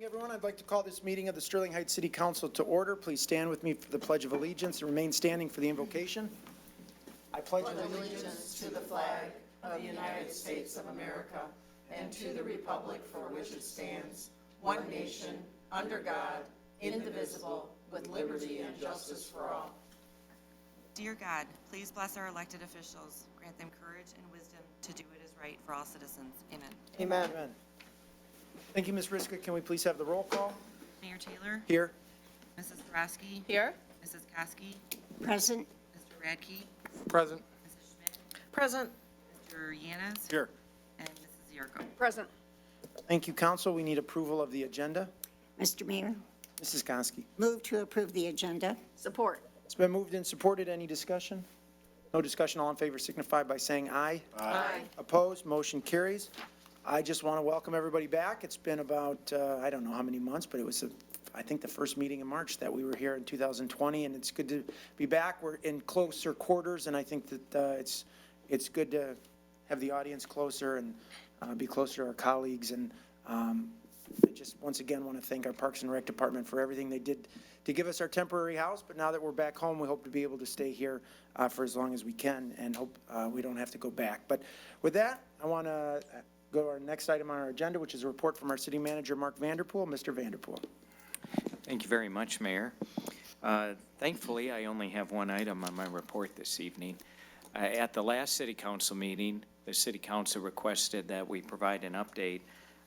Everyone, I'd like to call this meeting of the Sterling Heights City Council to order. Please stand with me for the Pledge of Allegiance and remain standing for the invocation. I pledge allegiance to the flag of the United States of America and to the republic for which it stands, one nation, under God, indivisible, with liberty and justice for all. Dear God, please bless our elected officials, grant them courage and wisdom to do what is right for all citizens. Amen. Amen. Amen. Thank you, Ms. Riska. Can we please have the roll call? Mayor Taylor? Here. Mrs. Zarowski? Here. Mrs. Koski? Present. Mr. Radke? Present. Mrs. Schmidt? Present. Mr. Yanas? Here. And Mrs. Yarko? Present. Thank you, Council. We need approval of the agenda. Mr. Mayor, Mrs. Koski. move to approve the agenda. Support. It's been moved and supported. Any discussion? No discussion. All in favor signify by saying aye. Aye. Opposed? Motion carries. I just want to welcome everybody back. It's been about, I don't know how many months, but it was, I think, the first meeting in March that we were here in 2020, and it's good to be back. We're in closer quarters, and I think that it's good to have the audience closer and be closer to our colleagues. And I just once again want to thank our Parks and Rec Department for everything they did to give us our temporary house. But now that we're back home, we hope to be able to stay here for as long as we can, and hope we don't have to go back. But with that, I want to go to our next item on our agenda, which is a report from our city manager, Mark Vanderpool. Mr. Vanderpool. Thank you very much, Mayor. Thankfully, I only have one item on my report this evening. At the last city council meeting, the city council requested that we provide an update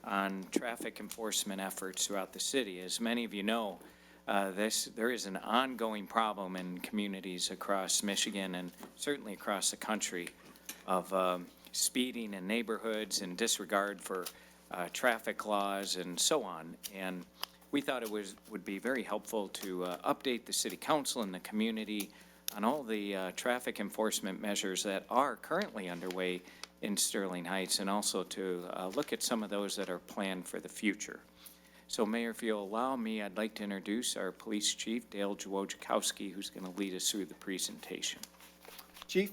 on traffic enforcement efforts throughout the city. As many of you know, there is an ongoing problem in communities across Michigan and certainly across the country of speeding in neighborhoods and disregard for traffic laws and so on. And we thought it would be very helpful to update the city council and the community on all the traffic enforcement measures that are currently underway in Sterling Heights, and also to look at some of those that are planned for the future. So, Mayor, if you'll allow me, I'd like to introduce our police chief, Dale Wojciechowski, who's going to lead us through the presentation. Chief.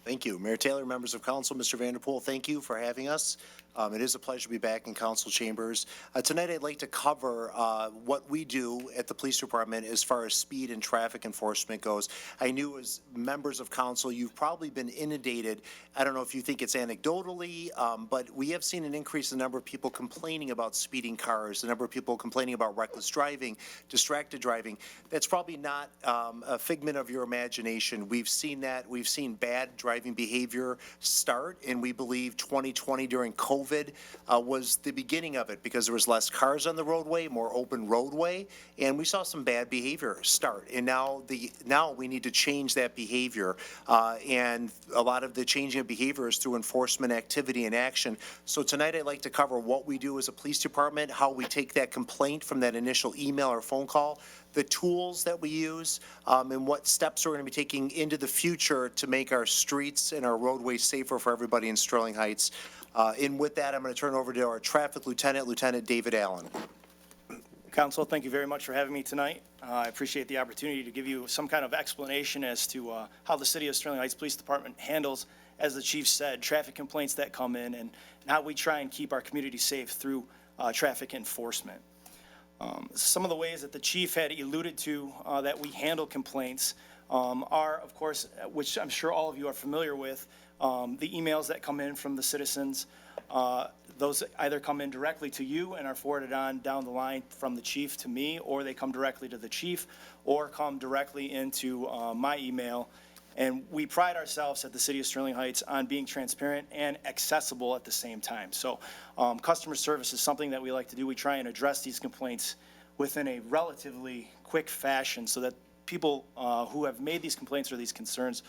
Thank you. Mayor Taylor, members of council, Mr. Vanderpool, thank you for having us. It is a pleasure to be back in council chambers. Tonight I'd like to cover what we do at the police department as far as speed and traffic enforcement goes. I knew as members of council, you've probably been inundated. I don't know if you think it's anecdotally, but we have seen an increase in the number of people complaining about speeding cars, the number of people complaining about reckless driving, distracted driving. That's probably not a figment of your imagination. We've seen that. We've seen bad driving behavior start, and we believe 2020 during COVID was the beginning of it, because there was less cars on the roadway, more open roadway, and we saw some bad behavior start. And now we need to change that behavior, and a lot of the changing of behavior is through enforcement activity and action. So tonight I'd like to cover what we do as a police department, how we take that complaint from that initial email or phone call, the tools that we use, and what steps we're going to be taking into the future to make our streets and our roadways safer for everybody in Sterling Heights. And with that, I'm going to turn over to our traffic lieutenant, Lieutenant David Allen. Council, thank you very much for having me tonight. I appreciate the opportunity to give you some kind of explanation as to how the City of Sterling Heights Police Department handles, as the chief said, traffic complaints that come in, and how we try and keep our community safe through traffic enforcement. Some of the ways that the chief had alluded to that we handle complaints are, of course, which I'm sure all of you are familiar with, the emails that come in from the citizens. Those either come in directly to you and are forwarded on down the line from the chief to me, or they come directly to the chief, or come directly into my email. And we pride ourselves at the City of Sterling Heights on being transparent and accessible at the same time. So customer service is something that we like to do. We try and address these complaints within a relatively quick fashion, so that people who have made these complaints or these concerns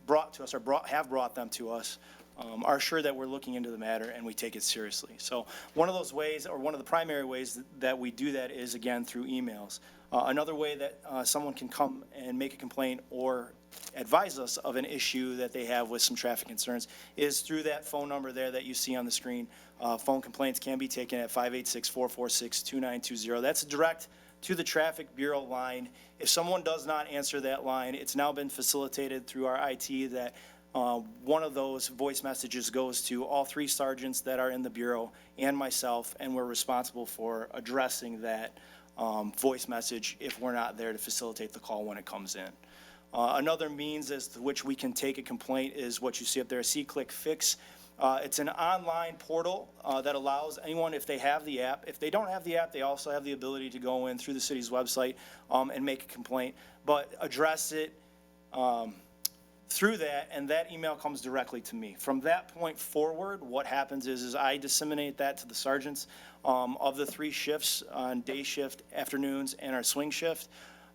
brought to us, or have brought them to us, are assured that we're looking into the matter and we take it seriously. So one of those ways, or one of the primary ways that we do that, is again through emails. Another way that someone can come and make a complaint or advise us of an issue that they have with some traffic concerns is through that phone number there that you see on the screen. Phone complaints can be taken at 586-446-2920. That's direct to the Traffic Bureau line. If someone does not answer that line, it's now been facilitated through our IT that One of those voice messages goes to all 3 sergeants that are in the Bureau and myself, and we're responsible for addressing that voice message if we're not there to facilitate the call when it comes in. Another means as to which we can take a complaint is what you see up there, See-Click Fix. It's an online portal that allows anyone, if they have the app, if they don't have the app, they also have the ability to go in through the city's website and make a complaint, but address it through that, and that email comes directly to me. From that point forward, what happens is I disseminate that to the sergeants of the 3 shifts on day shift, afternoons, and our swing shift.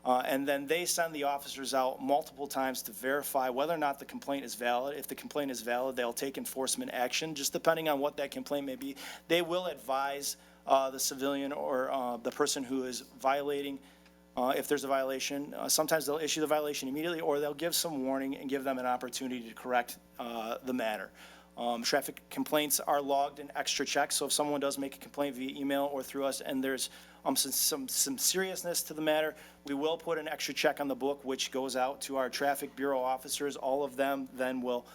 And then they send the officers out multiple times to verify whether or not the complaint is valid. If the complaint is valid, they'll take enforcement action, just depending on what that complaint may be. They will advise the civilian or the person who is violating if there's a violation. Sometimes they'll issue the violation immediately, or they'll give some warning and give them an opportunity to correct the matter. Traffic complaints are logged in extra checks, so if someone does make a complaint via email or through us and there's some seriousness to the matter, we will put an extra check on the book, which goes out to our traffic bureau officers. All of them then will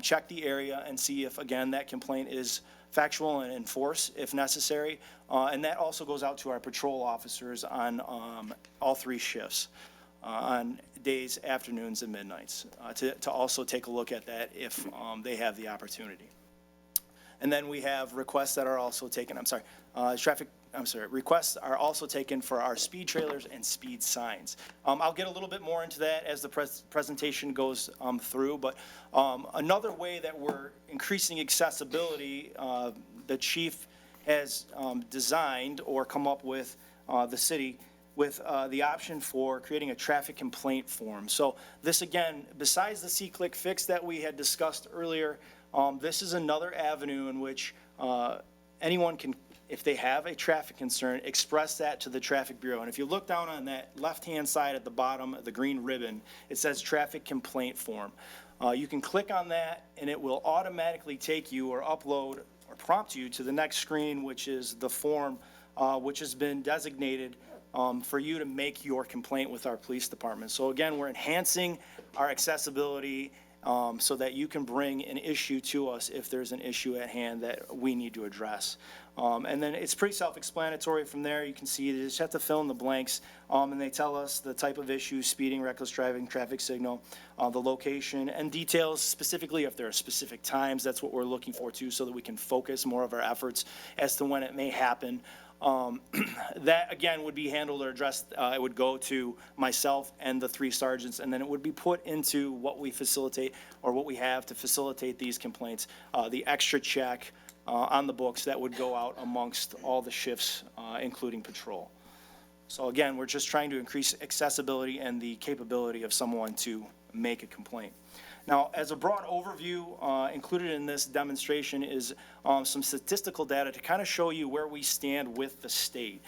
check the area and see if, again, that complaint is factual and enforce if necessary. And that also goes out to our patrol officers on all 3 shifts, on days, afternoons, and midnights, to also take a look at that if they have the opportunity. And then we have requests that are also taken, requests are also taken for our speed trailers and speed signs. I'll get a little bit more into that as the presentation goes through, but another way that we're increasing accessibility, the chief has designed or come up with the city with the option for creating a traffic complaint form. So this, again, besides the See-Click Fix that we had discussed earlier, this is another avenue in which anyone can, if they have a traffic concern, express that to the Traffic Bureau. And if you look down on that left-hand side at the bottom, the green ribbon, it says Traffic Complaint Form. You can click on that, and it will automatically take you or upload or prompt you to the next screen, which is the form which has been designated for you to make your complaint with our police department. So again, we're enhancing our accessibility so that you can bring an issue to us if there's an issue at hand that we need to address. And then it's pretty self-explanatory from there. You can see you just have to fill in the blanks, and they tell us the type of issue, speeding, reckless driving, traffic signal, the location, and details specifically if there are specific times. That's what we're looking for too, so that we can focus more of our efforts as to when it may happen. That again would be handled or addressed. It would go to myself and the 3 sergeants, and then it would be put into what we facilitate or what we have to facilitate these complaints. The extra check on the books that would go out amongst all the shifts, including patrol. So again, we're just trying to increase accessibility and the capability of someone to make a complaint. Now, as a broad overview, included in this demonstration is some statistical data to kind of show you where we stand with the state.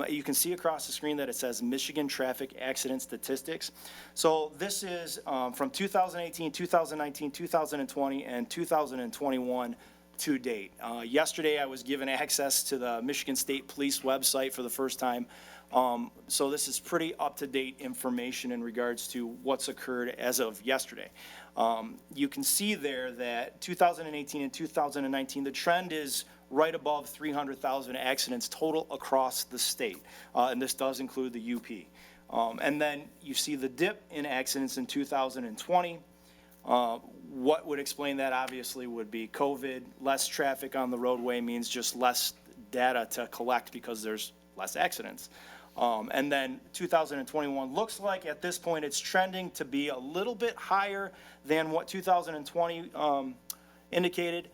You can see across the screen that it says Michigan Traffic Accident Statistics. So this is from 2018, 2019, 2020, and 2021 to date. Yesterday, I was given access to the Michigan State Police website for the first time. So this is pretty up-to-date information in regards to what's occurred as of yesterday. You can see there that 2018 and 2019, the trend is right above 300,000 accidents total across the state. And this does include the UP. And then you see the dip in accidents in 2020. What would explain that obviously would be COVID. Less traffic on the roadway means just less data to collect because there's less accidents. And then 2021 looks like at this point it's trending to be a little bit higher than what 2020 indicated.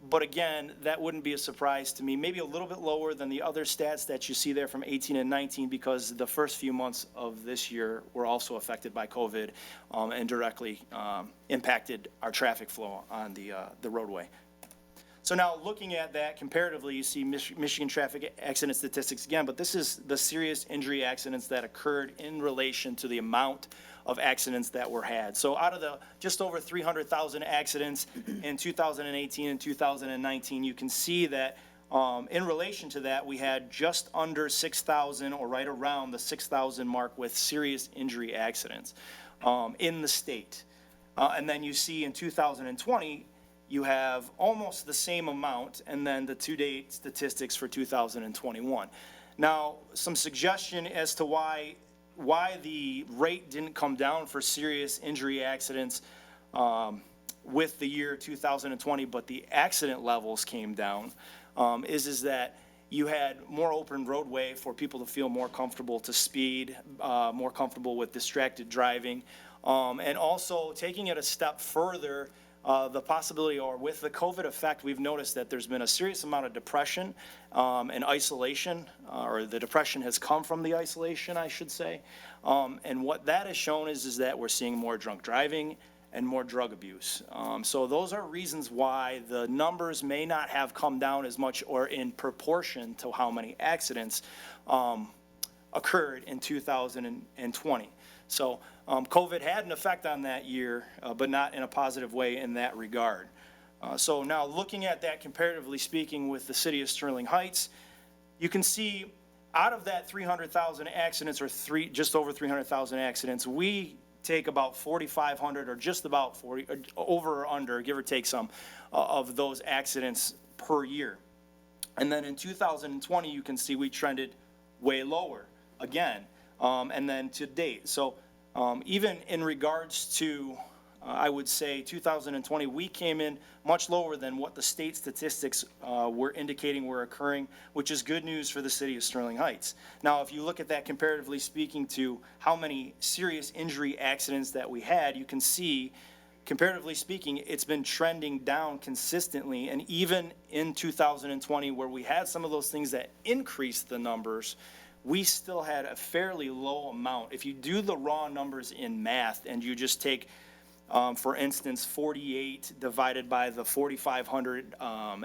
But again, that wouldn't be a surprise to me. Maybe a little bit lower than the other stats that you see there from 18 and 19 because the first few months of this year were also affected by COVID and directly impacted our traffic flow on the roadway. So now looking at that comparatively, you see Michigan traffic accident statistics again, but this is the serious injury accidents that occurred in relation to the amount of accidents that were had. So out of the just over 300,000 accidents in 2018 and 2019, you can see that in relation to that, we had just under 6,000 or right around the 6,000 mark with serious injury accidents in the state. And then you see in 2020, you have almost the same amount, and then the to-date statistics for 2021. Now, some suggestion as to why the rate didn't come down for serious injury accidents with the year 2020, but the accident levels came down, is that you had more open roadway for people to feel more comfortable to speed, more comfortable with distracted driving, and also taking it a step further, the possibility, or with the COVID effect, we've noticed that there's been a serious amount of depression and isolation, or the depression has come from the isolation, I should say. And what that has shown is that we're seeing more drunk driving and more drug abuse. So those are reasons why the numbers may not have come down as much or in proportion to how many accidents occurred in 2020. So COVID had an effect on that year, but not in a positive way in that regard. So now looking at that comparatively speaking with the city of Sterling Heights, you can see out of that 300,000 accidents, or just over 300,000 accidents, we take about 4,500 or just about 40, over or under, give or take some, of those accidents per year. And then in 2020, you can see we trended way lower again, and then to date. So even in regards to, I would say 2020, we came in much lower than what the state statistics were indicating were occurring, which is good news for the city of Sterling Heights. Now, if you look at that comparatively speaking to how many serious injury accidents that we had, you can see, comparatively speaking, it's been trending down consistently. And even in 2020, where we had some of those things that increased the numbers, we still had a fairly low amount. If you do the raw numbers in math and you just take, for instance, 48 divided by the 4,500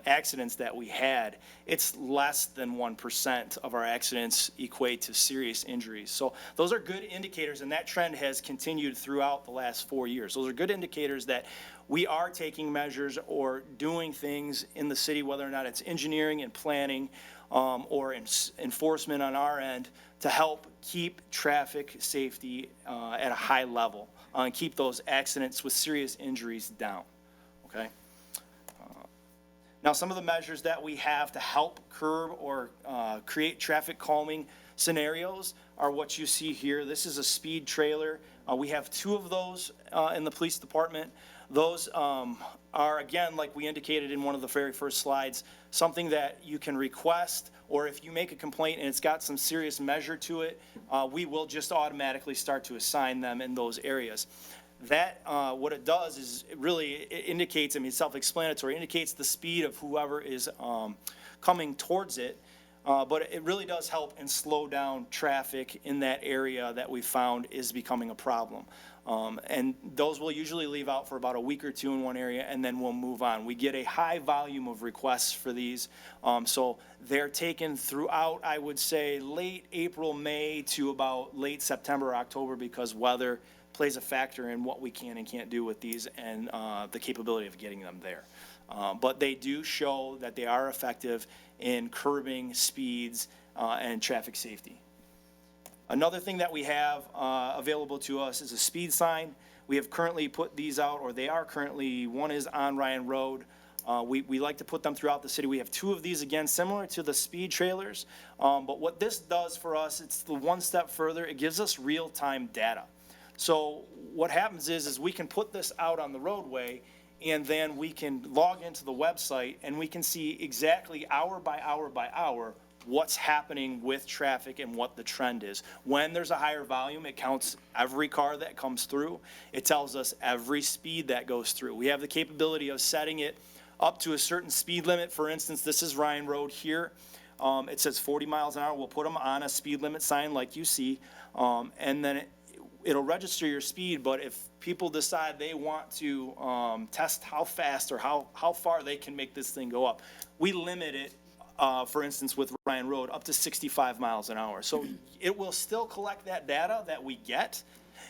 accidents that we had, it's less than 1% of our accidents equate to serious injuries. So those are good indicators, and that trend has continued throughout the last 4 years. Those are good indicators that we are taking measures or doing things in the city, whether or not it's engineering and planning, or enforcement on our end, to help keep traffic safety at a high level and keep those accidents with serious injuries down, okay? Now, some of the measures that we have to help curb or create traffic calming scenarios are what you see here. This is a speed trailer. We have 2 of those in the police department. Those are, again, like we indicated in one of the very first slides, something that you can request, or if you make a complaint and it's got some serious measure to it, we will just automatically start to assign them in those areas. That, what it does is it indicates, I mean, self-explanatory, indicates the speed of whoever is coming towards it. But it really does help and slow down traffic in that area that we found is becoming a problem. And those will usually leave out for about a week or 2 in one area, and then we'll move on. We get a high volume of requests for these. So they're taken throughout, I would say, late April, May to about late September, October, because weather plays a factor in what we can and can't do with these and the capability of getting them there. But they do show that they are effective in curbing speeds and traffic safety. Another thing that we have available to us is a speed sign. We have currently put these out, or they are currently, one is on Ryan Road. We like to put them throughout the city. We have 2 of these, again, similar to the speed trailers. But what this does for us, it's the one step further. It gives us real-time data. So what happens is we can put this out on the roadway, and then we can log into the website and we can see exactly hour by hour by hour what's happening with traffic and what the trend is. When there's a higher volume, it counts every car that comes through. It tells us every speed that goes through. We have the capability of setting it up to a certain speed limit. For instance, this is Ryan Road here. It says 40 miles an hour. We'll put them on a speed limit sign like you see, and then it'll register your speed. But if people decide they want to test how fast or how far they can make this thing go up, we limit it, for instance, with Ryan Road, up to 65 miles an hour. So it will still collect that data that we get.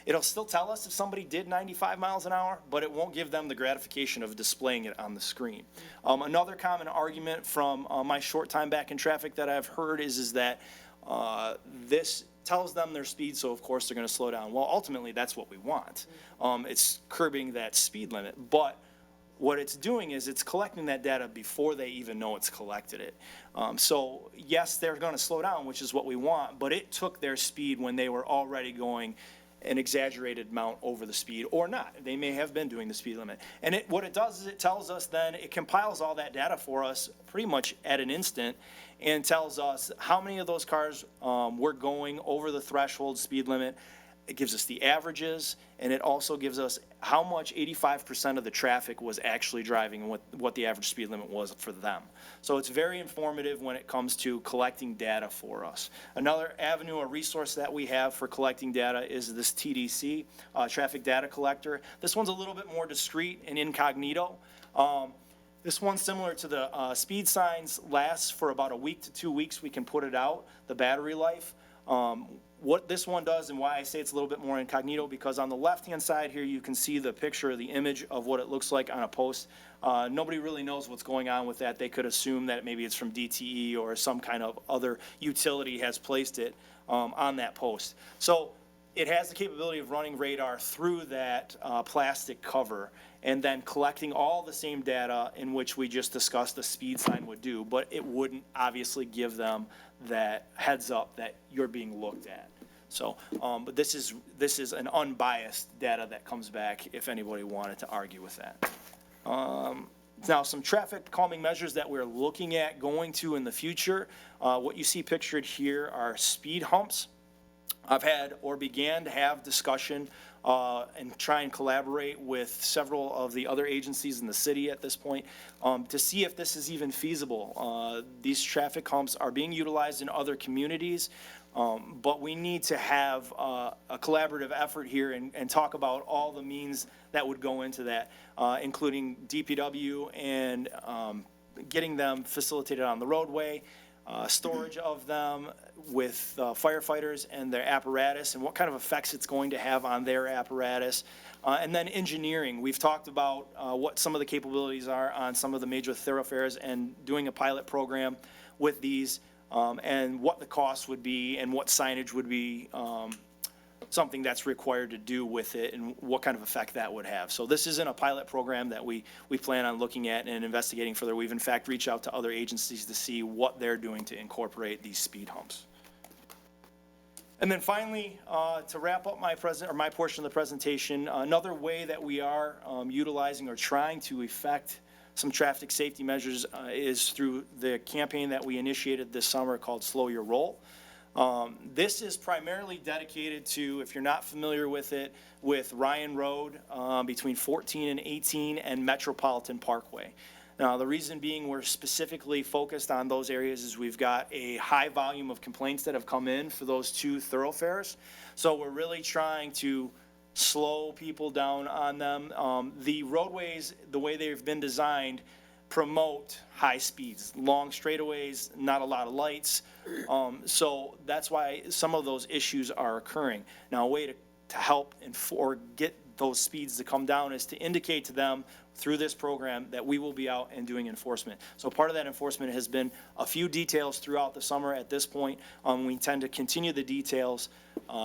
It'll still tell us if somebody did 95 miles an hour, but it won't give them the gratification of displaying it on the screen. Another common argument from my short time back in traffic that I've heard is that this tells them their speed, so of course they're going to slow down. Well, ultimately, that's what we want. It's curbing that speed limit, but what it's doing is it's collecting that data before they even know it's collected it. So yes, they're going to slow down, which is what we want, but it took their speed when they were already going an exaggerated amount over the speed or not. They may have been doing the speed limit. And what it does is it tells us then, it compiles all that data for us pretty much at an instant and tells us how many of those cars were going over the threshold speed limit. It gives us the averages, and it also gives us how much 85% of the traffic was actually driving and what the average speed limit was for them. So it's very informative when it comes to collecting data for us. Another avenue or resource that we have for collecting data is this TDC, Traffic Data Collector. This one's a little bit more discreet and incognito. This one's similar to the speed signs, lasts for about a week to 2 weeks. We can put it out, the battery life. What this one does and why I say it's a little bit more incognito, because on the left-hand side here, you can see the picture or the image of what it looks like on a post. Nobody really knows what's going on with that. They could assume that maybe it's from DTE or some kind of other utility has placed it on that post. So it has the capability of running radar through that plastic cover and then collecting all the same data in which we just discussed the speed sign would do, but it wouldn't obviously give them that heads up that you're being looked at. So, but this is an unbiased data that comes back if anybody wanted to argue with that. Now, some traffic calming measures that we're looking at going to in the future. What you see pictured here are speed humps. I've had or began to have discussion and try and collaborate with several of the other agencies in the city at this point to see if this is even feasible. These traffic humps are being utilized in other communities, but we need to have a collaborative effort here and talk about all the means that would go into that, including DPW and getting them facilitated on the roadway, storage of them with firefighters and their apparatus and what kind of effects it's going to have on their apparatus. And then engineering. We've talked about what some of the capabilities are on some of the major thoroughfares and doing a pilot program with these and what the cost would be and what signage would be something that's required to do with it and what kind of effect that would have. So this isn't a pilot program that we plan on looking at and investigating further. We've in fact reached out to other agencies to see what they're doing to incorporate these speed humps. And then finally, to wrap up my portion of the presentation, another way that we are utilizing or trying to effect some traffic safety measures is through the campaign that we initiated this summer called Slow Your Roll. This is primarily dedicated to, if you're not familiar with it, with Ryan Road between 14 and 18 and Metropolitan Parkway. Now, the reason being we're specifically focused on those areas is we've got a high volume of complaints that have come in for those two thoroughfares. So we're really trying to slow people down on them. The roadways, the way they've been designed, promote high speeds, long straightaways, not a lot of lights. So that's why some of those issues are occurring. Now, a way to help or get those speeds to come down is to indicate to them through this program that we will be out and doing enforcement. So part of that enforcement has been a few details throughout the summer at this point. We intend to continue the details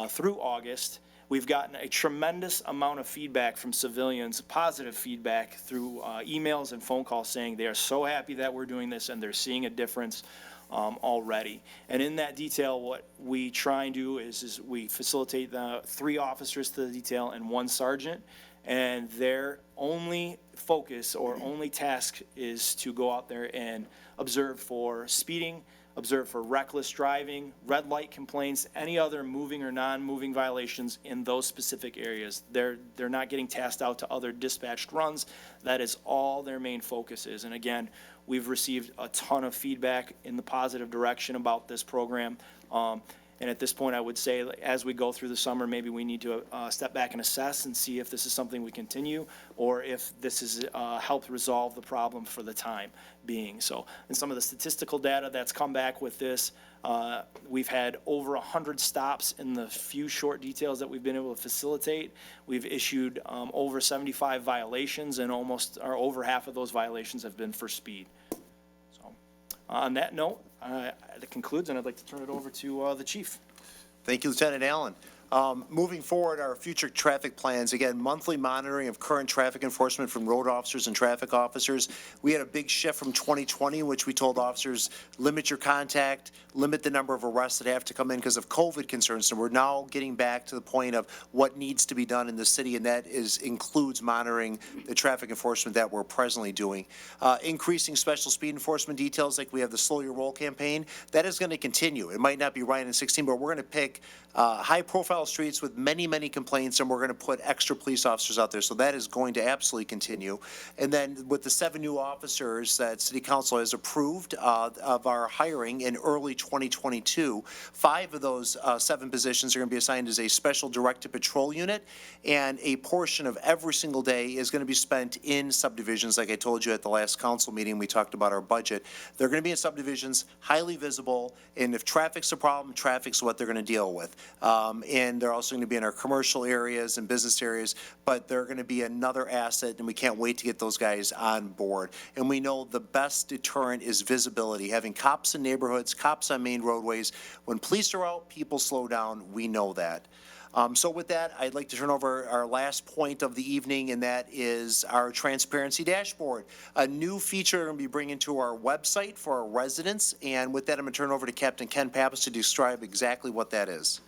through August. We've gotten a tremendous amount of feedback from civilians, positive feedback through emails and phone calls saying they are so happy that we're doing this and they're seeing a difference already. And in that detail, what we try and do is we facilitate the 3 officers to the detail and 1 sergeant, and their only focus or only task is to go out there and observe for speeding, observe for reckless driving, red light complaints, any other moving or non-moving violations in those specific areas. They're not getting tasked out to other dispatched runs. That is all their main focus is. And again, we've received a ton of feedback in the positive direction about this program. And at this point, I would say as we go through the summer, maybe we need to step back and assess and see if this is something we continue or if this has helped resolve the problem for the time being. So, and some of the statistical data that's come back with this, we've had over 100 stops in the few short details that we've been able to facilitate. We've issued over 75 violations, and over half of those violations have been for speed. So, on that note, that concludes, and I'd like to turn it over to the chief. Thank you, Lieutenant Allen. Moving forward, our future traffic plans, again, monthly monitoring of current traffic enforcement from road officers and traffic officers. We had a big shift from 2020, in which we told officers, limit your contact, limit the number of arrests that have to come in because of COVID concerns. So we're now getting back to the point of what needs to be done in the city, and that includes monitoring the traffic enforcement that we're presently doing. Increasing special speed enforcement details, like we have the Slow Your Roll campaign, that is going to continue. It might not be Ryan and 16, but we're going to pick high-profile streets with many, many complaints, and we're going to put extra police officers out there. So that is going to absolutely continue. And then with the 7 new officers that City Council has approved of our hiring in early 2022, 5 of those 7 positions are going to be assigned as a special direct-to-patrol unit, and a portion of every single day is going to be spent in subdivisions. Like I told you at the last council meeting, we talked about our budget. They're going to be in subdivisions, highly visible, and if traffic's a problem, traffic's what they're going to deal with. And they're also going to be in our commercial areas and business areas, but they're going to be another asset, and we can't wait to get those guys on board. And we know the best deterrent is visibility, having cops in neighborhoods, cops on main roadways. When police are out, people slow down. We know that. So with that, I'd like to turn over our last point of the evening, and that is our transparency dashboard, a new feature we're going to be bringing to our website for our residents. And with that, I'm going to turn over to Captain Ken Pappas to describe exactly what that is.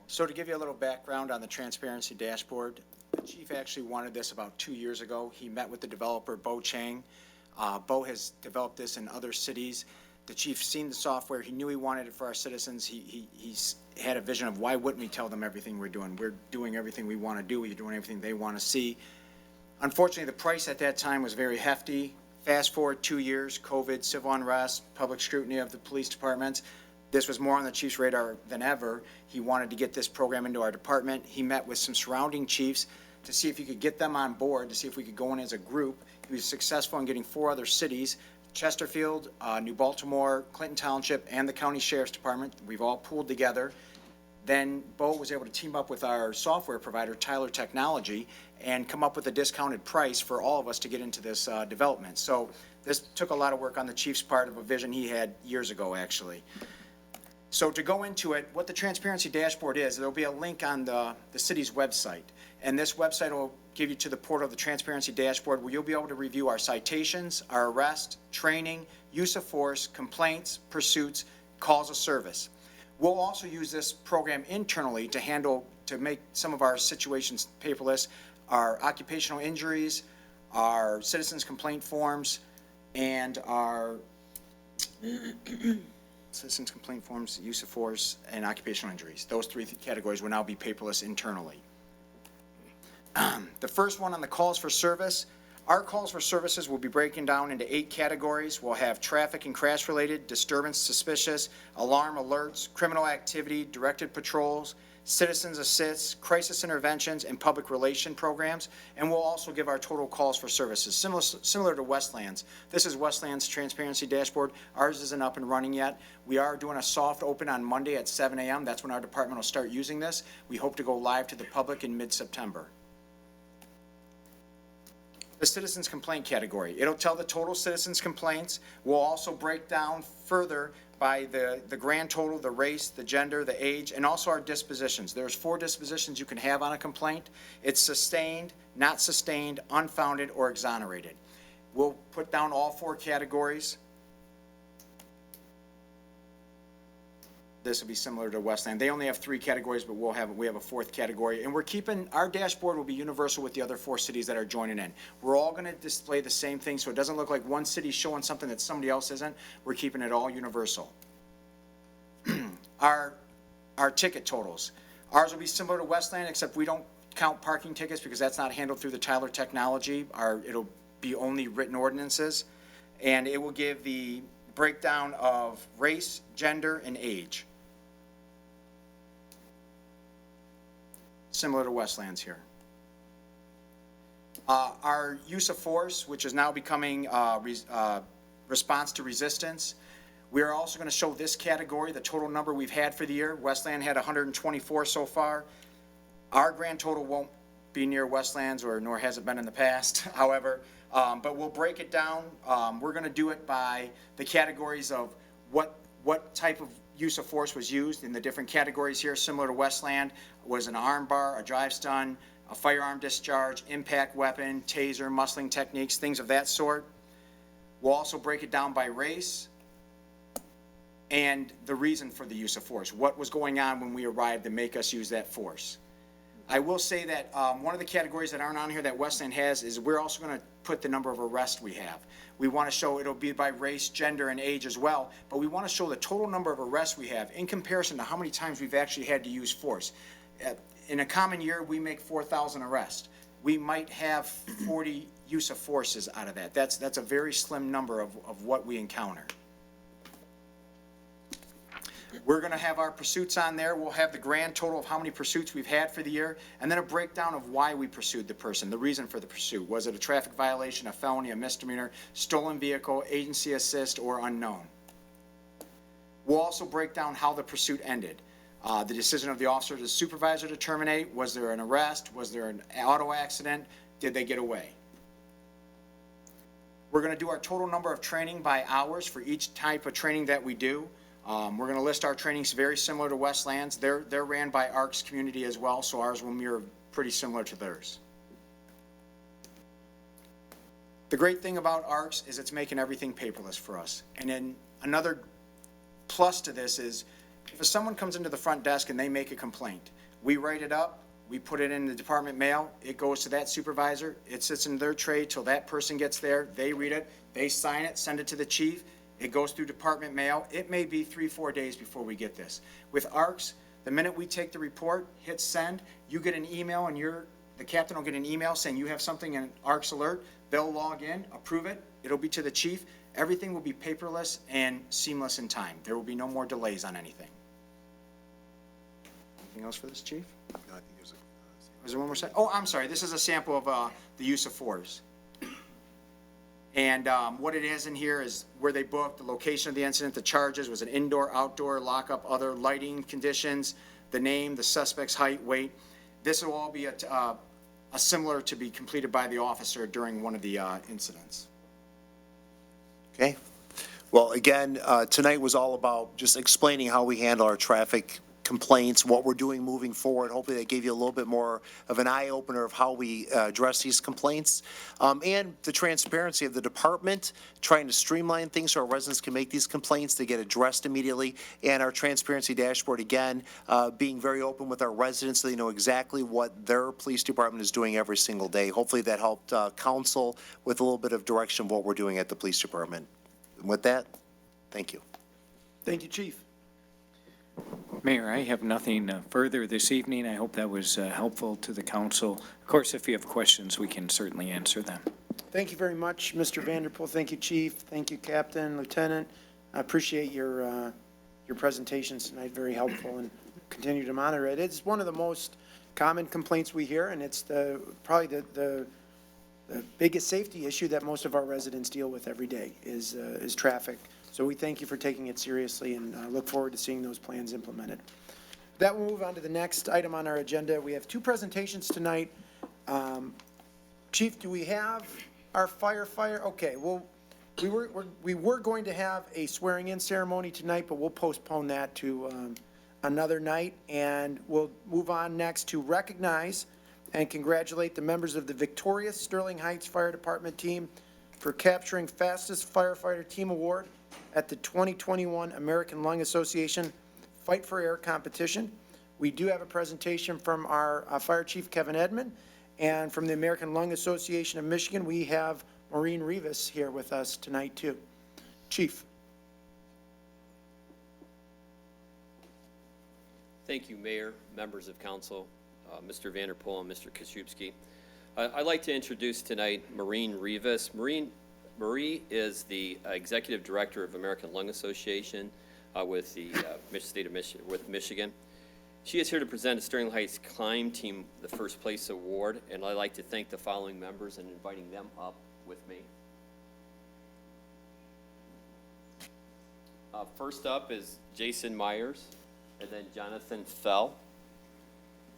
So to give you a little background on the transparency dashboard, the chief actually wanted this about 2 years ago. He met with the developer, Bo Chang. Bo has developed this in other cities. The chief seen the software. He knew he wanted it for our citizens. He's had a vision of why wouldn't we tell them everything we're doing? We're doing everything we want to do. We're doing everything they want to see. Unfortunately, the price at that time was very hefty. Fast forward 2 years, COVID, civil unrest, public scrutiny of the police departments. This was more on the chief's radar than ever. He wanted to get this program into our department. He met with some surrounding chiefs to see if he could get them on board, to see if we could go in as a group. He was successful in getting 4 other cities, Chesterfield, New Baltimore, Clinton Township, and the County Sheriff's Department. We've all pooled together. Then Bo was able to team up with our software provider, Tyler Technology, and come up with a discounted price for all of us to get into this development. So this took a lot of work on the chief's part of a vision he had years ago, actually. So to go into it, what the transparency dashboard is, there'll be a link on the city's website. And this website will give you to the portal of the transparency dashboard, where you'll be able to review our citations, our arrest, training, use of force, complaints, pursuits, calls of service. We'll also use this program internally to make some of our situations paperless, our occupational injuries, our citizens complaint forms, and our citizens complaint forms, use of force, and occupational injuries. Those 3 categories will now be paperless internally. The first one on the calls for service, our calls for services will be breaking down into 8 categories. We'll have traffic and crash related, disturbance suspicious, alarm alerts, criminal activity, directed patrols, citizens assist, crisis interventions, and public relation programs. And we'll also give our total calls for services, similar to Westland's. This is Westland's transparency dashboard. Ours isn't up and running yet. We are doing a soft open on Monday at 7 a.m. That's when our department will start using this. We hope to go live to the public in mid-September. The citizens complaint category. It'll tell the total citizens complaints. We'll also break down further by the grand total, the race, the gender, the age, and also our dispositions. There's 4 dispositions you can have on a complaint. It's sustained, not sustained, unfounded, or exonerated. We'll put down all 4 categories. This will be similar to Westland. They only have 3 categories, but we have a 4th category. And we're keeping, our dashboard will be universal with the other 4 cities that are joining in. We're all going to display the same thing, so it doesn't look like one city showing something that somebody else isn't. We're keeping it all universal. Our ticket totals. Ours will be similar to Westland, except we don't count parking tickets because that's not handled through the Tyler Technology. It'll be only written ordinances. And it will give the breakdown of race, gender, and age. Similar to Westland's here. Our use of force, which is now becoming response to resistance. We are also going to show this category, the total number we've had for the year. Westland had 124 so far. Our grand total won't be near Westland's, nor has it been in the past, however, but we'll break it down. We're going to do it by the categories of what type of use of force was used in the different categories here, similar to Westland, was an arm bar, a drive stun, a firearm discharge, impact weapon, taser, muscling techniques, things of that sort. We'll also break it down by race and the reason for the use of force. What was going on when we arrived to make us use that force? I will say that one of the categories that aren't on here that Westland has is we're also going to put the number of arrests we have. We want to show it'll be by race, gender, and age as well, but we want to show the total number of arrests we have in comparison to how many times we've actually had to use force. In a common year, we make 4,000 arrests. We might have 40 use of forces out of that. That's a very slim number of what we encounter. We're going to have our pursuits on there. We'll have the grand total of how many pursuits we've had for the year, and then a breakdown of why we pursued the person, the reason for the pursuit. Was it a traffic violation, a felony, a misdemeanor, stolen vehicle, agency assist, or unknown? We'll also break down how the pursuit ended. The decision of the officer to the supervisor to terminate. Was there an arrest? Was there an auto accident? Did they get away? We're going to do our total number of training by hours for each type of training that we do. We're going to list our trainings very similar to Westland's. They're ran by ARC's community as well, so ours will mirror pretty similar to theirs. The great thing about ARC's is it's making everything paperless for us. And then another plus to this is if someone comes into the front desk and they make a complaint, we write it up, we put it in the department mail, it goes to that supervisor, it sits in their tray till that person gets there, they read it, they sign it, send it to the chief. It goes through department mail. It may be 3-4 days before we get this. With ARC's, the minute we take the report, hit send, you get an email and the captain will get an email saying you have something in ARC's alert. They'll log in, approve it. It'll be to the chief. Everything will be paperless and seamless in time. There will be no more delays on anything. Anything else for this, chief? No, I think there's Is there one more set? Oh, I'm sorry. This is a sample of the use of force. And what it has in here is where they booked, the location of the incident, the charges, was it indoor, outdoor, lockup, other lighting conditions, the name, the suspect's height, weight. This will all be a similar to be completed by the officer during one of the incidents. Okay. Well, again, tonight was all about just explaining how we handle our traffic complaints, what we're doing moving forward. Hopefully that gave you a little bit more of an eye-opener of how we address these complaints, and the transparency of the department, trying to streamline things so our residents can make these complaints to get addressed immediately, and our transparency dashboard, again, being very open with our residents so they know exactly what their police department is doing every single day. Hopefully that helped council with a little bit of direction of what we're doing at the police department. And with that, thank you. Thank you, Chief. Mayor, I have nothing further this evening. I hope that was helpful to the council. Of course, if you have questions, we can certainly answer them. Thank you very much, Mr. Vanderpool. Thank you, Chief. Thank you, Captain, Lieutenant. I appreciate your presentations tonight. Very helpful, and continue to monitor it. It's one of the most common complaints we hear, and it's probably the biggest safety issue that most of our residents deal with every day is traffic. So we thank you for taking it seriously, and look forward to seeing those plans implemented. That will move on to the next item on our agenda. We have two presentations tonight. Chief, do we have our firefighter? Okay, well, we were going to have a swearing-in ceremony tonight, but we'll postpone that to another night, and we'll move on next to recognize and congratulate the members of the victorious Sterling Heights Fire Department team for capturing Fastest Firefighter Team Award at the 2021 American Lung Association Fight for Air competition. We do have a presentation from our Fire Chief, Kevin Edmond, and from the American Lung Association of Michigan, we have Maureen Rivas here with us tonight, too. Chief. Thank you, Mayor, members of council, Mr. Vanderpool and Mr. Koszubski. I'd like to introduce tonight Maureen Rivas. Marie is the Executive Director of American Lung Association with the state of Michigan. She is here to present a Sterling Heights Climb Team the First Place Award, and I'd like to thank the following members and inviting them up with me. First up is Jason Myers, and then Jonathan Fell,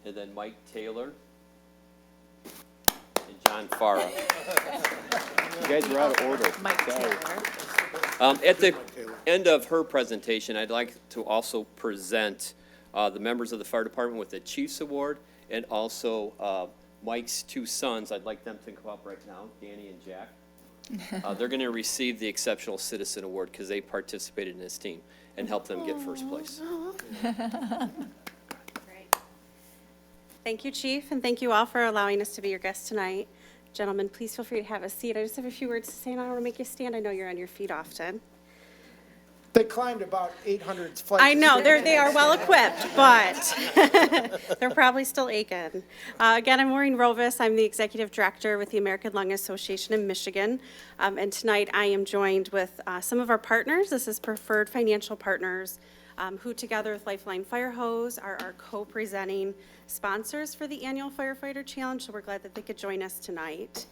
and then Mike Taylor, and John Farah. You guys are out of order. Mike Taylor. At the end of her presentation, I'd like to also present the members of the fire department with the Chiefs Award, and also Mike's two sons. I'd like them to come up right now, Danny and Jack. They're going to receive the Exceptional Citizen Award because they participated in this team and helped them get first place. Great. Thank you, Chief, and thank you all for allowing us to be your guests tonight. Gentlemen, please feel free to have a seat. I just have a few words to say, and I don't want to make you stand. I know you're on your feet often. They climbed about 800 flights. I know, they are well equipped, but they're probably still aching. Again, I'm Maureen Rovis. I'm the Executive Director with the American Lung Association in Michigan. And tonight I am joined with some of our partners. This is Preferred Financial Partners, who together with Lifeline Fire Hose are our co-presenting sponsors for the annual Firefighter Challenge. So we're glad that they could join us tonight.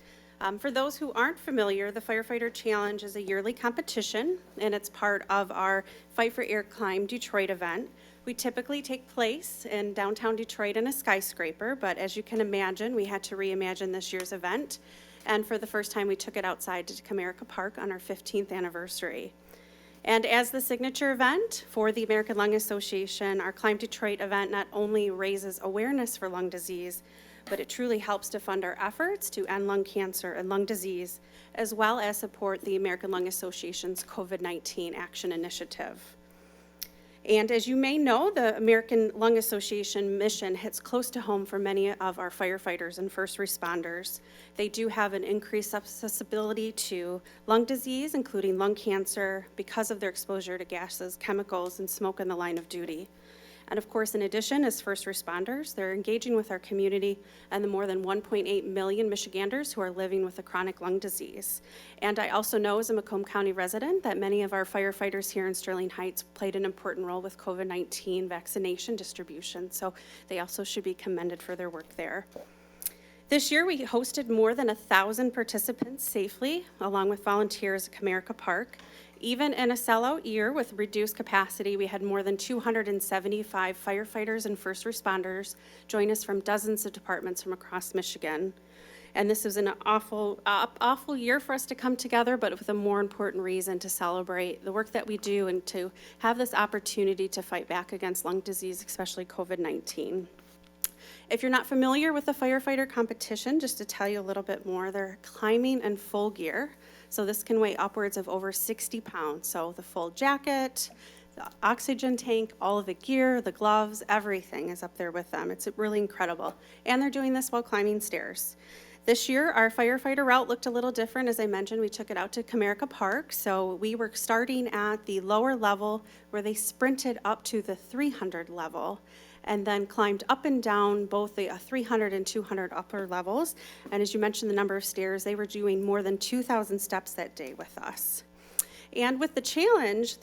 For those who aren't familiar, the Firefighter Challenge is a yearly competition, and it's part of our Fight for Air Climb Detroit event. We typically take place in downtown Detroit in a skyscraper, but as you can imagine, we had to reimagine this year's event. And for the first time, we took it outside to Comerica Park on our 15th anniversary. And as the signature event for the American Lung Association, our Climb Detroit event not only raises awareness for lung disease, but it truly helps to fund our efforts to end lung cancer and lung disease, as well as support the American Lung Association's COVID-19 Action Initiative. And as you may know, the American Lung Association mission hits close to home for many of our firefighters and first responders. They do have an increased accessibility to lung disease, including lung cancer, because of their exposure to gases, chemicals, and smoke in the line of duty. And of course, in addition, as first responders, they're engaging with our community and the more than 1.8 million Michiganders who are living with a chronic lung disease. And I also know as a Macomb County resident that many of our firefighters here in Sterling Heights played an important role with COVID-19 vaccination distribution, so they also should be commended for their work there. This year, we hosted more than 1,000 participants safely, along with volunteers at Comerica Park. Even in a sellout year with reduced capacity, we had more than 275 firefighters and first responders join us from dozens of departments from across Michigan. And this was an awful year for us to come together, but with a more important reason to celebrate the work that we do and to have this opportunity to fight back against lung disease, especially COVID-19. If you're not familiar with the firefighter competition, just to tell you a little bit more, they're climbing in full gear. So this can weigh upwards of over 60 pounds. So the full jacket, the oxygen tank, all of the gear, the gloves, everything is up there with them. It's really incredible. And they're doing this while climbing stairs. This year, our firefighter route looked a little different. As I mentioned, we took it out to Comerica Park. So we were starting at the lower level where they sprinted up to the 300 level and then climbed up and down both the 300 and 200 upper levels. And as you mentioned, the number of stairs, they were doing more than 2,000 steps that day with us. And with the challenge,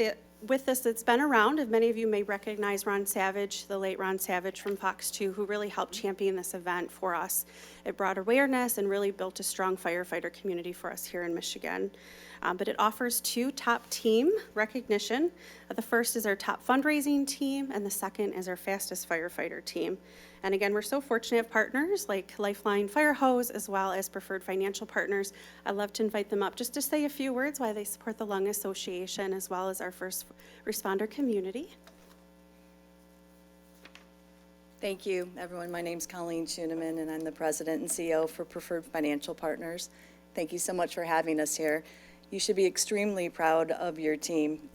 with this, it's been around, and many of you may recognize Ron Savage, the late Ron Savage from Fox 2, who really helped champion this event for us. It brought awareness and really built a strong firefighter community for us here in Michigan. But it offers 2 top team recognition. The first is our top fundraising team, and the second is our fastest firefighter team. And again, we're so fortunate to have partners like Lifeline Fire Hose, as well as Preferred Financial Partners. I'd love to invite them up just to say a few words why they support the Lung Association, as well as our first responder community. Thank you, everyone. My name's Colleen Schuneman, and I'm the President and CEO for Preferred Financial Partners. Thank you so much for having us here. You should be extremely proud of your team,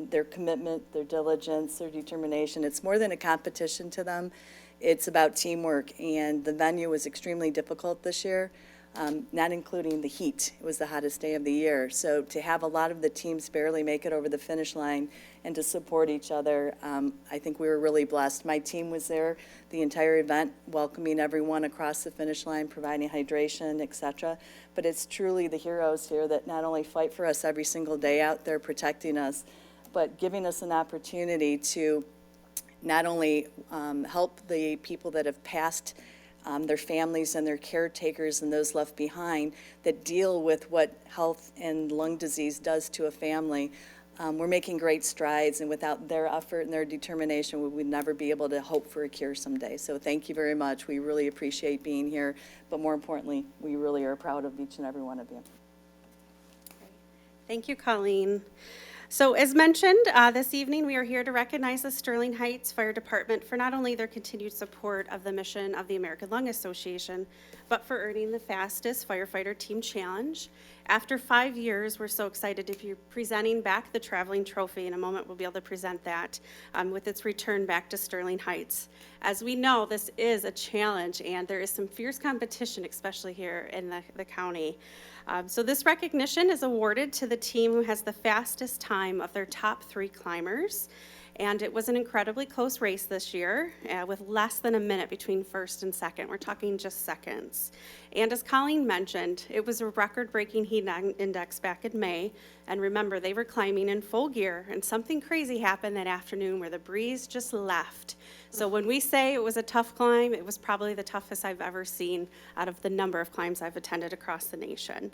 their commitment, their diligence, their determination. It's more than a competition to them. It's about teamwork, and the venue was extremely difficult this year, not including the heat. It was the hottest day of the year. So to have a lot of the teams barely make it over the finish line and to support each other, I think we were really blessed. My team was there the entire event, welcoming everyone across the finish line, providing hydration, et cetera. But it's truly the heroes here that not only fight for us every single day out there protecting us, but giving us an opportunity to not only help the people that have passed, their families and their caretakers and those left behind that deal with what health and lung disease does to a family. We're making great strides, and without their effort and their determination, we would never be able to hope for a cure someday. So thank you very much. We really appreciate being here, but more importantly, we really are proud of each and every one of you. Thank you, Colleen. So as mentioned, this evening, we are here to recognize the Sterling Heights Fire Department for not only their continued support of the mission of the American Lung Association, but for earning the fastest firefighter team challenge. After 5 years, we're so excited to be presenting back the traveling trophy. In a moment, we'll be able to present that with its return back to Sterling Heights. As we know, this is a challenge, and there is some fierce competition, especially here in the county. So this recognition is awarded to the team who has the fastest time of their top 3 climbers. And it was an incredibly close race this year with less than a minute between first and second. We're talking just seconds. And as Colleen mentioned, it was a record-breaking heat index back in May. And remember, they were climbing in full gear, and something crazy happened that afternoon where the breeze just left. So when we say it was a tough climb, it was probably the toughest I've ever seen out of the number of climbs I've attended across the nation.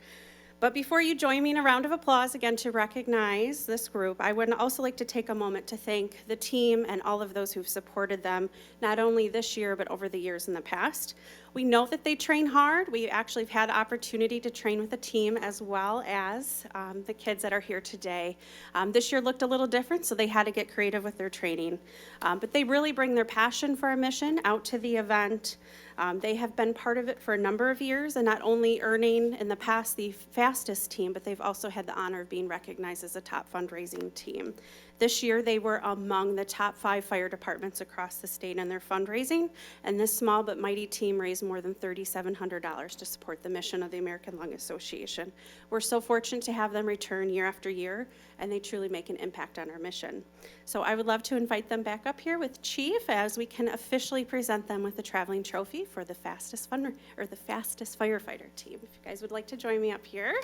But before you join me in a round of applause again to recognize this group, I would also like to take a moment to thank the team and all of those who've supported them, not only this year, but over the years in the past. We know that they train hard. We actually have had the opportunity to train with the team as well as the kids that are here today. This year looked a little different, so they had to get creative with their training. But they really bring their passion for our mission out to the event. They have been part of it for a number of years, and not only earning in the past the fastest team, but they've also had the honor of being recognized as a top fundraising team. This year, they were among the top 5 fire departments across the state in their fundraising, and this small but mighty team raised more than $3,700 to support the mission of the American Lung Association. We're so fortunate to have them return year after year, and they truly make an impact on our mission. So I would love to invite them back up here with Chief as we can officially present them with the traveling trophy for the fastest firefighter team. If you guys would like to join me up here.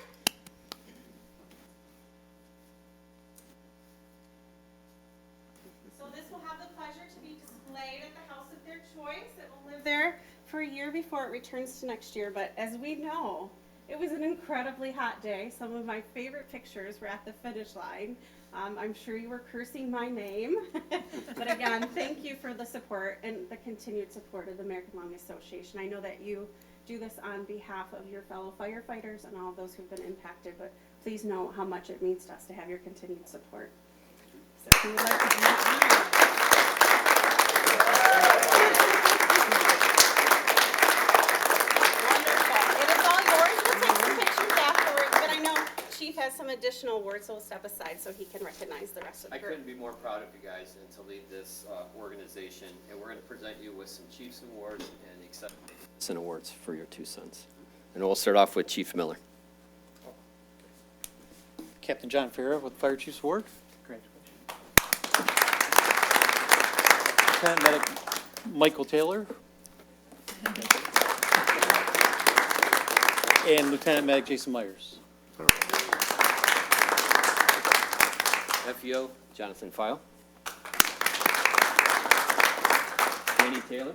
So this will have the pleasure to be displayed at the house of their choice. It will live there for a year before it returns to next year. But as we know, it was an incredibly hot day. Some of my favorite pictures were at the finish line. I'm sure you were cursing my name. But again, thank you for the support and the continued support of the American Lung Association. I know that you do this on behalf of your fellow firefighters and all those who've been impacted, but please know how much it means to us to have your continued support. So if you would like to do that. Wonderful. It is all yours. We'll take some pictures afterwards, but I know Chief has some additional awards, so we'll step aside so he can recognize the rest of the I group. couldn't be more proud of you guys and to lead this organization, and we're going to present you with some Chiefs Awards and acceptance awards for your 2 sons. And we'll start off with Chief Miller. Captain John Farah with Fire Chiefs Award. Lieutenant Medic Michael Taylor. And Lieutenant Medic Jason Myers. FEO Jonathan File. Danny Taylor.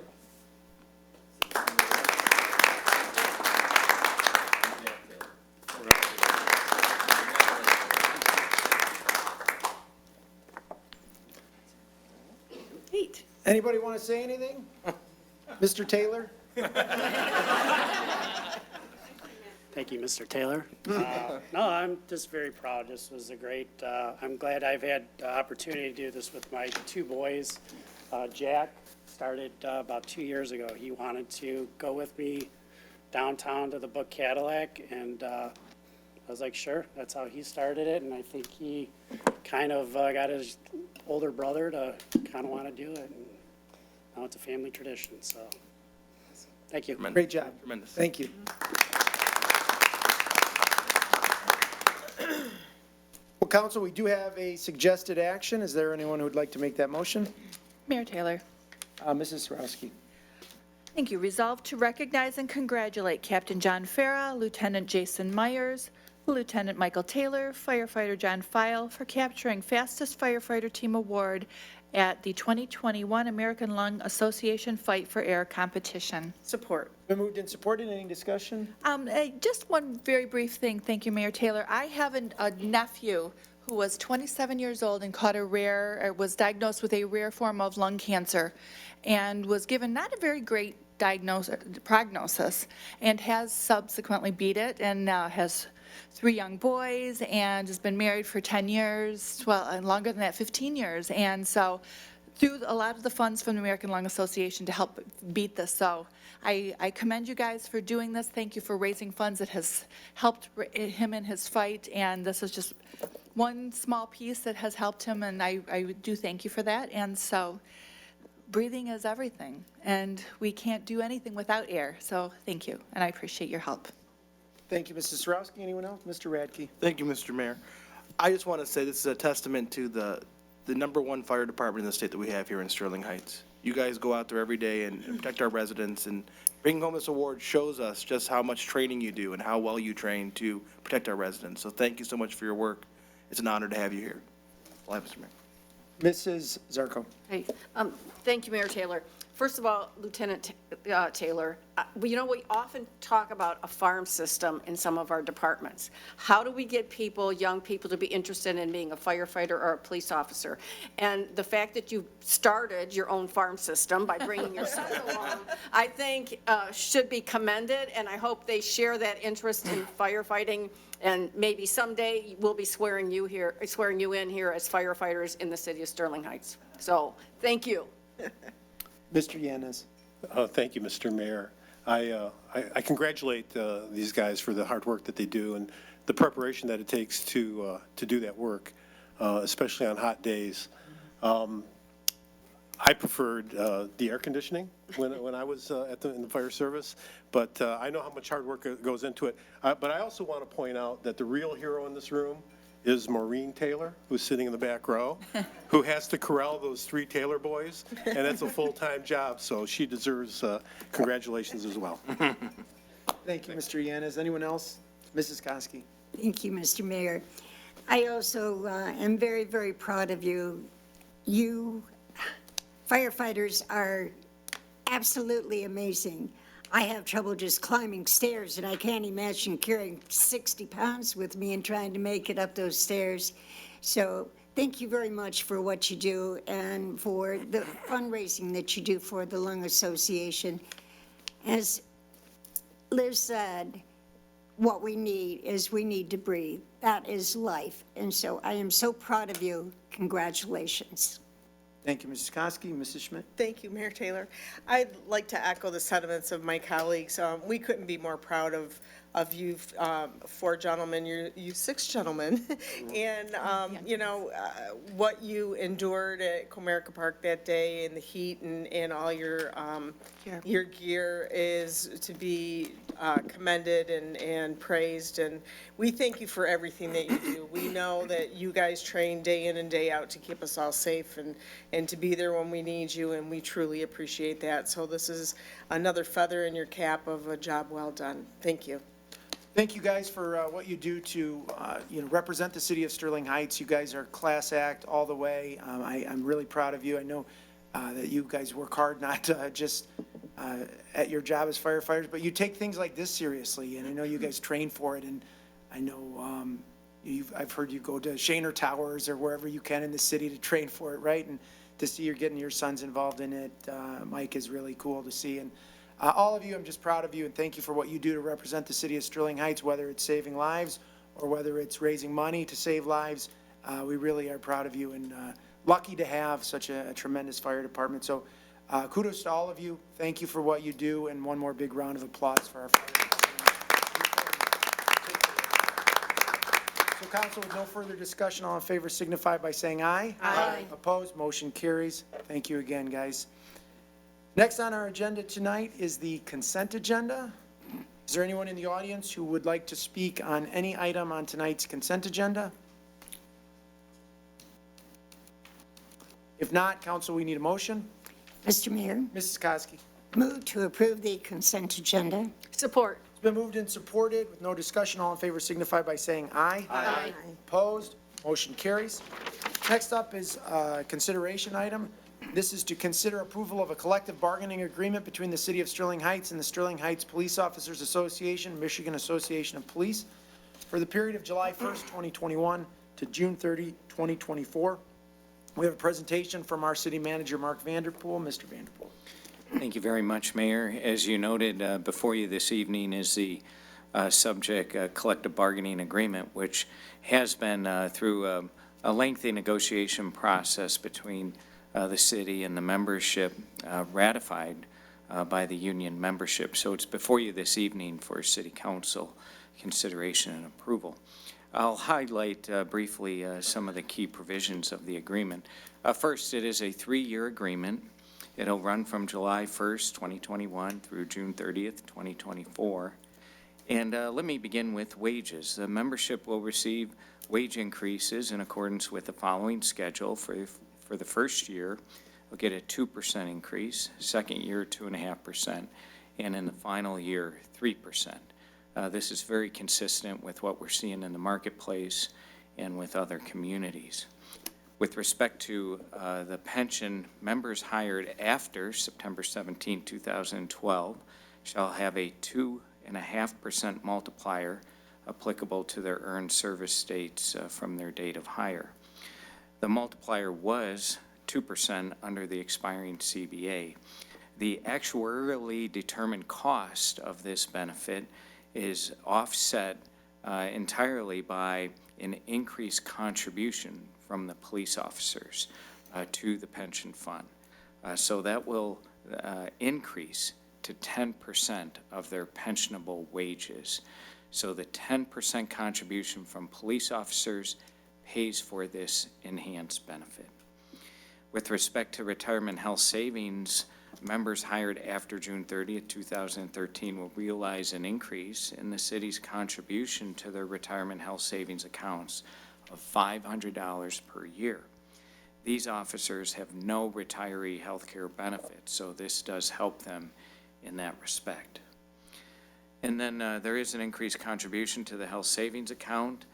Anybody want to say anything? Mr. Taylor? Thank you, Mr. Taylor. No, I'm just very proud. This was a great, I'm glad I've had the opportunity to do this with my 2 boys. Jack started about 2 years ago. He wanted to go with me downtown to the Book Cadillac, and I was like, sure, that's how he started it. And I think he kind of got his older brother to kind of want to do it. And now it's a family tradition, so thank you. Great job. Tremendous. Thank you. Well, council, we do have a suggested action. Is there anyone who would like to make that motion? Mayor Taylor. Mrs. Sarowski. Thank you. Resolved to recognize and congratulate Captain John Farah, Lieutenant Jason Myers, Lieutenant Michael Taylor, Firefighter John File for capturing Fastest Firefighter Team Award at the 2021 American Lung Association Fight for Air competition. Support. Been moved and supported. Any discussion? Just one very brief thing. Thank you, Mayor Taylor. I have a nephew who was 27 years old and was diagnosed with a rare form of lung cancer and was given not a very great prognosis, and has subsequently beat it and now has 3 young boys and has been married for 10 years, well, and longer than that, 15 years. And so through a lot of the funds from the American Lung Association to help beat this. So I commend you guys for doing this. Thank you for raising funds. It has helped him in his fight, and this is just one small piece that has helped him, and I do thank you for that. And so breathing is everything, and we can't do anything without air. So thank you, and I appreciate your help. Thank you, Mrs. Sarowski. Anyone else? Mr. Radke? Thank you, Mr. Mayor. I just want to say this is a testament to the #1 fire department in the state that we have here in Sterling Heights. You guys go out there every day and protect our residents, and bringing home this award shows us just how much training you do and how well you train to protect our residents. So thank you so much for your work. It's an honor to have you here. Well, Mr. Mayor. Mrs. Zarko? Hey, thank you, Mayor Taylor. First of all, Lieutenant Taylor, we often talk about a farm system in some of our departments. How do we get people, young people, to be interested in being a firefighter or a police officer? And the fact that you started your own farm system by bringing your sons along, I think should be commended, and I hope they share that interest in firefighting. And maybe someday we'll be swearing you in here as firefighters in the city of Sterling Heights. So, thank you. Mr. Yanez? Thank you, Mr. Mayor. I congratulate these guys for the hard work that they do and the preparation that it takes to do that work, especially on hot days. I preferred the air conditioning when I was in the fire service, but I know how much hard work goes into it. But I also want to point out that the real hero in this room is Maureen Taylor, who's sitting in the back row, who has to corral those 3 Taylor boys, and it's a full-time job, so she deserves congratulations as well. Thank you, Mr. Yanez. Anyone else? Mrs. Koski? Thank you, Mr. Mayor. I also am very, very proud of you. You firefighters are absolutely amazing. I have trouble just climbing stairs, and I can't imagine carrying 60 pounds with me and trying to make it up those stairs. So thank you very much for what you do and for the fundraising that you do for the Lung Association. As Liz said, what we need to breathe. That is life. And so I am so proud of you. Congratulations. Thank you, Mrs. Koski. Mrs. Schmidt? Thank you, Mayor Taylor. I'd like to echo the sentiments of my colleagues. We couldn't be more proud of you 4 gentlemen, you 6 gentlemen, and, what you endured at Comerica Park that day in the heat and all your gear is to be commended and praised, and we thank you for everything that you do. We know that you guys train day in and day out to keep us all safe and to be there when we need you, and we truly appreciate that. So this is another feather in your cap of a job well done. Thank you. Thank you guys for what you do to, represent the city of Sterling Heights. You guys are class act all the way. I'm really proud of you. I know that you guys work hard, not just at your job as firefighters, but you take things like this seriously, and I know you guys train for it, and I know I've heard you go to Shaner Towers or wherever you can in the city to train for it, right? And to see you're getting your sons involved in it, Mike, is really cool to see. And all of you, I'm just proud of you, and thank you for what you do to represent the city of Sterling Heights, whether it's saving lives or whether it's raising money to save lives. We really are proud of you and lucky to have such a tremendous fire department. So kudos to all of you. Thank you for what you do, and one more big round of applause for our fire department. So council, with no further discussion, all in favor signify by saying aye. Aye. Opposed, motion carries. Thank you again, guys. Next on our agenda tonight is the consent agenda. Is there anyone in the audience who would like to speak on any item on tonight's consent agenda? If not, council, we need a motion. Mr. Mayor, Mrs. Koski. move to approve the consent agenda. Support. It's been moved and supported with no discussion. All in favor signify by saying aye. Aye. Opposed, motion carries. Next up is a consideration item. This is to consider approval of a collective bargaining agreement between the City of Sterling Heights and the Sterling Heights Police Officers Association, Michigan Association of Police, for the period of July 1st, 2021 to June 30, 2024. We have a presentation from our city manager, Mark Vanderpool. Mr. Vanderpool. Thank you very much, Mayor. As you noted, before you this evening is the subject collective bargaining agreement, which has been through a lengthy negotiation process between the city and the membership ratified by the union membership. So it's before you this evening for City Council consideration and approval. I'll highlight briefly some of the key provisions of the agreement. First, it is a 3-year agreement. It'll run from July 1st, 2021 through June 30th, 2024. And let me begin with wages. The membership will receive wage increases in accordance with the following schedule. For the first year, we'll get a 2% increase, second year 2.5%, and in the final year 3%. This is very consistent with what we're seeing in the marketplace and with other communities. With respect to the pension, members hired after September 17, 2012 shall have a 2.5% multiplier applicable to their earned service dates from their date of hire. The multiplier was 2% under the expiring CBA. The actuarially determined cost of this benefit is offset entirely by an increased contribution from the police officers to the pension fund. So that will increase to 10% of their pensionable wages. So the 10% contribution from police officers pays for this enhanced benefit. With respect to retirement health savings, members hired after June 30th, 2013 will realize an increase in the city's contribution to their retirement health savings accounts of $500 per year. These officers have no retiree health care benefits, so this does help them in that respect. And then there is an increased contribution to the health savings account.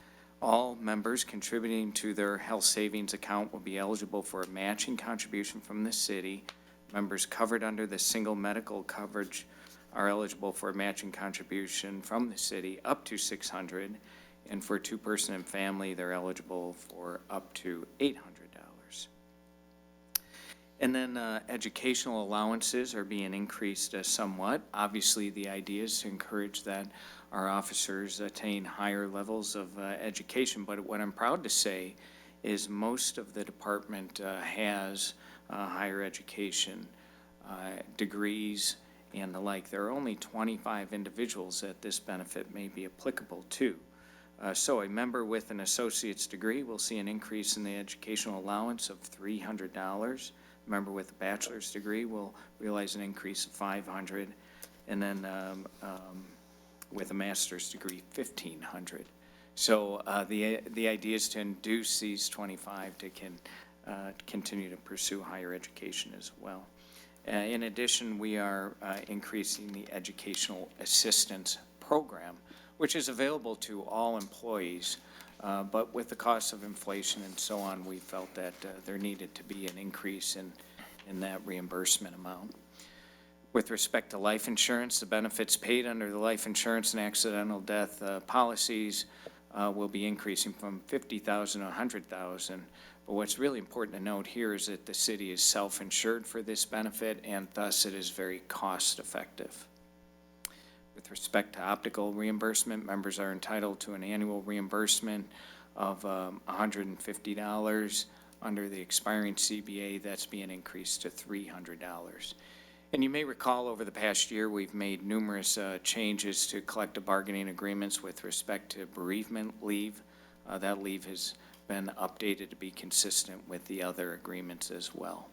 All members contributing to their health savings account will be eligible for a matching contribution from the city. Members covered under the single medical coverage are eligible for a matching contribution from the city up to $600, and for two-person and family, they're eligible for up to $800. And then educational allowances are being increased somewhat. Obviously, the idea is to encourage that our officers attain higher levels of education, but what I'm proud to say is most of the department has higher education degrees and the like. There are only 25 individuals that this benefit may be applicable to. So a member with an associate's degree will see an increase in the educational allowance of $300. A member with a bachelor's degree will realize an increase of $500, and then with a master's degree, $1,500. So the idea is to induce these 25 to continue to pursue higher education as well. In addition, we are increasing the educational assistance program, which is available to all employees, but with the cost of inflation and so on, we felt that there needed to be an increase in that reimbursement amount. With respect to life insurance, the benefits paid under the life insurance and accidental death policies will be increasing from $50,000 to $100,000. But what's really important to note here is that the city is self-insured for this benefit, and thus it is very cost-effective. With respect to optical reimbursement, members are entitled to an annual reimbursement of $150 under the expiring CBA. That's being increased to $300. And you may recall over the past year, we've made numerous changes to collective bargaining agreements with respect to bereavement leave. That leave has been updated to be consistent with the other agreements as well.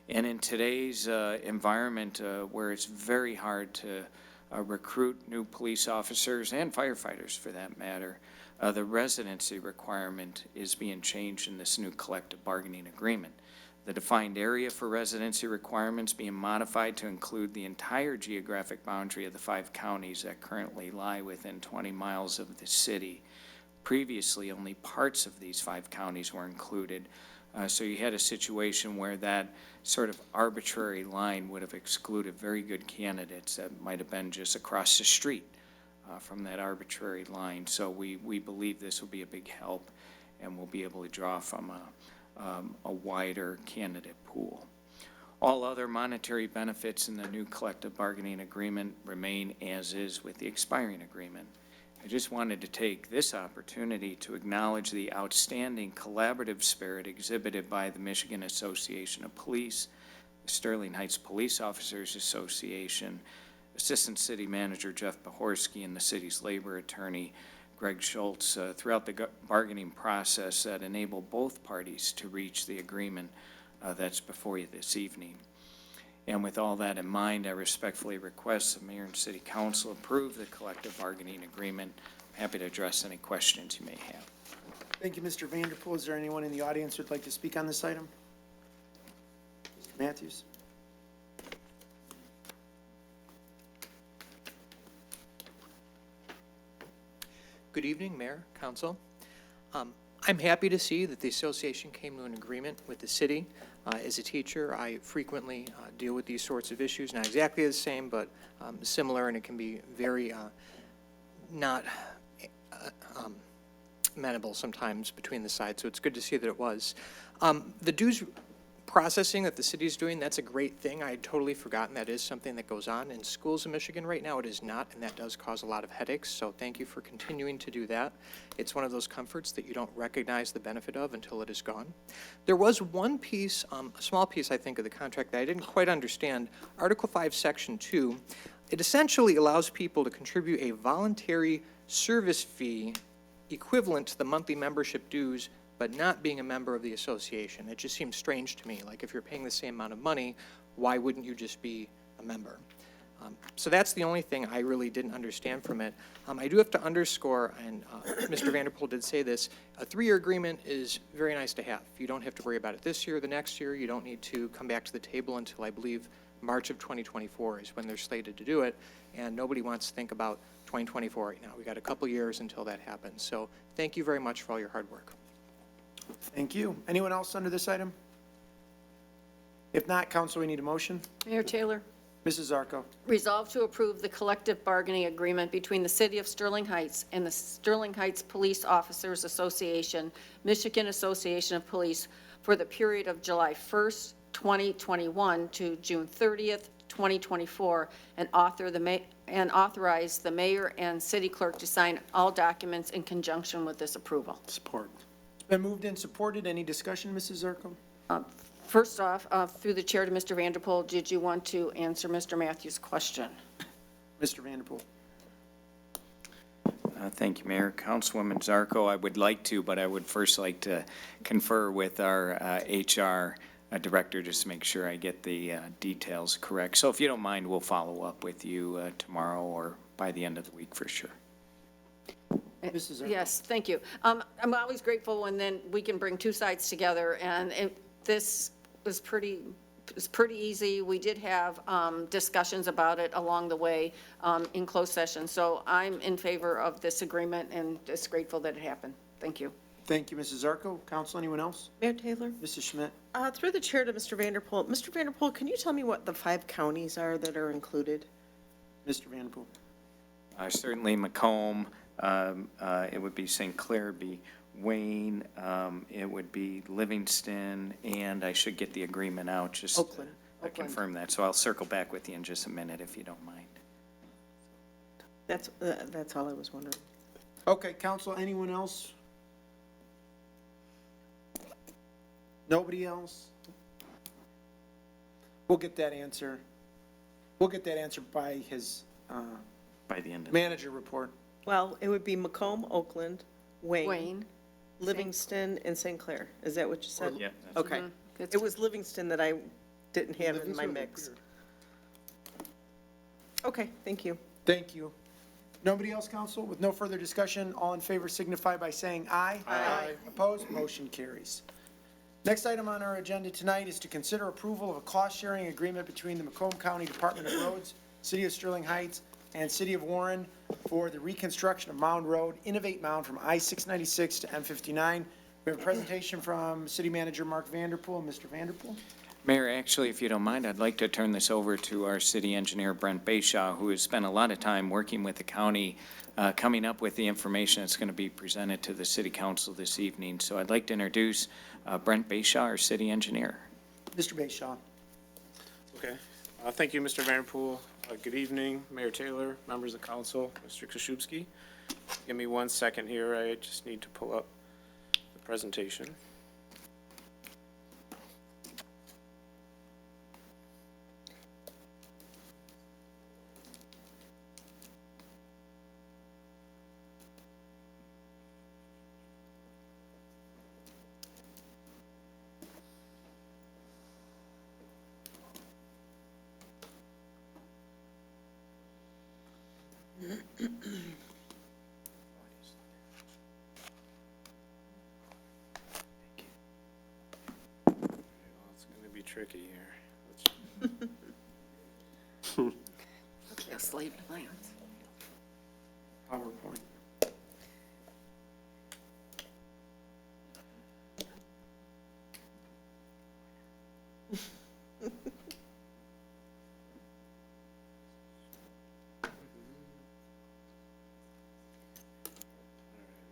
And in today's environment where it's very hard to recruit new police officers and firefighters for that matter, the residency requirement is being changed in this new collective bargaining agreement. The defined area for residency requirements being modified to include the entire geographic boundary of the 5 counties that currently lie within 20 miles of the city. Previously, only parts of these 5 counties were included. So you had a situation where that sort of arbitrary line would have excluded very good candidates that might have been just across the street from that arbitrary line. So we believe this will be a big help, and we'll be able to draw from a wider candidate pool. All other monetary benefits in the new collective bargaining agreement remain as is with the expiring agreement. I just wanted to take this opportunity to acknowledge the outstanding collaborative spirit exhibited by the Michigan Association of Police, the Sterling Heights Police Officers Association, Assistant City Manager Jeff Bahorsky, and the city's labor attorney Greg Schultz throughout the bargaining process that enabled both parties to reach the agreement that's before you this evening. And with all that in mind, I respectfully request the Mayor and City Council approve the collective bargaining agreement. I'm happy to address any questions you may have. Thank you, Mr. Vanderpool. Is there anyone in the audience who'd like to speak on this item? Mr. Matthews? Good evening, Mayor, Council. I'm happy to see that the association came to an agreement with the city. As a teacher, I frequently deal with these sorts of issues, not exactly the same, but similar, and it can be very not amenable sometimes between the sides, so it's good to see that it was. The dues processing that the city's doing, that's a great thing. I had totally forgotten that is something that goes on in schools in Michigan right now. It is not, and that does cause a lot of headaches, so thank you for continuing to do that. It's one of those comforts that you don't recognize the benefit of until it is gone. There was one piece, a small piece, I think, of the contract that I didn't quite understand. Article 5, Section 2, it essentially allows people to contribute a voluntary service fee equivalent to the monthly membership dues, but not being a member of the association. It just seems strange to me. Like, if you're paying the same amount of money, why wouldn't you just be a member? So that's the only thing I really didn't understand from it. I do have to underscore, and Mr. Vanderpool did say this, a 3-year agreement is very nice to have. You don't have to worry about it this year, the next year. You don't need to come back to the table until, I believe, March of 2024 is when they're slated to do it, and nobody wants to think about 2024 right now. We got a couple years until that happens. So thank you very much for all your hard work. Thank you. Anyone else under this item? If not, council, we need a motion. Mayor Taylor, Mrs. Zarko. resolve to approve the collective bargaining agreement between the City of Sterling Heights and the Sterling Heights Police Officers Association, Michigan Association of Police, for the period of July 1st, 2021 to June 30th, 2024, and authorize the mayor and city clerk to sign all documents in conjunction with this approval. Support. It's been moved and supported. Any discussion, Mrs. Zarko? First off, through the chair to Mr. Vanderpool, did you want to answer Mr. Matthews' question? Mr. Vanderpool. Thank you, Mayor. Councilwoman Zarko, I would like to, but I would first like to confer with our HR director just to make sure I get the details correct. So if you don't mind, we'll follow up with you tomorrow or by the end of the week for sure. Mrs. Zarko. Yes, thank you. I'm always grateful when then we can bring two sides together, and this was pretty easy. We did have discussions about it along the way in closed session. So I'm in favor of this agreement and just grateful that it happened. Thank you. Thank you, Mrs. Zarko. Council, anyone else? Mayor Taylor? Mrs. Schmidt. Through the chair to Mr. Vanderpool. Mr. Vanderpool, can you tell me what the 5 counties are that are included? Mr. Vanderpool. Certainly Macomb, it would be St. Clair, be Wayne, it would be Livingston, and I should get the agreement out just Oakland. to confirm that. So I'll circle back with you in just a minute if you don't mind. That's all I was wondering. Okay, council, anyone else? Nobody else? We'll get that answer. We'll get that answer by his By the end of manager report. Well, it would be Macomb, Oakland, Wayne, Wayne? Livingston, and St. Clair. Is that what you said? Yeah. Okay. Good. It was Livingston that I didn't have in my mix. Okay, thank you. Thank you. Nobody else, council? With no further discussion, all in favor signify by saying aye. Aye. Opposed? Motion carries. Next item on our agenda tonight is to consider approval of a cost-sharing agreement between the Macomb County Department of Roads, City of Sterling Heights, and City of Warren for the reconstruction of Mound Road, Innovate Mound from I-696 to M59. We have a presentation from City Manager Mark Vanderpool. Mr. Vanderpool? Mayor, actually, if you don't mind, I'd like to turn this over to our city engineer, Brent Bayshaw, who has spent a lot of time working with the county, coming up with the information that's going to be presented to the city council this evening. So I'd like to introduce Brent Bayshaw, our city engineer. Mr. Bayshaw. Okay. Thank you, Mr. Vanderpool. Good evening, Mayor Taylor, members of council, Mr. Koszybski. Give me 1 second here. I just need to pull up the presentation. It's going to be tricky here. A slave land. PowerPoint.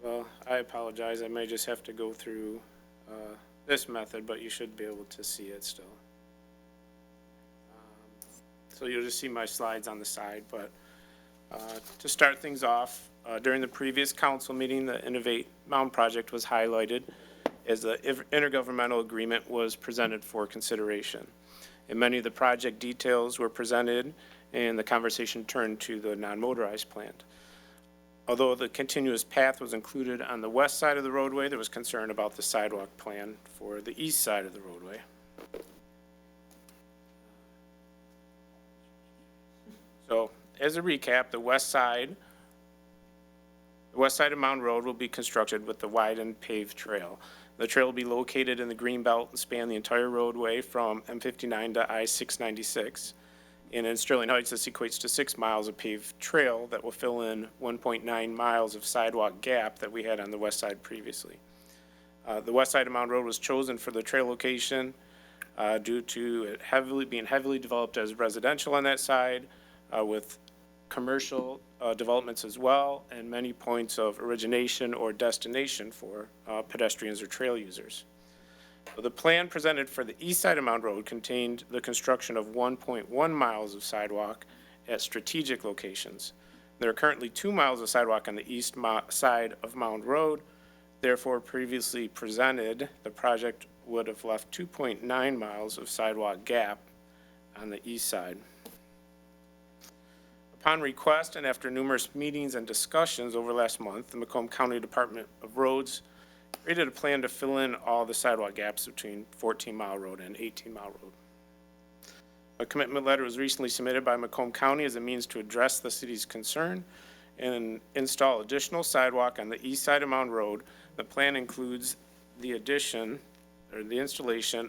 Well, I apologize. I may just have to go through this method, but you should be able to see it still. So you'll just see my slides on the side, but to start things off, during the previous council meeting, the Innovate Mound project was highlighted as the intergovernmental agreement was presented for consideration. And many of the project details were presented, and the conversation turned to the non-motorized plant. Although the continuous path was included on the west side of the roadway, there was concern about the sidewalk plan for the east side of the roadway. So, as a recap, the west side of Mound Road will be constructed with the widened paved trail. The trail will be located in the green belt and span the entire roadway from M59 to I-696. And in Sterling Heights, this equates to 6 miles of paved trail that will fill in 1.9 miles of sidewalk gap that we had on the west side previously. The west side of Mound Road was chosen for the trail location due to it being heavily developed as residential on that side, with commercial developments as well, and many points of origination or destination for pedestrians or trail users. So the plan presented for the east side of Mound Road contained the construction of 1.1 miles of sidewalk at strategic locations. There are currently 2 miles of sidewalk on the east side of Mound Road. Therefore, previously presented, the project would have left 2.9 miles of sidewalk gap on the east side. Upon request and after numerous meetings and discussions over last month, the Macomb County Department of Roads created a plan to fill in all the sidewalk gaps between 14 Mile Road and 18 Mile Road. A commitment letter was recently submitted by Macomb County as a means to address the city's concern and install additional sidewalk on the east side of Mound Road. The plan includes the installation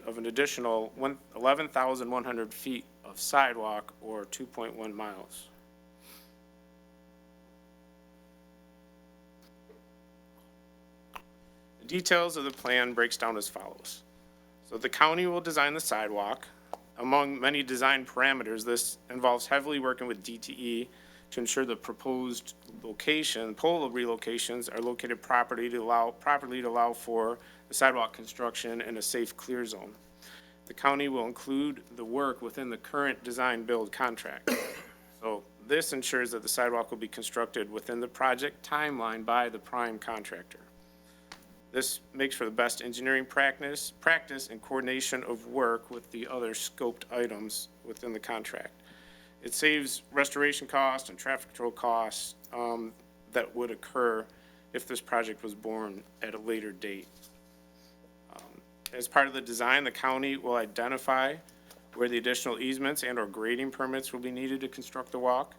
of an additional 11,100 feet of sidewalk, or 2.1 miles. The details of the plan breaks down as follows. So the county will design the sidewalk. Among many design parameters, this involves heavily working with DTE to ensure the proposed pole relocations are located properly to allow for the sidewalk construction in a safe clear zone. The county will include the work within the current design build contract. So this ensures that the sidewalk will be constructed within the project timeline by the prime contractor. This makes for the best engineering practice and coordination of work with the other scoped items within the contract. It saves restoration costs and traffic control costs that would occur if this project was born at a later date. As part of the design, the county will identify where the additional easements and or grading permits will be needed to construct the walk.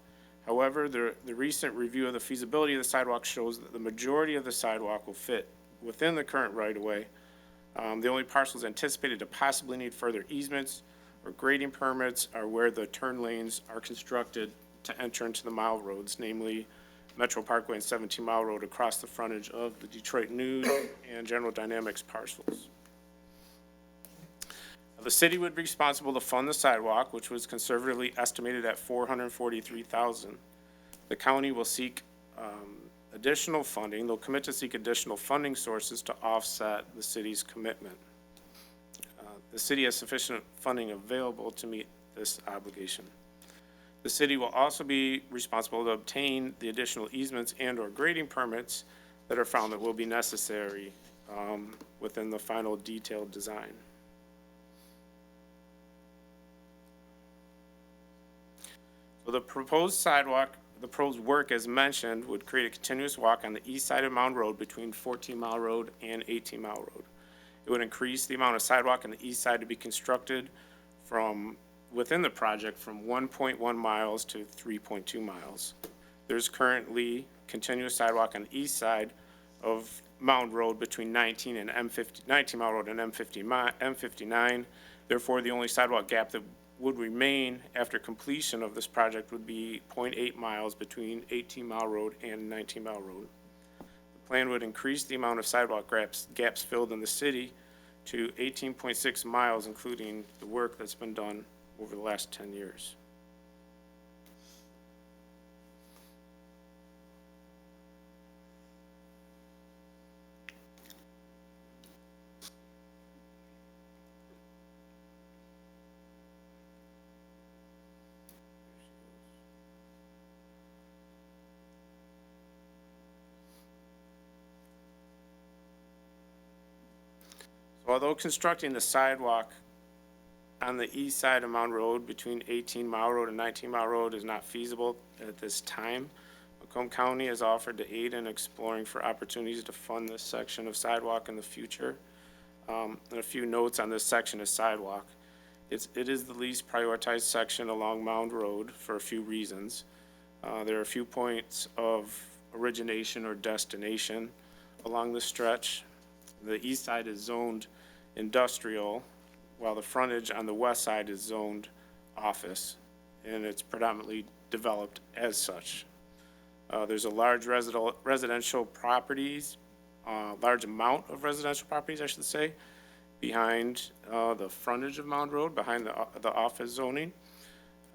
However, the recent review of the feasibility of the sidewalk shows that the majority of the sidewalk will fit within the current right-of-way. The only parcels anticipated to possibly need further easements or grading permits are where the turn lanes are constructed to enter into the mile roads, namely Metro Parkway and 17 Mile Road across the frontage of the Detroit News and General Dynamics parcels. The city would be responsible to fund the sidewalk, which was conservatively estimated at $443,000. The county will seek additional funding. They'll commit to seek additional funding sources to offset the city's commitment. The city has sufficient funding available to meet this obligation. The city will also be responsible to obtain the additional easements and/or grading permits that are found that will be necessary within the final detailed design. So the proposed sidewalk, the proposed work as mentioned, would create a continuous walk on the east side of Mound Road between 14 Mile Road and 18 Mile Road. It would increase the amount of sidewalk on the east side to be constructed from within the project from 1.1 miles to 3.2 miles. There's currently continuous sidewalk on the east side of Mound Road between 19 Mile Road and M59. Therefore, the only sidewalk gap that would remain after completion of this project would be 0.8 miles between 18 Mile Road and 19 Mile Road. The plan would increase the amount of sidewalk gaps filled in the city to 18.6 miles, including the work that's been done over the last 10 years. Although constructing the sidewalk on the east side of Mound Road between 18 Mile Road and 19 Mile Road is not feasible at this time, Macomb County has offered to aid in exploring for opportunities to fund this section of sidewalk in the future. And a few notes on this section of sidewalk. It is the least prioritized section along Mound Road for a few reasons. There are a few points of origination or destination along the stretch. The east side is zoned industrial, while the frontage on the west side is zoned office, and it's predominantly developed as such. There's a large residential properties, large amount of residential properties, I should say, behind the frontage of Mound Road, behind the office zoning.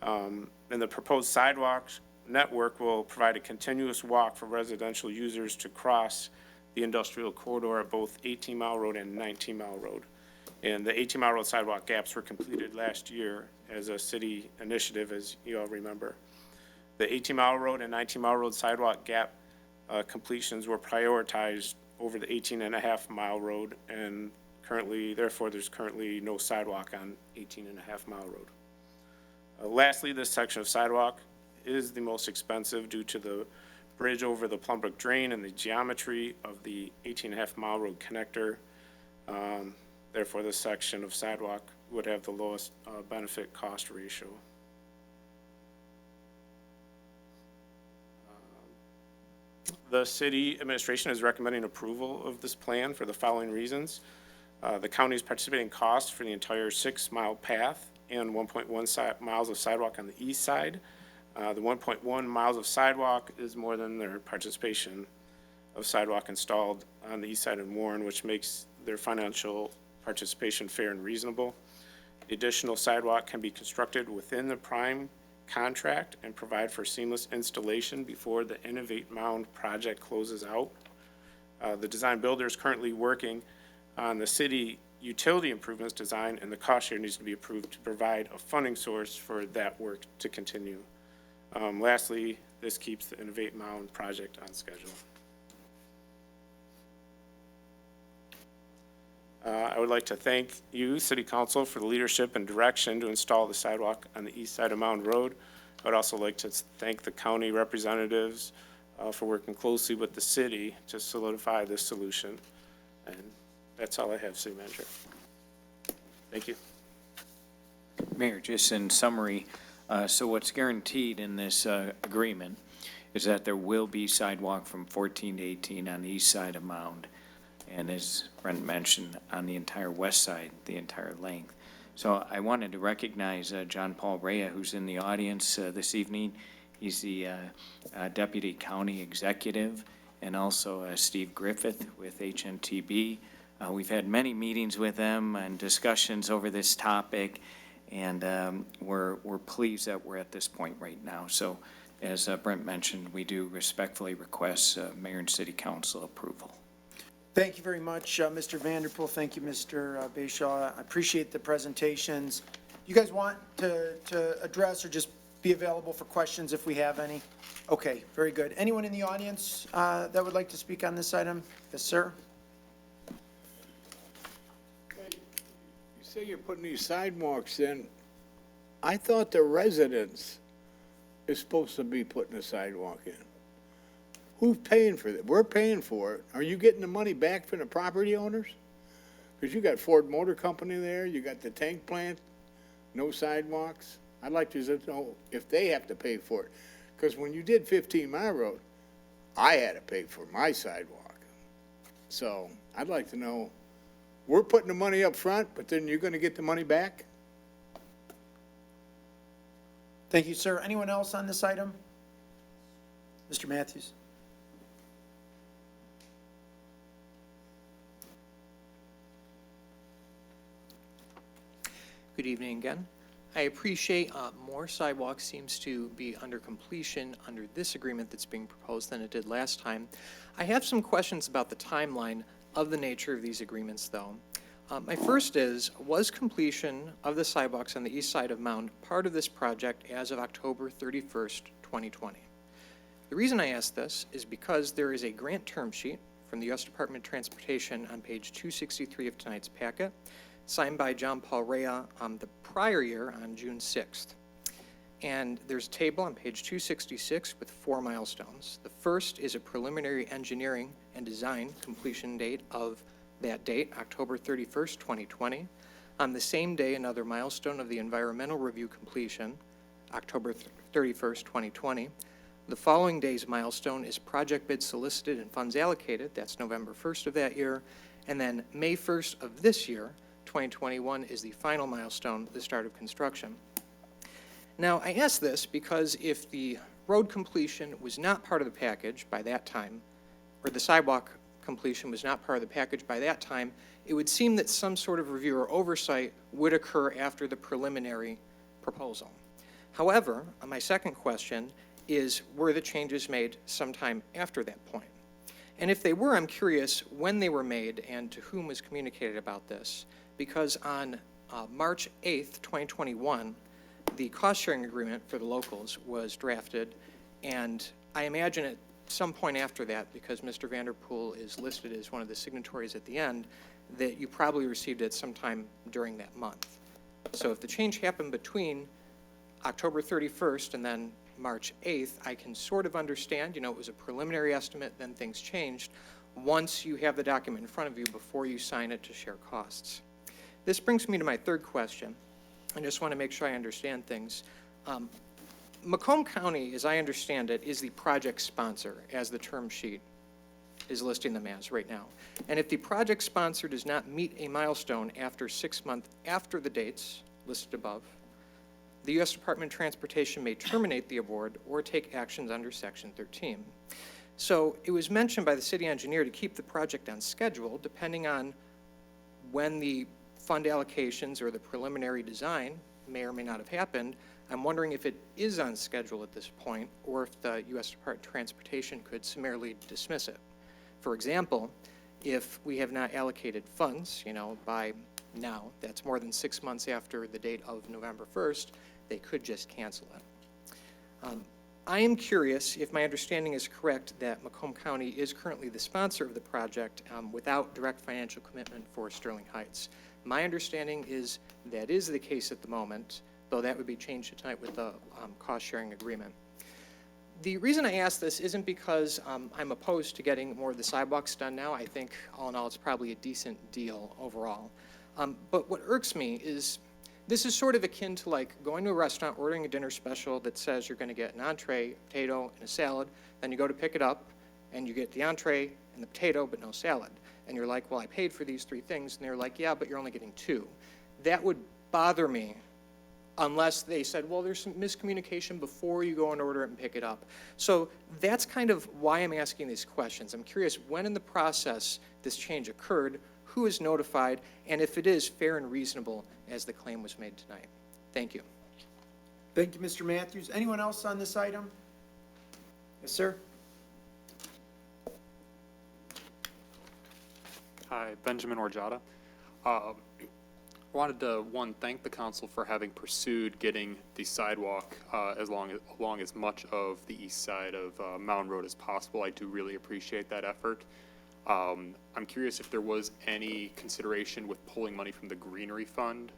And the proposed sidewalk network will provide a continuous walk for residential users to cross the industrial corridor at both 18 Mile Road and 19 Mile Road. And the 18 Mile Road sidewalk gaps were completed last year as a city initiative, as you all remember. The 18 Mile Road and 19 Mile Road sidewalk gap completions were prioritized over the 18.5 Mile Road, and therefore there's currently no sidewalk on 18.5 Mile Road. Lastly, this section of sidewalk is the most expensive due to the bridge over the Plumbrook Drain and the geometry of the 18.5 Mile Road connector. Therefore, this section of sidewalk would have the lowest benefit cost ratio. The city administration is recommending approval of this plan for the following reasons. The county's participating costs for the entire 6-mile path and 1.1 miles of sidewalk on the east side. The 1.1 miles of sidewalk is more than their participation of sidewalk installed on the east side of Warren, which makes their financial participation fair and reasonable. The additional sidewalk can be constructed within the prime contract and provide for seamless installation before the Innovate Mound project closes out. The design builder is currently working on the city utility improvements design, and the cost share needs to be approved to provide a funding source for that work to continue. Lastly, this keeps the Innovate Mound project on schedule. I would like to thank you, City Council, for the leadership and direction to install the sidewalk on the east side of Mound Road. I would also like to thank the county representatives for working closely with the city to solidify this solution. And that's all I have, City Manager. Thank you. Mayor, just in summary, so what's guaranteed in this agreement is that there will be sidewalk from 14 to 18 on the east side of Mound. And as Brent mentioned, on the entire west side, the entire length. So I wanted to recognize John Paul Rea, who's in the audience this evening. He's the Deputy County Executive, and also Steve Griffith with HNTB. We've had many meetings with them and discussions over this topic, and we're pleased that we're at this point right now. So as Brent mentioned, we do respectfully request Mayor and City Council approval. Thank you very much, Mr. Vanderpool. Thank you, Mr. Bayshaw. I appreciate the presentations. you guys want to address or just be available for questions if we have any? Okay, very good. Anyone in the audience that would like to speak on this item? Yes, sir? You say you're putting these sidewalks in. I thought the residents is supposed to be putting the sidewalk in. Who's paying for it? We're paying for it. Are you getting the money back from the property owners? Because you got Ford Motor Company there, you got the tank plant, no sidewalks. I'd like to know if they have to pay for it. Because when you did 15 Mile Road, I had to pay for my sidewalk. So I'd like to know, we're putting the money up front, but then you're gonna get the money back? Thank you, sir. Anyone else on this item? Mr. Matthews? Good evening again. I appreciate more sidewalks seems to be under completion under this agreement that's being proposed than it did last time. I have some questions about the timeline of the nature of these agreements, though. My first is, was completion of the sidewalks on the east side of Mound part of this project as of October 31st, 2020? The reason I ask this is because there is a grant term sheet from the U.S. Department of Transportation on page 263 of tonight's packet, signed by John Paul Rea the prior year on June 6th. And there's a table on page 266 with 4 milestones. The first is a preliminary engineering and design completion date of that date, October 31st, 2020. On the same day, another milestone of the environmental review completion, October 31st, 2020. The following day's milestone is project bid solicited and funds allocated. That's November 1st of that year. And then May 1st of this year, 2021, is the final milestone, the start of construction. Now, I ask this because if the road completion was not part of the package by that time, or the sidewalk completion was not part of the package by that time, it would seem that some sort of review or oversight would occur after the preliminary proposal. However, my second question is, were the changes made sometime after that point? And if they were, I'm curious when they were made and to whom was communicated about this, because on March 8th, 2021, the cost-sharing agreement for the locals was drafted, and I imagine at some point after that, because Mr. Vanderpool is listed as one of the signatories at the end, that you probably received it sometime during that month. So if the change happened between October 31st and then March 8th, I can sort of understand, it was a preliminary estimate, then things changed, once you have the document in front of you before you sign it to share costs. This brings me to my third question. I just want to make sure I understand things. Macomb County, as I understand it, is the project sponsor, as the term sheet is listing them as right now. And if the project sponsor does not meet a milestone after 6 months after the dates listed above, the U.S. Department of Transportation may terminate the award or take actions under Section 13. So it was mentioned by the city engineer to keep the project on schedule, depending on when the fund allocations or the preliminary design may or may not have happened. I'm wondering if it is on schedule at this point, or if the U.S. Department of Transportation could summarily dismiss it. For example, if we have not allocated funds, by now, that's more than 6 months after the date of November 1st, they could just cancel it. I am curious if my understanding is correct that Macomb County is currently the sponsor of the project without direct financial commitment for Sterling Heights. My understanding is that is the case at the moment, though that would be changed tonight with the cost-sharing agreement. The reason I ask this isn't because I'm opposed to getting more of the sidewalks done now. I think, all in all, it's probably a decent deal overall. But what irks me is this is sort of akin to like going to a restaurant, ordering a dinner special that says you're going to get an entree, a potato, and a salad. Then you go to pick it up, and you get the entree and the potato, but no salad. And you're like, well, I paid for these 3 things. And they're like, yeah, but you're only getting 2. That would bother me unless they said, well, there's some miscommunication before you go and order it and pick it up. So that's kind of why I'm asking these questions. I'm curious when in the process this change occurred, who is notified, and if it is fair and reasonable as the claim was made tonight. Thank you. Thank you, Mr. Matthews. Anyone else on this item? Yes, sir? Hi, Benjamin Orjada. I wanted to, one, thank the council for having pursued getting the sidewalk along as much of the east side of Mountain Road as possible. I do really appreciate that effort. I'm curious if there was any consideration with pulling money from the Greenery Fund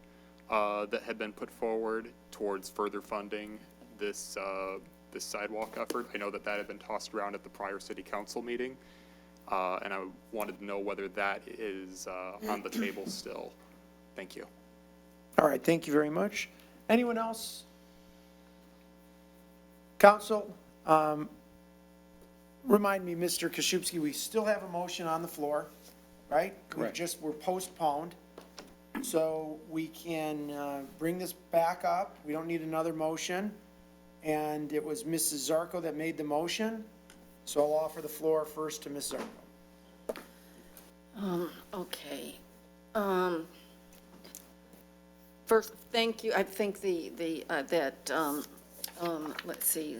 that had been put forward towards further funding this sidewalk effort. I know that had been tossed around at the prior city council meeting, and I wanted to know whether that is on the table still. Thank you. All right, thank you very much. Anyone else? Council, remind me, Mr. Koszybski, we still have a motion on the floor, right? Correct. We're postponed. So we can bring this back up. We don't need another motion. And it was Mrs. Zarko that made the motion. So I'll offer the floor first to Ms. Zarko. Okay. First, thank you. I think let's see,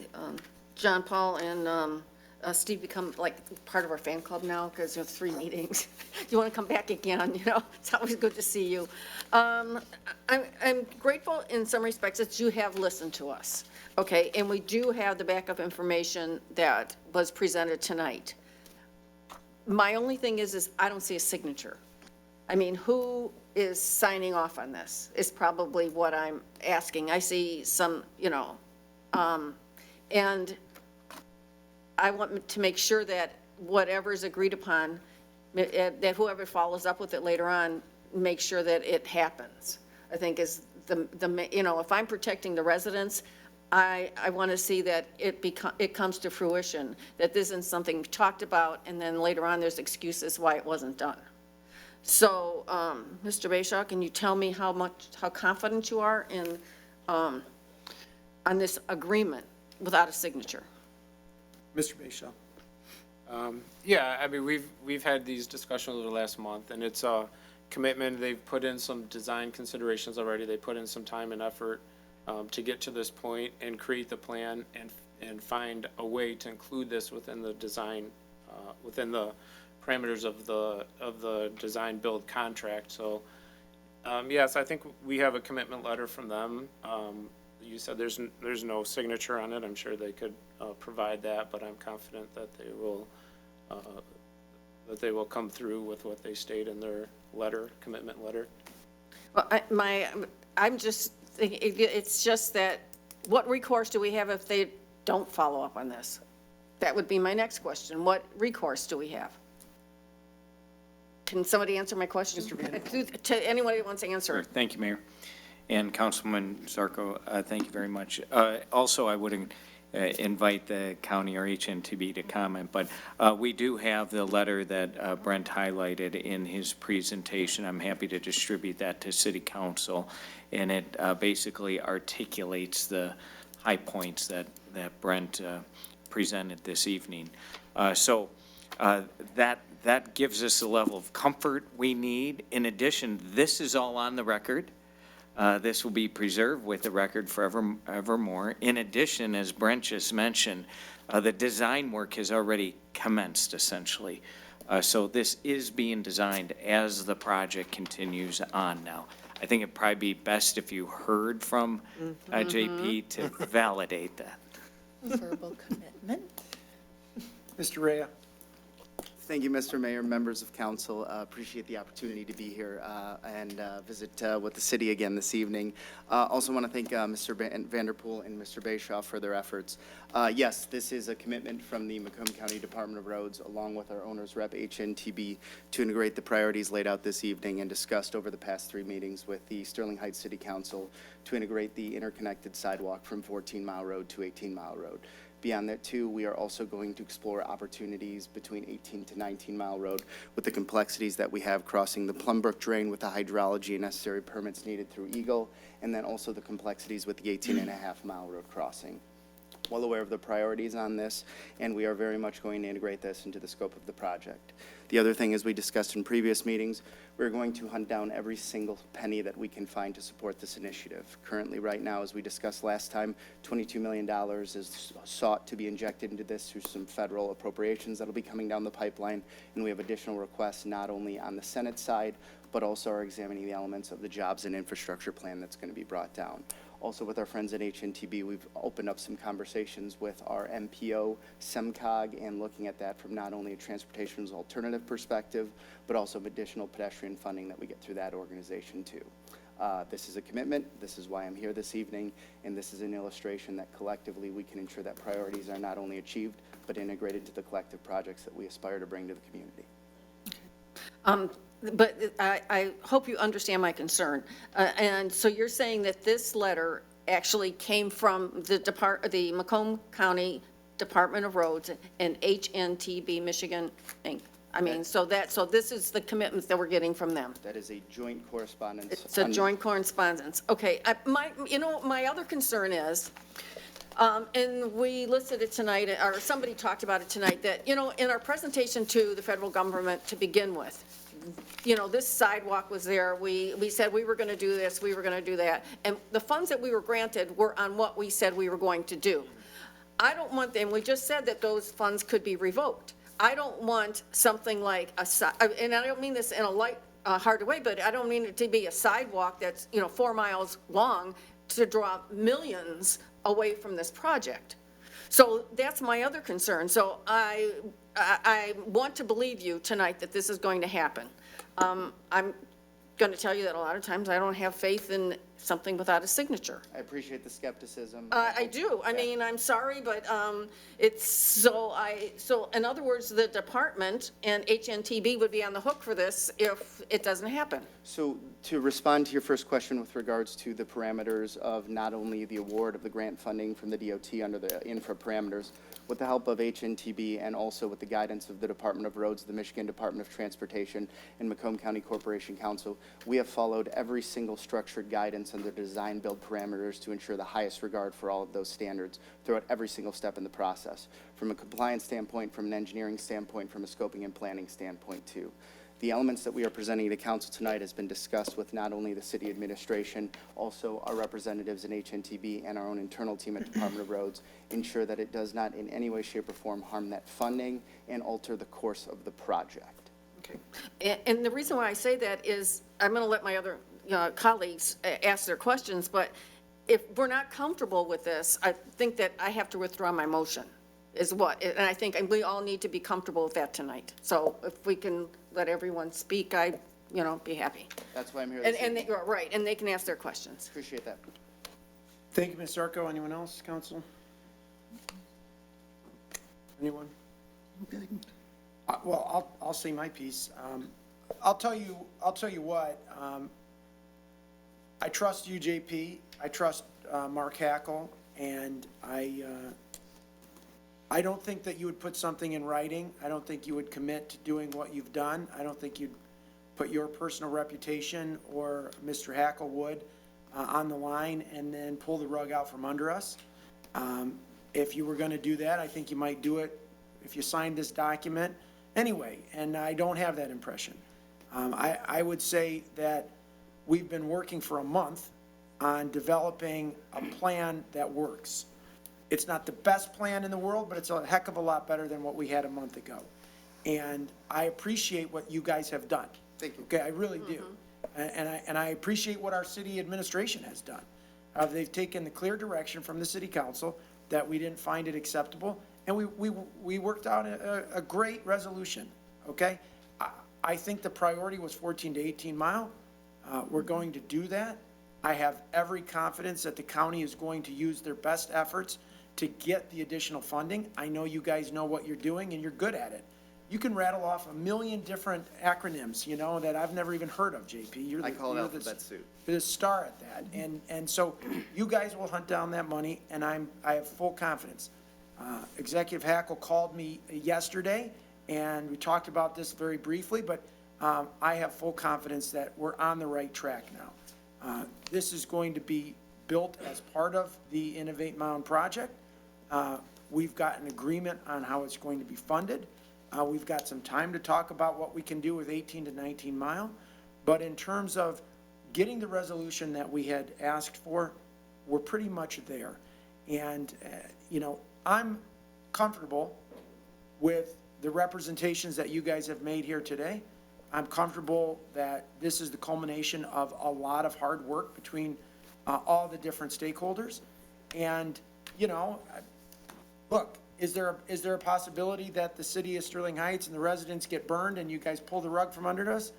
John Paul and Steve become like part of our fan club now because 3 meetings. You want to come back again, it's always good to see you. I'm grateful in some respects that you have listened to us, okay? And we do have the backup information that was presented tonight. My only thing is I don't see a signature. I mean, who is signing off on this is probably what I'm asking. I see some, and I want to make sure that whatever is agreed upon, that whoever follows up with it later on, make sure that it happens. I think is if I'm protecting the residents, I want to see that it comes to fruition, that this isn't something we talked about and then later on there's excuses why it wasn't done. So, Mr. Bayshaw, can you tell me how confident you are in, on this agreement without a signature? Mr. Bayshaw. Yeah, I mean, we've had these discussions over the last month, and it's a commitment. They've put in some design considerations already. They put in some time and effort to get to this point and create the plan and find a way to include this within the design, within the parameters of the design build contract. So, yes, I think we have a commitment letter from them. You said there's no signature on it. I'm sure they could provide that, but I'm confident that they will come through with what they state in their commitment letter. Well, I'm just thinking, it's just that what recourse do we have if they don't follow up on this? That would be my next question. What recourse do we have? Can somebody answer my question? To anyone who wants to answer. Sure. Thank you, Mayor. And Councilman Zarko, thank you very much. Also, I would invite the county or HNTB to comment, but we do have the letter that Brent highlighted in his presentation. I'm happy to distribute that to City Council, and it basically articulates the high points that Brent presented this evening. So that gives us the level of comfort we need. In addition, this is all on the record. This will be preserved with the record forevermore. In addition, as Brent just mentioned, the design work has already commenced, essentially. So this is being designed as the project continues on now. I think it'd probably be best if you heard from JP to validate that. Verbal commitment. Mr. Rea. Thank you, Mr. Mayor, members of council. Appreciate the opportunity to be here and visit with the city again this evening. Also want to thank Mr. Vanderpool and Mr. Bayshaw for their efforts. Yes, this is a commitment from the Macomb County Department of Roads, along with our owner's rep, HNTB, to integrate the priorities laid out this evening and discussed over the past 3 meetings with the Sterling Heights City Council to integrate the interconnected sidewalk from 14 Mile Road to 18 Mile Road. Beyond that, too, we are also going to explore opportunities between 18 to 19 Mile Road with the complexities that we have crossing the Plumbrook Drain with the hydrology and necessary permits needed through Eagle, and then also the complexities with the 18.5 Mile Road crossing. well aware of the priorities on this, and we are very much going to integrate this into the scope of the project. The other thing, as we discussed in previous meetings, we're going to hunt down every single penny that we can find to support this initiative. Currently, right now, as we discussed last time, $22 million is sought to be injected into this through some federal appropriations that'll be coming down the pipeline, and we have additional requests not only on the Senate side, but also are examining the elements of the jobs and infrastructure plan that's going to be brought down. Also, with our friends at HNTB, we've opened up some conversations with our MPO, SEMCOG, and looking at that from not only a transportation as alternative perspective, but also additional pedestrian funding that we get through that organization too. This is a commitment. This is why I'm here this evening, and this is an illustration that collectively we can ensure that priorities are not only achieved, but integrated to the collective projects that we aspire to bring to the community. But I hope you understand my concern. And so you're saying that this letter actually came from the Macomb County Department of Roads and HNTB Michigan Inc. I mean, so this is the commitment that we're getting from them. That is a joint correspondence. It's a joint correspondence. Okay. My other concern is, and we listed it tonight, or somebody talked about it tonight, that, in our presentation to the federal government to begin with, this sidewalk was there. We said we were going to do this, we were going to do that. And the funds that we were granted were on what we said we were going to do. I don't want them, we just said that those funds could be revoked. I don't want something like and I don't mean this in a light-hearted way, but I don't mean it to be a sidewalk that's, 4 miles long to draw millions away from this project. So that's my other concern. So I want to believe you tonight that this is going to happen. I'm going to tell you that a lot of times I don't have faith in something without a signature. I appreciate the skepticism. I do. I mean, I'm sorry, but it's so in other words, the department and HNTB would be on the hook for this if it doesn't happen. So to respond to your first question with regards to the parameters of not only the award of the grant funding from the DOT under the infra parameters, with the help of HNTB and also with the guidance of the Department of Roads, the Michigan Department of Transportation, and Macomb County Corporation Council, we have followed every single structured guidance under design build parameters to ensure the highest regard for all of those standards throughout every single step in the process, from a compliance standpoint, from an engineering standpoint, from a scoping and planning standpoint too. The elements that we are presenting to council tonight has been discussed with not only the city administration, also our representatives in HNTB and our own internal team at Department of Roads, ensure that it does not in any way, shape, or form harm that funding and alter the course of the project. Okay. And the reason why I say that is I'm going to let my other colleagues ask their questions, but if we're not comfortable with this, I think that I have to withdraw my motion is what, and I think we all need to be comfortable with that tonight. So if we can let everyone speak, I'd, be happy. That's why I'm here And, this and evening. they, right, and they can ask their questions. Appreciate that. Thank you, Ms. Zarko. Anyone else, council? Anyone? Well, I'll say my piece. I'll tell you what, I trust you, JP. I trust Mark Hackle, and I don't think that you would put something in writing. I don't think you would commit to doing what you've done. I don't think you'd put your personal reputation, or Mr. Hackle would, on the line and then pull the rug out from under us. If you were going to do that, I think you might do it if you signed this document anyway, and I don't have that impression. I would say that we've been working for a month on developing a plan that works. It's not the best plan in the world, but it's a heck of a lot better than what we had a month ago. And I appreciate what you guys have done. Thank you. Okay, I really do. And I appreciate what our city administration has done. They've taken the clear direction from the city council that we didn't find it acceptable, and we worked out a great resolution, okay? I think the priority was 14 to 18 mile. We're going to do that. I have every confidence that the county is going to use their best efforts to get the additional funding. I know you guys know what you're doing, and you're good at it. You can rattle off 1 million different acronyms, that I've never even heard of, JP. I call it alphabet soup. You're the star at that. And so you guys will hunt down that money, and I have full confidence. Executive Hackle called me yesterday, and we talked about this very briefly, but I have full confidence that we're on the right track now. This is going to be built as part of the Innovate Mound project. We've got an agreement on how it's going to be funded. We've got some time to talk about what we can do with 18 to 19 Mile. But in terms of getting the resolution that we had asked for, we're pretty much there. And, I'm comfortable with the representations that you guys have made here today. I'm comfortable that this is the culmination of a lot of hard work between all the different stakeholders. And, look, is there a possibility that the city of Sterling Heights and the residents get burned and you guys pull the rug from under us?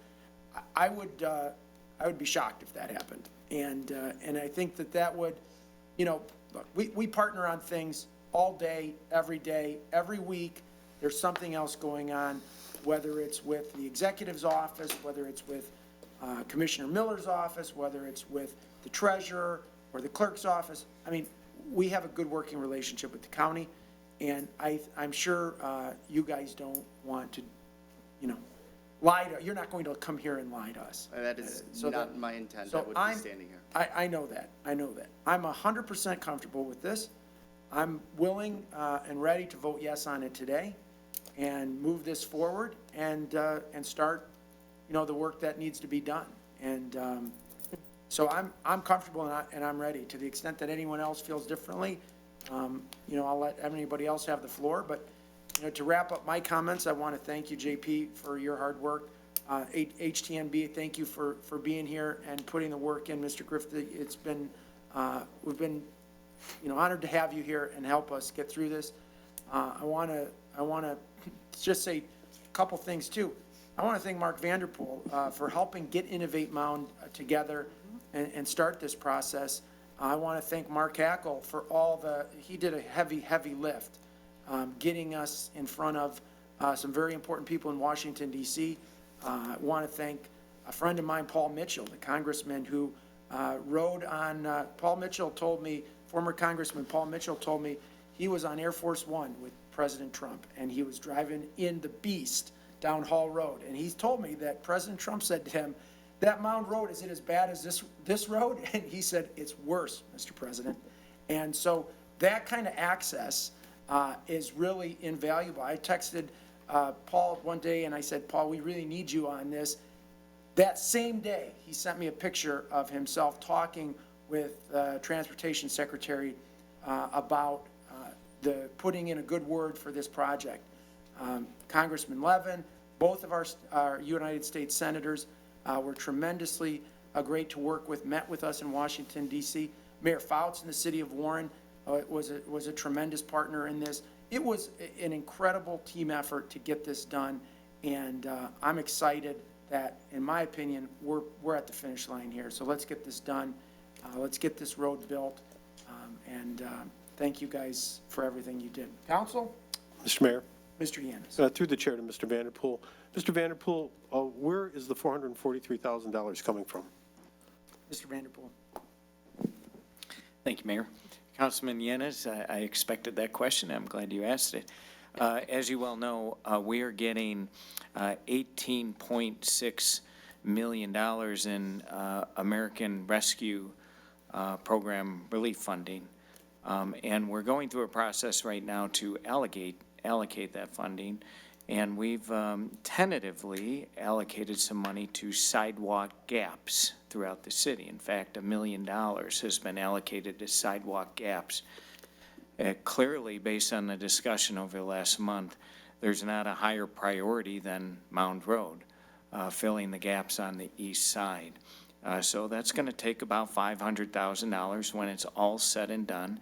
I would be shocked if that happened. And I think that would, look, we partner on things all day, every week. There's something else going on, whether it's with the executive's office, whether it's with Commissioner Miller's office, whether it's with the treasurer or the clerk's office. I mean, we have a good working relationship with the county, and I'm sure you guys don't want to, lie to, you're not going to come here and lie to us. That is not my intent. I would be standing here. I know that. I'm 100% comfortable with this. I'm willing and ready to vote yes on it today and move this forward and start, the work that needs to be done. And so I'm comfortable and I'm ready. To the extent that anyone else feels differently, I'll let anybody else have the floor. But, to wrap up my comments, I want to thank you, JP, for your hard work. HTNB, thank you for being here and putting the work in. Mr. Griffith, it's been, we've been, honored to have you here and help us get through this. I want to just say a couple things too. I want to thank Mark Vanderpool for helping get Innovate Mound together and start this process. I want to thank Mark Hackle for he did a heavy lift, getting us in front of some very important people in Washington, D.C. I want to thank a friend of mine, Paul Mitchell, the congressman who rode on, Paul Mitchell told me, former Congressman Paul Mitchell told me he was on Air Force One with President Trump, and he was driving in the Beast down Hall Road. And he told me that President Trump said to him, "That Mound Road, is it as bad as this road?" And he said, "It's worse, Mr. President." And so that kind of access is really invaluable. I texted Paul one day and I said, "Paul, we really need you on this." That same day, he sent me a picture of himself talking with Transportation Secretary about the putting in a good word for this project. Congressman Levin, both of our United States senators were tremendously great to work with, met with us in Washington, D.C. Mayor Fouts in the city of Warren was a tremendous partner in this. It was an incredible team effort to get this done, and I'm excited that, in my opinion, we're at the finish line here. So let's get this done. Let's get this road built, and thank you guys for everything you did. Council? Mr. Mayor? Mr. Yanis. Through the chair to Mr. Vanderpool. Mr. Vanderpool, where is the $443,000 coming from? Mr. Vanderpool. Thank you, Mayor. Councilman Yanis, I expected that question. I'm glad you asked it. As you well know, we are getting $18.6 million in American Rescue Program relief funding. And we're going through a process right now to allocate that funding. And we've tentatively allocated some money to sidewalk gaps throughout the city. In fact, $1 million has been allocated to sidewalk gaps. Clearly, based on the discussion over the last month, there's not a higher priority than Mound Road, filling the gaps on the east side. So that's going to take about $500,000 when it's all said and done.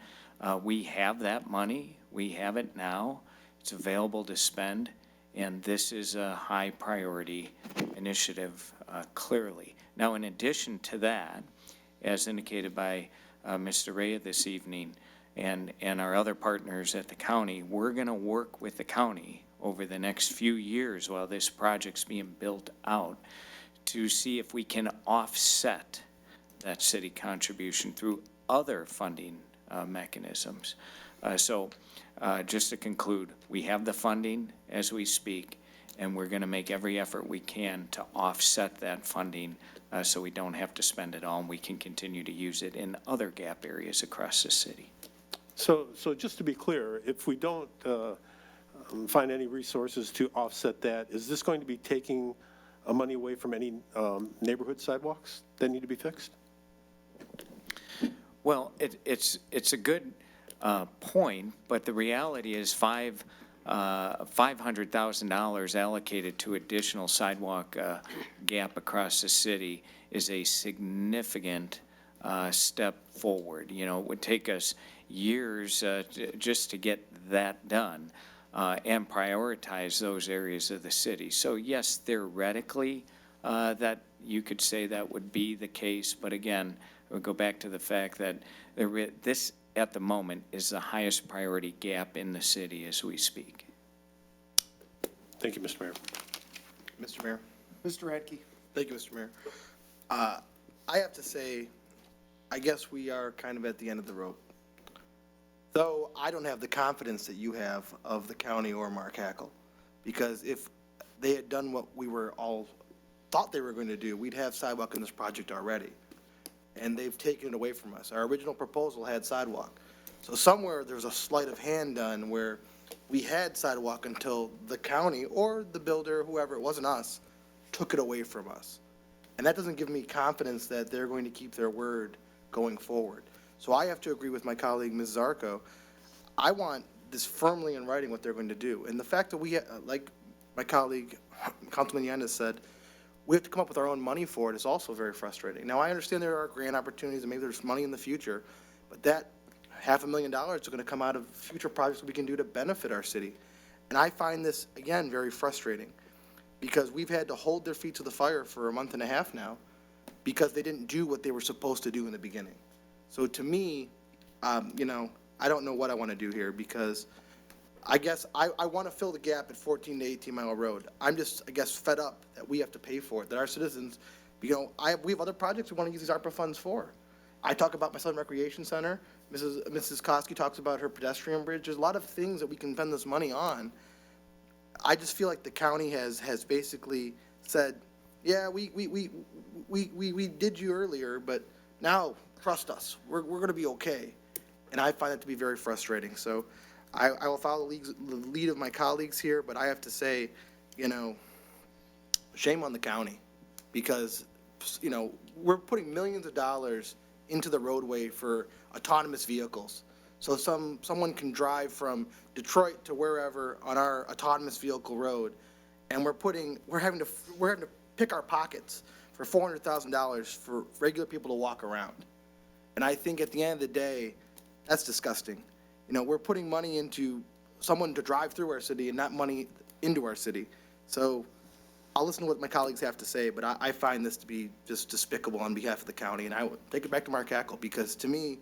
We have that money. We have it now. It's available to spend, and this is a high priority initiative, clearly. Now, in addition to that, as indicated by Mr. Rea this evening and our other partners at the county, we're going to work with the county over the next few years while this project's being built out to see if we can offset that city contribution through other funding mechanisms. So just to conclude, we have the funding as we speak, and we're going to make every effort we can to offset that funding so we don't have to spend it all and we can continue to use it in other gap areas across the city. So just to be clear, if we don't find any resources to offset that, is this going to be taking money away from any neighborhood sidewalks that need to be fixed? Well, it's a good point, but the reality is $500,000 allocated to additional sidewalk gap across the city is a significant step forward. You know, it would take us years just to get that done and prioritize those areas of the city. So yes, theoretically, that you could say that would be the case, but again, we'll go back to the fact that this, at the moment, is the highest priority gap in the city as we speak. Thank you, Mr. Mayor. Mr. Mayor. Mr. Radke. Thank you, Mr. Mayor. I have to say, I guess we are kind of at the end of the road. Though I don't have the confidence that you have of the county or Mark Hackle, because if they had done what we were all thought they were going to do, we'd have sidewalk in this project already. And they've taken it away from us. Our original proposal had sidewalk. So somewhere there's a sleight of hand done where we had sidewalk until the county or the builder, whoever, it wasn't us, took it away from us. And that doesn't give me confidence that they're going to keep their word going forward. So I have to agree with my colleague, Ms. Zarko. I want this firmly in writing what they're going to do. And the fact that we, like my colleague, Councilman Yanez said, we have to come up with our own money for it is also very frustrating. Now, I understand there are grant opportunities and maybe there's money in the future, but that $500,000 is going to come out of future projects we can do to benefit our city. And I find this, again, very frustrating because we've had to hold their feet to the fire for a month and a half now because they didn't do what they were supposed to do in the beginning. So to me, you know, I don't know what I want to do here because I guess I want to fill the gap at 14 to 18 Mile Road. I'm just, I guess, fed up that we have to pay for it, that our citizens, you know, we have other projects we want to use these ARPA funds for. I talk about my Southern Recreation Center. Mrs. Koski talks about her pedestrian bridge. There's a lot of things that we can spend this money on. I just feel like the county has basically said, yeah, we did you earlier, but now trust us. We're going to be okay. And I find that to be very frustrating. So I will follow the lead of my colleagues here, but I have to say, you know, shame on the county because, you know, we're putting millions of dollars into the roadway for autonomous vehicles. So someone can drive from Detroit to wherever on our autonomous vehicle road, and we're having to pick our pockets for $400,000 for regular people to walk around. And I think at the end of the day, that's disgusting. You know, we're putting money into someone to drive through our city and not money into our city. So I'll listen to what my colleagues have to say, but I find this to be just despicable on behalf of the county, and I would take it back to Mark Hackle, because to me,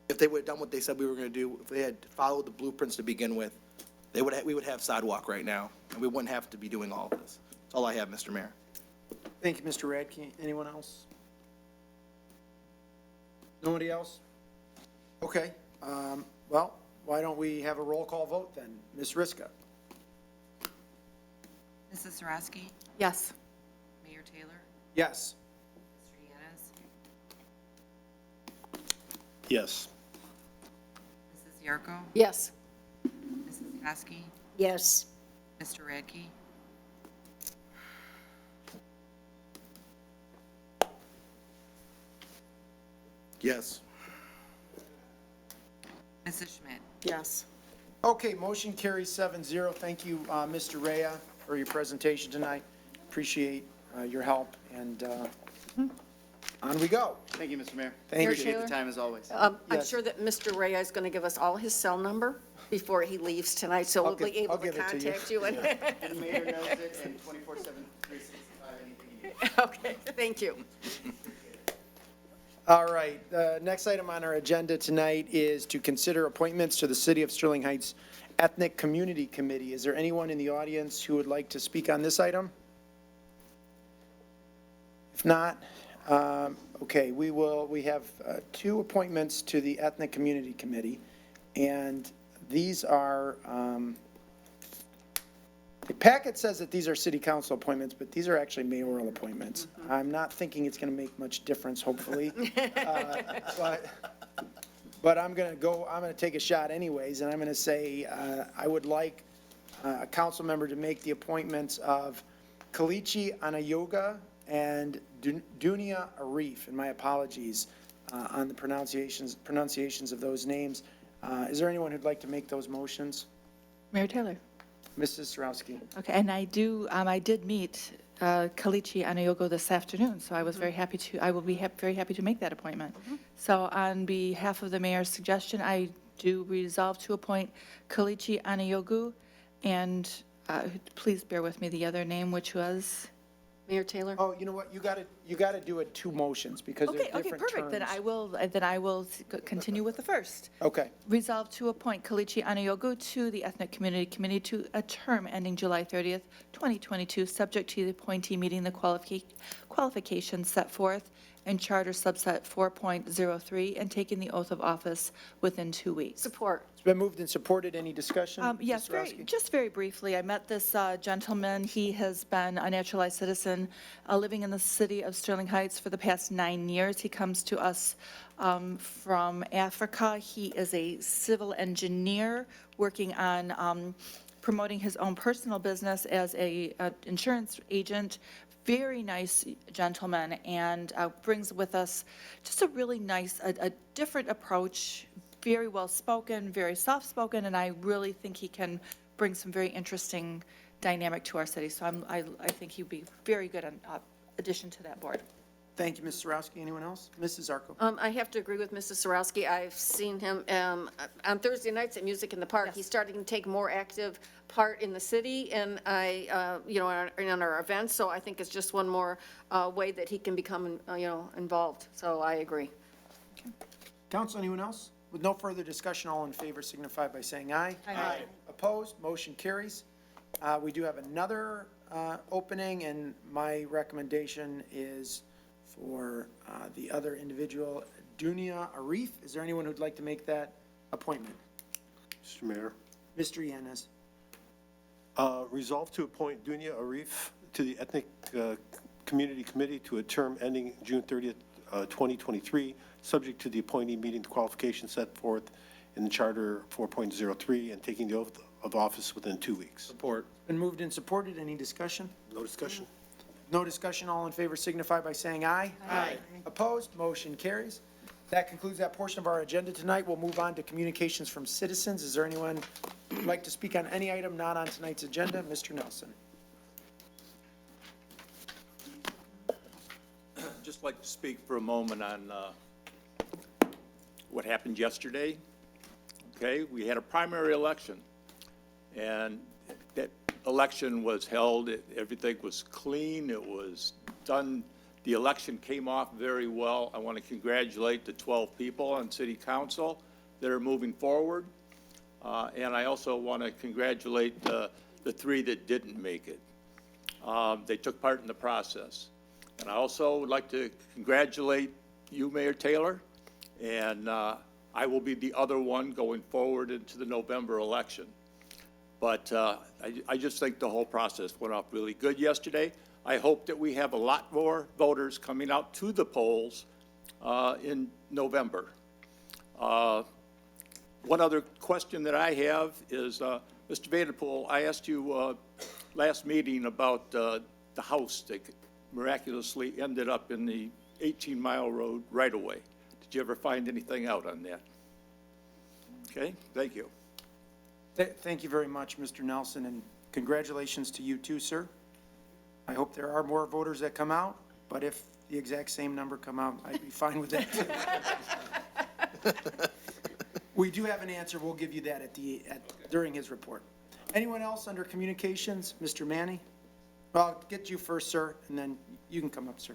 if they would have done what they said we were going to do, if they had followed the blueprints to begin with, we would have sidewalk right now, and we wouldn't have to be doing all of this. That's all I have, Mr. Mayor. Thank you, Mr. Radke. Anyone else? Nobody else? Okay. Well, why don't we have a roll call vote then? Ms. Riska? Mrs. Sarowski? Yes. Mayor Taylor? Yes. Mr. Yanez? Yes. Mrs. Yarko? Yes. Mrs. Koski? Yes. Mr. Radke? Yes. Mrs. Schmidt? Yes. Okay, motion carries 7-0. Thank you, Mr. Rea, for your presentation tonight. Appreciate your help, and on we go. Thank you, Mr. Mayor. Thank you. Appreciate the time as always. I'm Yes. sure that Mr. Rea is going to give us all his cell number before he leaves tonight, so we'll be able I'll to give it to you. contact you. And The mayor knows it, and 24/7, 365, anything you need. Okay, thank you. All right, the next item on our agenda tonight is to consider appointments to the City of Sterling Heights Ethnic Community Committee. Is there anyone in the audience who would like to speak on this item? If not, okay, we have two appointments to the Ethnic Community Committee, and these are, the packet says that these are city council appointments, but these are actually mayoral appointments. but I'm going to take a shot anyways, and I'm going to say I would like a council member to make the appointments of Kalichi Anayoga and Dunia Arif, and my apologies on the pronunciations of those names. Is there anyone who'd like to make those motions? Mayor Taylor. Mrs. Sarowski. Okay, and I did meet Kalichi Anayogo this afternoon, so I was very happy I will be very happy to make that appointment. So on behalf of the mayor's suggestion, I do resolve to appoint Kalichi Anayogu, and please bear with me, the other name, which was? Mayor Taylor? Oh, you know what? You got to do it two motions because they're Okay, different perfect. Then I will continue with the first. Okay. Resolve to appoint Kalichi Anayogu to the Ethnic Community Committee to a term ending July 30th, 2022, subject to the appointee meeting the qualifications set forth in Charter subset 4.03 and taking the oath of office within 2 weeks. Support. It's been moved and supported. Any discussion? Yes, Ms. Sarowski? just very briefly, I met this gentleman. He has been a naturalized citizen living in the city of Sterling Heights for the past 9 years. He comes to us from Africa. He is a civil engineer working on promoting his own personal business as a insurance agent. Very nice gentleman, and brings with us just a really nice, a different approach, very well-spoken, very soft-spoken, and I really think he can bring some very interesting dynamic to our city. So I think he'd be very good addition to that board. Thank you, Ms. Sarowski. Anyone else? Mrs. Zarko. I have to agree with Mrs. Sarowski. I've seen him on Thursday nights at Music in the Park. He's starting to take more active part in the city and in our events. So I think it's just one more way that he can become, involved. So I agree. Council, anyone else? With no further discussion, all in favor signify by saying aye. Aye. Opposed? Motion carries. We do have another opening, and my recommendation is for the other individual, Dunia Arif. Is there anyone who'd like to make that appointment? Mr. Mayor. Mr. Yanez. Resolve to appoint Dunia Arif to the Ethnic Community Committee to a term ending June 30th, 2023, subject to the appointee meeting the qualifications set forth in the Charter 4.03 and taking the oath of office within 2 weeks. Support. Been moved and supported. Any discussion? No discussion. No discussion. All in favor signify by saying aye. Aye. Opposed? Motion carries. That concludes that portion of our agenda tonight. We'll move on to communications from citizens. Is there anyone who'd like to speak on any item not on tonight's agenda? Mr. Nelson. Just like to speak for a moment on what happened yesterday. Okay, we had a primary election, and that election was held, everything was clean, it was done, the election came off very well. I want to congratulate the 12 people on City Council that are moving forward, and I also want to congratulate the 3 that didn't make it. They took part in the process. And I also would like to congratulate you, Mayor Taylor, and I will be the other one going forward into the November election. But I just think the whole process went off really good yesterday. I hope that we have a lot more voters coming out to the polls in November. One other question that I have is, Mr. Vanderpool, I asked you last meeting about the house that miraculously ended up in the 18-mile road right-of-way. Did you ever find anything out on that? Okay, thank you. Thank you very much, Mr. Nelson, and congratulations to you too, sir. I hope there are more voters that come out, but if the exact same number come out, I'd be fine with that. We do have an answer. We'll give you that during his report. Anyone else under communications? Mr. Manny? Well, I'll get you first, sir, and then you can come up, sir.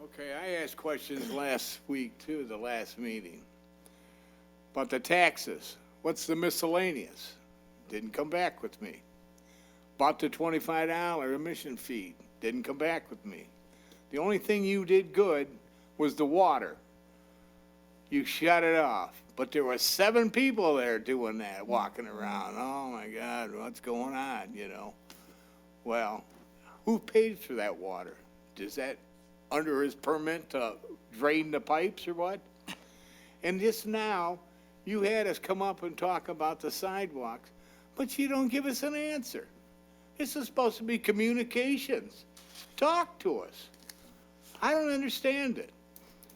Okay, I asked questions last week too, the last meeting. But the taxes, what's the miscellaneous? Didn't come back with me. Bought the $25 admission fee, didn't come back with me. The only thing you did good was the water. You shut it off. But there were 7 people there doing that, walking around. Oh my God, what's going on, you know? Well, who paid for that water? Is that under his permit to drain the pipes or what? And just now, you had us come up and talk about the sidewalks, but you don't give us an answer. This is supposed to be communications. Talk to us. I don't understand it.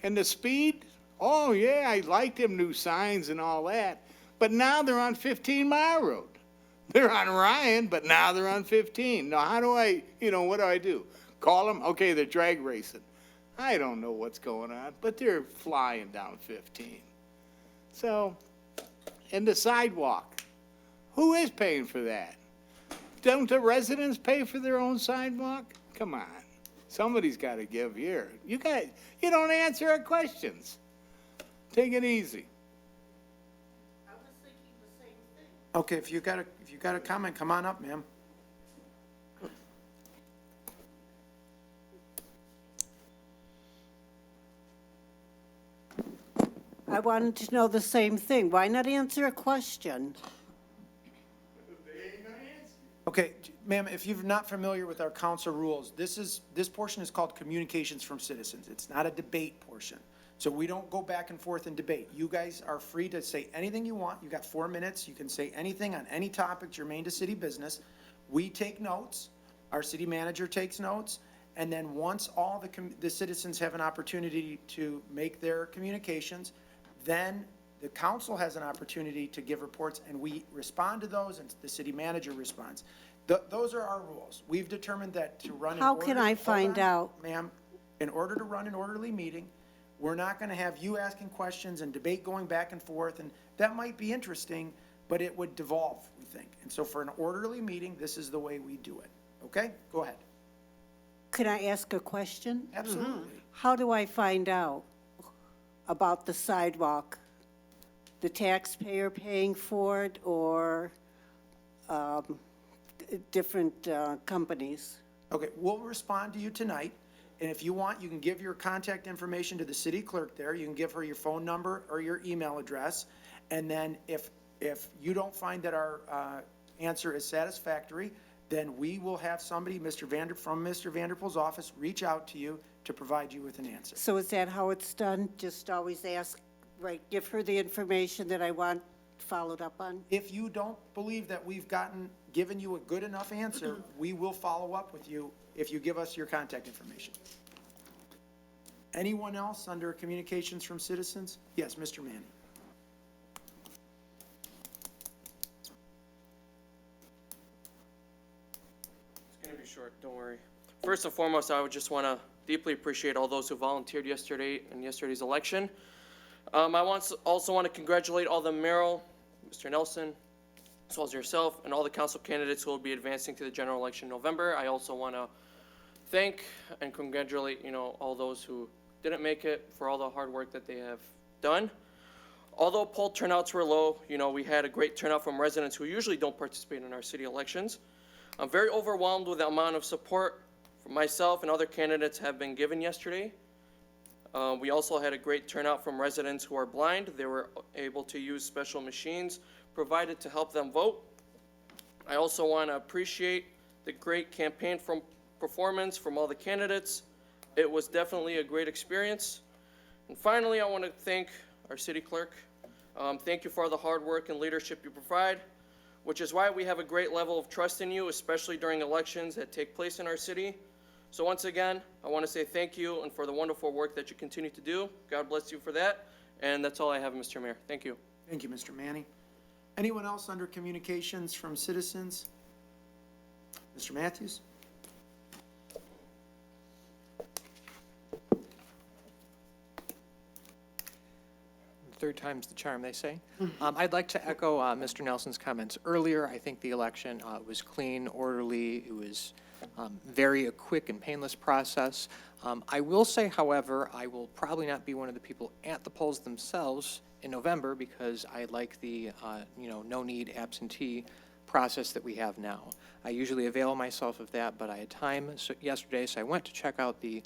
And the speed? Oh, yeah, I like them new signs and all that, but now they're on 15 Mile Road. They're on Ryan, but now they're on 15. Now, how do I, what do I do? Call them? Okay, they're drag racing. I don't know what's going on, but they're flying down 15. So, and the sidewalk, who is paying for that? Don't the residents pay for their own sidewalk? Come on, somebody's got to give here. You don't answer our questions. Take it easy. Okay, if you got a comment, come on up, ma'am. I wanted to know the same thing. Why not answer a question? Okay, ma'am, if you're not familiar with our council rules, this portion is called communications from citizens. It's not a debate portion. So we don't go back and forth and debate. You guys are free to say anything you want. You got 4 minutes. You can say anything on any topic germane to city business. We take notes. Our city manager takes notes. And then once all the citizens have an opportunity to make their communications, then the council has an opportunity to give reports, and we respond to those, and the city manager responds. Those are our rules. We've determined that to run an How can I find out? Ma'am, in order to run an orderly meeting, we're not going to have you asking questions and debate going back and forth, and that might be interesting, but it would devolve, we think. And so for an orderly meeting, this is the way we do it. Okay? Go ahead. Can I ask a question? Absolutely. How do I find out about the sidewalk? The taxpayer paying for it or different companies? Okay, we'll respond to you tonight, and if you want, you can give your contact information to the city clerk there. You can give her your phone number or your email address, and then if you don't find that our answer is satisfactory, then we will have somebody, from Mr. Vanderpool's office, reach out to you to provide you with an answer. So is that how it's done? Just always ask, right, give her the information that I want followed up on? If you don't believe that we've given you a good enough answer, we will follow up with you if you give us your contact information. Anyone else under communications from citizens? Yes, Mr. Manning. It's going to be short, don't worry. First and foremost, I would just want to deeply appreciate all those who volunteered yesterday in yesterday's election. I also want to congratulate all the mayoral, Mr. Nelson, as well as yourself, and all the council candidates who will be advancing to the general election in November. I also want to thank and congratulate, all those who didn't make it for all the hard work that they have done. Although poll turnouts were low, we had a great turnout from residents who usually don't participate in our city elections. I'm very overwhelmed with the amount of support from myself and other candidates have been given yesterday. We also had a great turnout from residents who are blind. They were able to use special machines provided to help them vote. I also want to appreciate the great campaign performance from all the candidates. It was definitely a great experience. And finally, I want to thank our city clerk. Thank you for all the hard work and leadership you provide, which is why we have a great level of trust in you, especially during elections that take place in our city. So once again, I want to say thank you and for the wonderful work that you continue to do. God bless you for that. And that's all I have, Mr. Mayor. Thank you. Thank you, Mr. Manning. Anyone else under communications from citizens? Mr. Matthews? Third time's the charm, they say. I'd like to echo Mr. Nelson's comments earlier. I think the election was clean, orderly. It was very a quick and painless process. I will say, however, I will probably not be one of the people at the polls themselves in November because I like the, no need absentee process that we have now. I usually avail myself of that, but I had time yesterday, so I went to check out the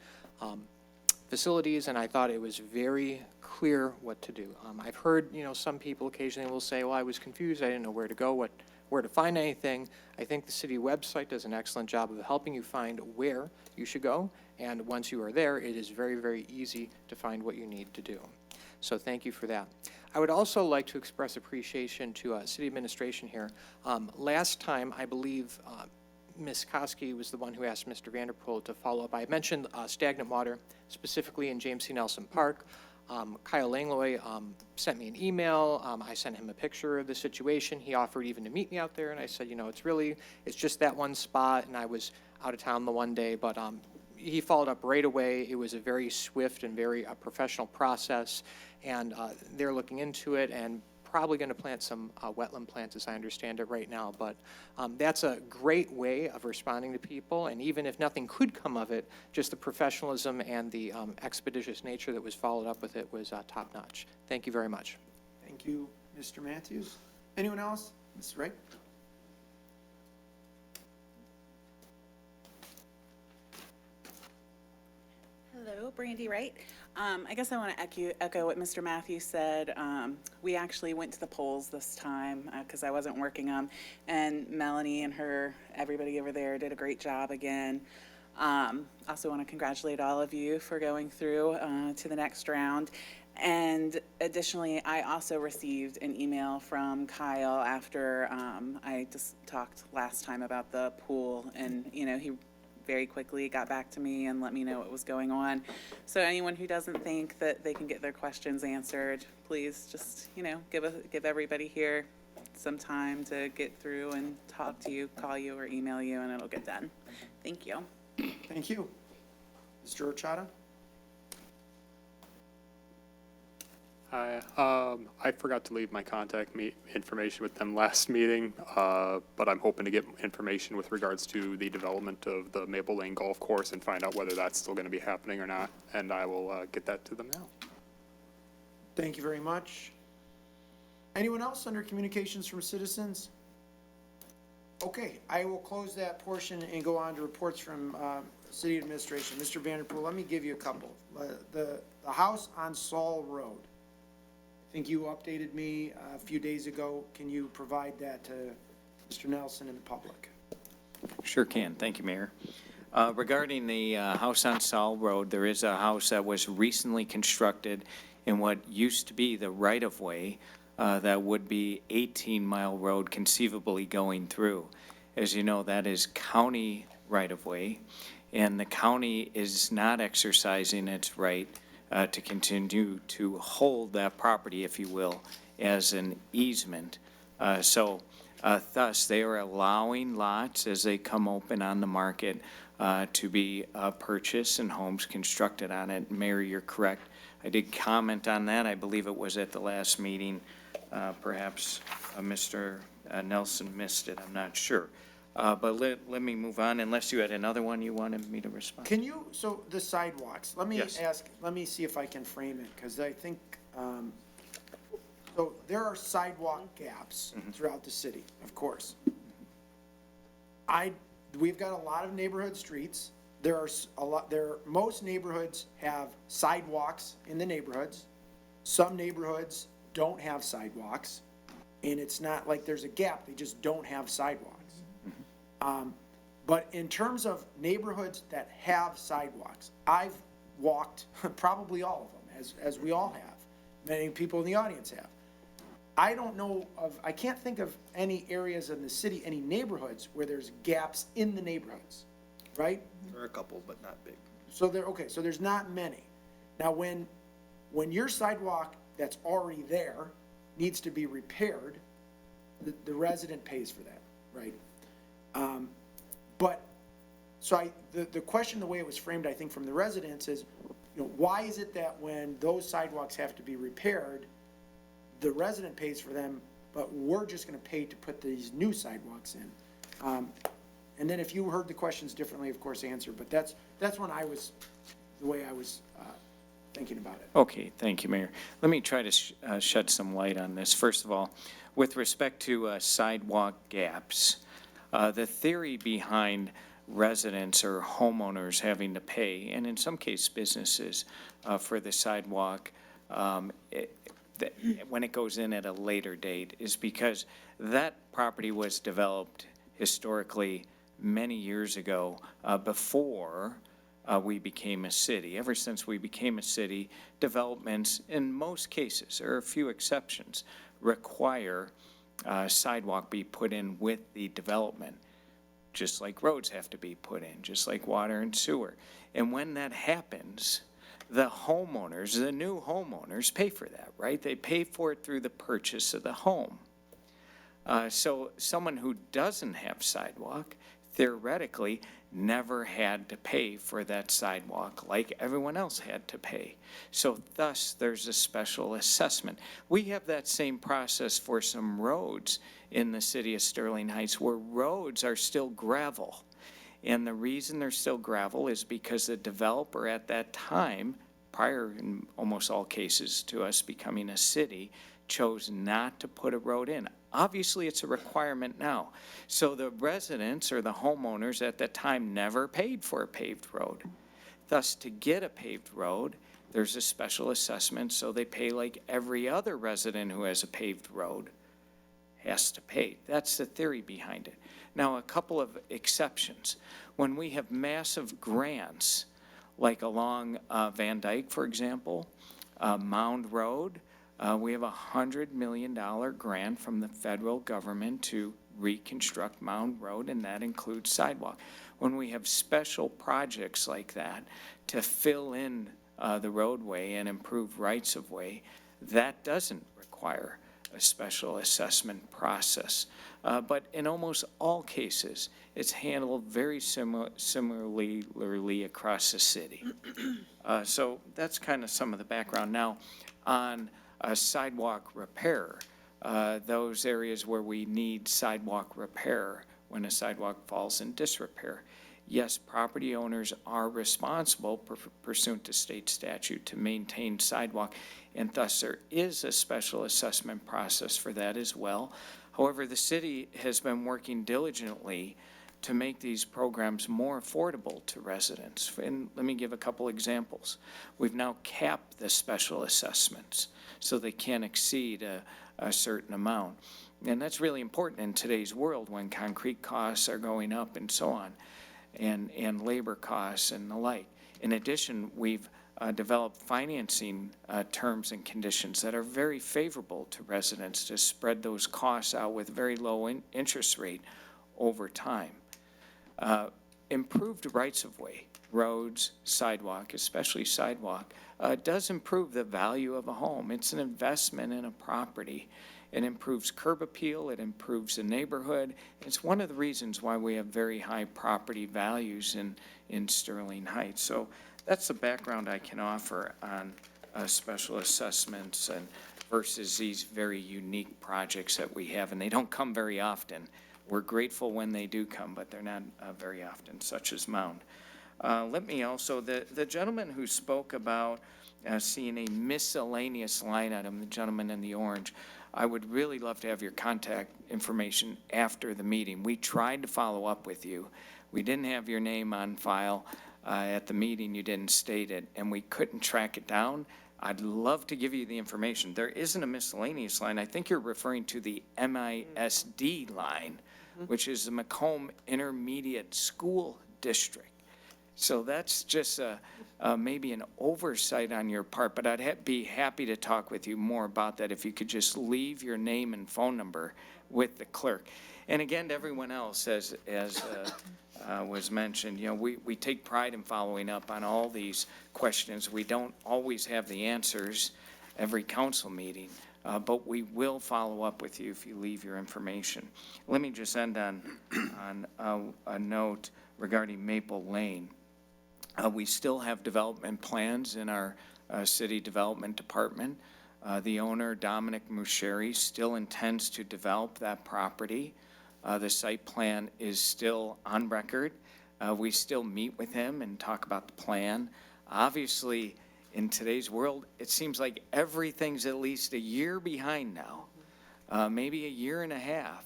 facilities, and I thought it was very clear what to do. I've heard, some people occasionally will say, well, I was confused, I didn't know where to go, where to find anything. I think the city website does an excellent job of helping you find where you should go, and once you are there, it is very, very easy to find what you need to do. So thank you for that. I would also like to express appreciation to city administration here. Last time, I believe Ms. Koski was the one who asked Mr. Vanderpool to follow up. I mentioned stagnant water, specifically in James C. Nelson Park. Kyle Langlois sent me an email. I sent him a picture of the situation. He offered even to meet me out there, and I said, you know, it's just that one spot, and I was out of town the one day, but he followed up right away. It was a very swift and very professional process, and they're looking into it and probably going to plant some wetland plants, as I understand it right now. But that's a great way of responding to people, and even if nothing could come of it, just the professionalism and the expeditious nature that was followed up with it was top-notch. Thank you very much. Thank you, Mr. Matthews. Anyone else? Ms. Wright? Hello, Brandy Wright. I guess I want to echo what Mr. Matthews said. We actually went to the polls this time because I wasn't working them, and Melanie and everybody over there did a great job again. Also want to congratulate all of you for going through to the next round. And additionally, I also received an email from Kyle after I just talked last time about the pool, and he very quickly got back to me and let me know what was going on. So anyone who doesn't think that they can get their questions answered, please just, give everybody here some time to get through and talk to you, call you, or email you, and it'll get done. Thank you. Thank you. Mr. Ochada? Hi. I forgot to leave my contact information with them last meeting, but I'm hoping to get information with regards to the development of the Maple Lane Golf Course and find out whether that's still going to be happening or not, and I will get that to them now. Thank you very much. Anyone else under communications from citizens? Okay, I will close that portion and go on to reports from city administration. Mr. Vanderpool, let me give you a couple. The house on Saul Road. I think you updated me a few days ago. Can you provide that to Mr. Nelson and the public? Sure can. Thank you, Mayor. Regarding the house on Saul Road, there is a house that was recently constructed in what used to be the right-of-way that would be 18-mile road conceivably going through. As you know, that is county right-of-way, and the county is not exercising its right to continue to hold that property, if you will, as an easement. Thus, they are allowing lots as they come open on the market to be purchased and homes constructed on it. Mayor, you're correct. I did comment on that. I believe it was at the last meeting. Perhaps Mr. Nelson missed it. I'm not sure. But let me move on, unless you had another one you wanted me to respond. Can you, so the sidewalks, let me Yes. let me see if I can frame it, because I think, so there are sidewalk gaps throughout the city, of course. We've got a lot of neighborhood streets. Most neighborhoods have sidewalks in the neighborhoods. Some neighborhoods don't have sidewalks, and it's not like there's a gap, they just don't have sidewalks. But in terms of neighborhoods that have sidewalks, I've walked probably all of them, as we all have. Many people in the audience have. I can't think of any areas in the city, any neighborhoods where there's gaps in the neighborhoods, right? There are a couple, but not big. So there's not many. Now, when your sidewalk that's already there needs to be repaired, the resident pays for that, right? The question, the way it was framed, I think, from the residents is, why is it that when those sidewalks have to be repaired, the resident pays for them, but we're just gonna pay to put these new sidewalks in? And then if you heard the questions differently, of course, answer, but that's the way I was thinking about it. Okay, thank you, Mayor. Let me try to shed some light on this. First of all, with respect to sidewalk gaps, the theory behind residents or homeowners having to pay, and in some cases businesses, for the sidewalk when it goes in at a later date is because that property was developed historically many years ago before we became a city. Ever since we became a city, developments, in most cases, there are a few exceptions, require sidewalk be put in with the development, just like roads have to be put in, just like water and sewer. And when that happens, the homeowners, the new homeowners pay for that, right? They pay for it through the purchase of the home. So someone who doesn't have sidewalk theoretically never had to pay for that sidewalk like everyone else had to pay. So thus, there's a special assessment. We have that same process for some roads in the city of Sterling Heights where roads are still gravel. And the reason they're still gravel is because the developer at that time, prior in almost all cases to us becoming a city, chose not to put a road in. Obviously, it's a requirement now. So the residents or the homeowners at that time never paid for a paved road. Thus, to get a paved road, there's a special assessment, so they pay like every other resident who has a paved road has to pay. That's the theory behind it. Now, a couple of exceptions. When we have massive grants, like along Van Dyke, for example, Mound Road, we have a $100 million grant from the federal government to reconstruct Mound Road, and that includes sidewalk. When we have special projects like that to fill in the roadway and improve rights-of-way, that doesn't require a special assessment process. But in almost all cases, it's handled very similarly across the city. So that's kind of some of the background. Now, on sidewalk repair, those areas where we need sidewalk repair when a sidewalk falls in disrepair. Yes, property owners are responsible pursuant to state statute to maintain sidewalk, and thus there is a special assessment process for that as well. However, the city has been working diligently to make these programs more affordable to residents. And let me give a couple examples. We've now capped the special assessments so they can't exceed a certain amount. And that's really important in today's world when concrete costs are going up and so on, and labor costs and the like. In addition, we've developed financing terms and conditions that are very favorable to residents to spread those costs out with very low interest rate over time. Improved rights-of-way, roads, sidewalk, especially sidewalk, does improve the value of a home. It's an investment in a property. It improves curb appeal. It improves the neighborhood. It's one of the reasons why we have very high property values in Sterling Heights. So that's the background I can offer on special assessments and versus these very unique projects that we have, and they don't come very often. We're grateful when they do come, but they're not very often, such as Mound. Let me also, the gentleman who spoke about seeing a miscellaneous line item, the gentleman in the orange, I would really love to have your contact information after the meeting. We tried to follow up with you. We didn't have your name on file at the meeting. You didn't state it, and we couldn't track it down. I'd love to give you the information. There isn't a miscellaneous line. I think you're referring to the MISD line, which is the Macomb Intermediate School District. So that's just maybe an oversight on your part, but I'd be happy to talk with you more about that if you could just leave your name and phone number with the clerk. And again, to everyone else, as was mentioned, you know, we take pride in following up on all these questions. We don't always have the answers every council meeting, but we will follow up with you if you leave your information. Let me just end on a note regarding Maple Lane. We still have development plans in our city development department. The owner, Dominic Musheri, still intends to develop that property. The site plan is still on record. We still meet with him and talk about the plan. Obviously, in today's world, it seems like everything's at least a year behind now, maybe a year and a half.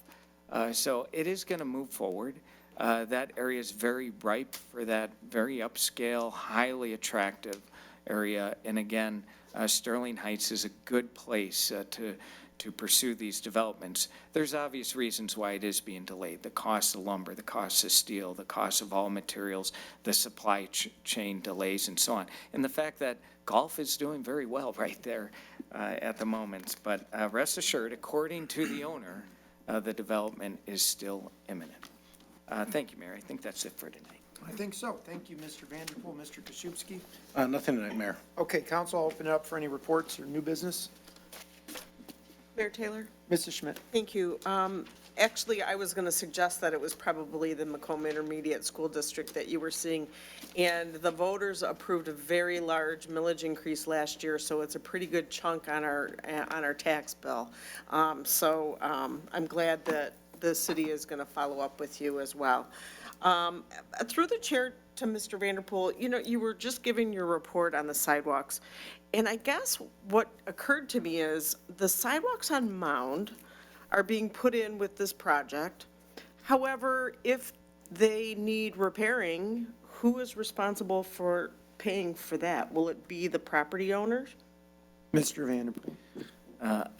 So it is going to move forward. That area is very ripe for that very upscale, highly attractive area. And again, Sterling Heights is a good place to pursue these developments, there's obvious reasons why it is being delayed. The cost of lumber, the cost of steel, the cost of all materials, the supply chain delays and so on. And the fact that golf is doing very well right there at the moment. But rest assured, according to the owner, the development is still imminent. Thank you, Mayor. I think that's it for tonight. I think so. Thank you, Mr. Vanderpool. Mr. Koszybski? Nothing tonight, Mayor. Okay, council, I'll open it up for any reports or new business. Mayor Taylor? Mrs. Schmidt? Thank you. Actually, I was going to suggest that it was probably the Macomb Intermediate School District that you were seeing. And the voters approved a very large millage increase last year, so it's a pretty good chunk on our tax bill. So I'm glad that the city is going to follow up with you as well. Through the chair to Mr. Vanderpool, you know, you were just giving your report on the sidewalks. And I guess what occurred to me is the sidewalks on Mound are being put in with this project. However, if they need repairing, who is responsible for paying for that? Will it be the property owners? Mr. Vanderpool?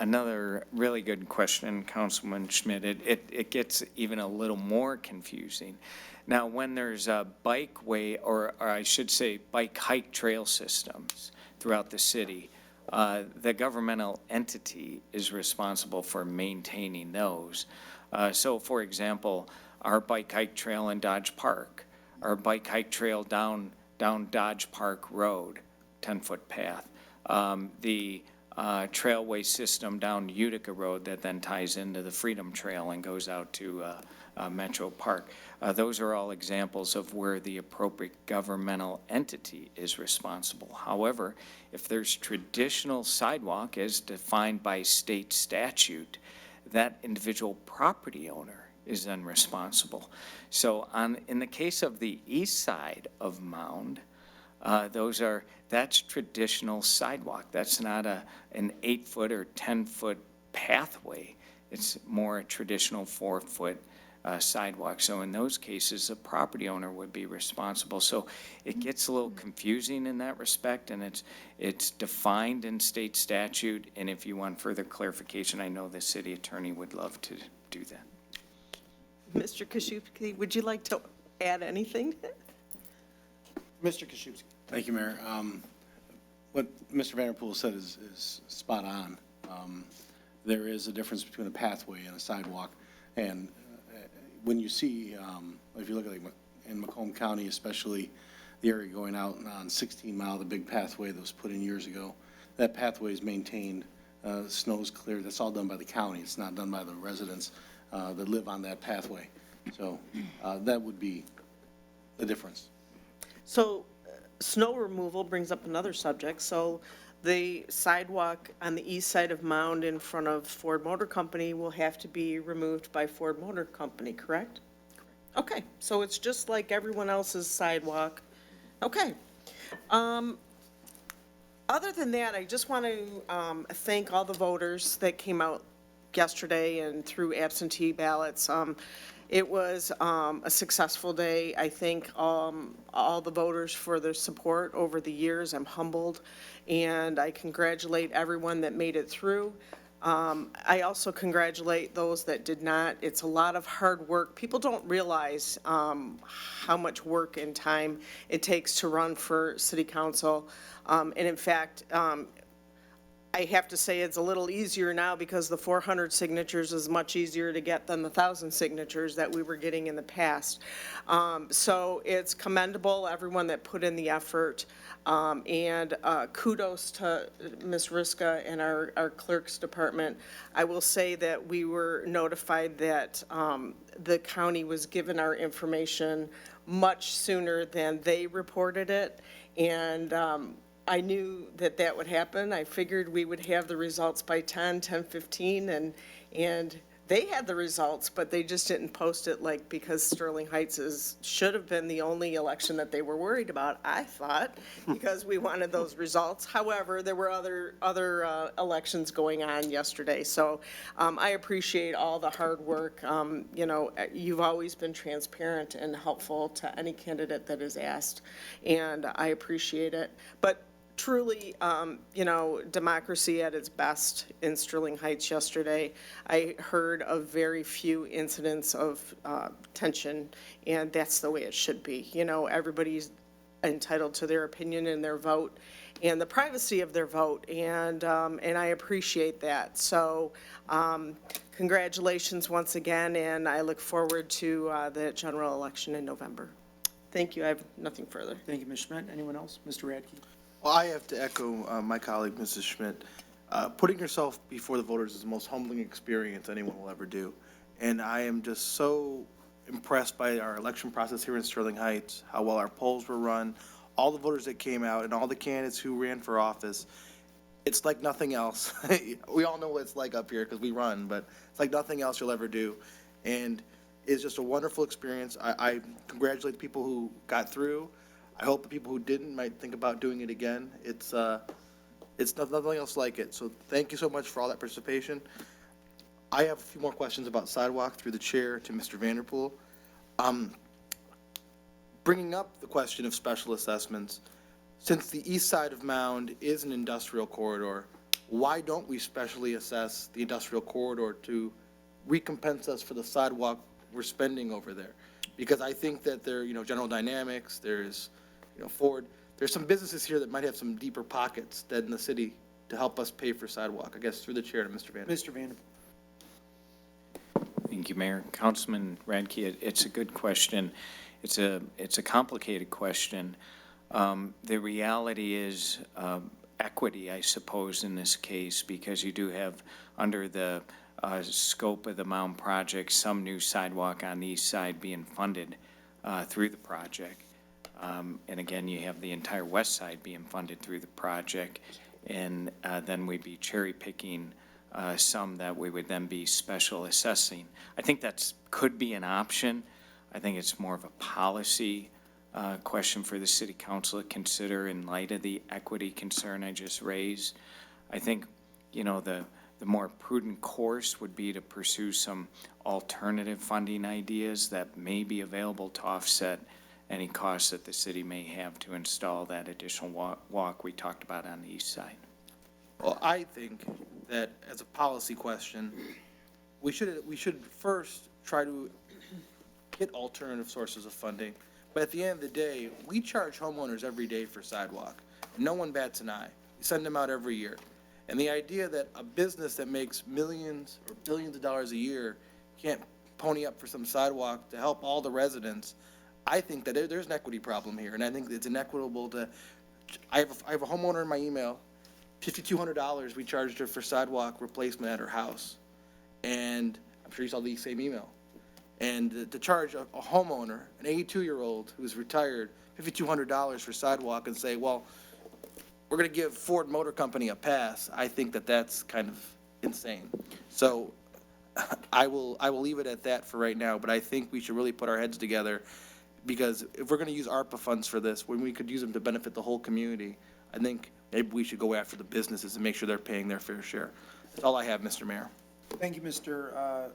Another really good question, Councilman Schmidt. It gets even a little more confusing. Now, when there's a bikeway, or I should say bike hike trail systems throughout the city, the governmental entity is responsible for maintaining those. So, for example, our bike hike trail in Dodge Park, our bike hike trail down Dodge Park Road, 10-foot path, the trailway system down Utica Road that then ties into the Freedom Trail and goes out to Metro Park. Those are all examples of where the appropriate governmental entity is responsible. However, if there's traditional sidewalk as defined by state statute, that individual property owner is then responsible. So in the case of the east side of Mound, that's traditional sidewalk. That's not an 8-foot or 10-foot pathway. It's more a traditional 4-foot sidewalk. So in those cases, the property owner would be responsible. So it gets a little confusing in that respect, and it's defined in state statute. And if you want further clarification, I know the city attorney would love to do that. Mr. Koszybski, would you like to add anything? Mr. Koszybski? Thank you, Mayor. What Mr. Vanderpool said is spot on. There is a difference between a pathway and a sidewalk. And when you see, if you look at in Macomb County, especially the area going out on 16 Mile, the big pathway that was put in years ago, that pathway is maintained, snow's cleared. That's all done by the county. It's not done by the residents that live on that pathway. So that would be the difference. So snow removal brings up another subject. So the sidewalk on the east side of Mound in front of Ford Motor Company will have to be removed by Ford Motor Company, correct? Okay, so it's just like everyone else's sidewalk. Okay. Other than that, I just want to thank all the voters that came out yesterday and through absentee ballots. It was a successful day. I thank all the voters for their support over the years. I'm humbled, and I congratulate everyone that made it through. I also congratulate those that did not. It's a lot of hard work. People don't realize how much work and time it takes to run for city council. And in fact, I have to say it's a little easier now because the 400 signatures is much easier to get than the 1,000 signatures that we were getting in the past. So it's commendable, everyone that put in the effort. And kudos to Ms. Riska and our clerk's department. I will say that we were notified that the county was given our information much sooner than they reported it. And I knew that that would happen. I figured we would have the results by 10:15, and they had the results, but they just didn't post it, like, because Sterling Heights should have been the only election that they were worried about, I thought, because we wanted those results. However, there were other elections going on yesterday, so I appreciate all the hard work. You know, you've always been transparent and helpful to any candidate that is asked, and I appreciate it. But truly, democracy at its best in Sterling Heights yesterday. I heard of very few incidents of tension, and that's the way it should be. Everybody's entitled to their opinion and their vote and the privacy of their vote, and I appreciate that. So congratulations once again, and I look forward to the general election in November. Thank you. I have nothing further. Thank you, Ms. Schmidt. Anyone else? Mr. Radke? Well, I have to echo my colleague, Mrs. Schmidt. Putting yourself before the voters is the most humbling experience anyone will ever do. And I am just so impressed by our election process here in Sterling Heights, how well our polls were run, all the voters that came out, and all the candidates who ran for office. It's like nothing else. We all know what it's like up here because we run, but it's like nothing else you'll ever do. And it's just a wonderful experience. I congratulate the people who got through. I hope the people who didn't might think about doing it again. It's nothing else like it. So thank you so much for all that participation. I have a few more questions about sidewalk through the chair to Mr. Vanderpool. Bringing up the question of special assessments, since the east side of Mound is an industrial corridor, why don't we specially assess the industrial corridor to recompense us for the sidewalk we're spending over there? Because I think that there, General Dynamics, there's, Ford, there's some businesses here that might have some deeper pockets than the city to help us pay for sidewalk. I guess through the chair to Mr. Vanderpool. Mr. Vanderpool. Thank you, Mayor. Councilman Radke, it's a good question. It's a complicated question. The reality is equity, I suppose, in this case, because you do have, under the scope of the Mound project, some new sidewalk on the east side being funded through the project. And again, you have the entire west side being funded through the project. And then we'd be cherry picking some that we would then be special assessing. I think that could be an option. I think it's more of a policy question for the city council to consider in light of the equity concern I just raised. I think, the more prudent course would be to pursue some alternative funding ideas that may be available to offset any costs that the city may have to install that additional walk we talked about on the east side. Well, I think that as a policy question, we should first try to get alternative sources of funding. But at the end of the day, we charge homeowners every day for sidewalk. No one bats an eye. We send them out every year. And the idea that a business that makes millions or billions of dollars a year can't pony up for some sidewalk to help all the residents, I think that there's an equity problem here. And I think it's inequitable to, I have a homeowner in my email, $5,200 we charged her for sidewalk replacement at her house. And I'm sure you saw the same email. And to charge a homeowner, an 82-year-old who's retired, $5,200 for sidewalk and say, well, we're going to give Ford Motor Company a pass, I think that that's kind of insane. So I will leave it at that for right now, but I think we should really put our heads together, because if we're going to use ARPA funds for this, when we could use them to benefit the whole community, I think maybe we should go after the businesses and make sure they're paying their fair share. That's all I have, Mr. Mayor. Thank you, Mr.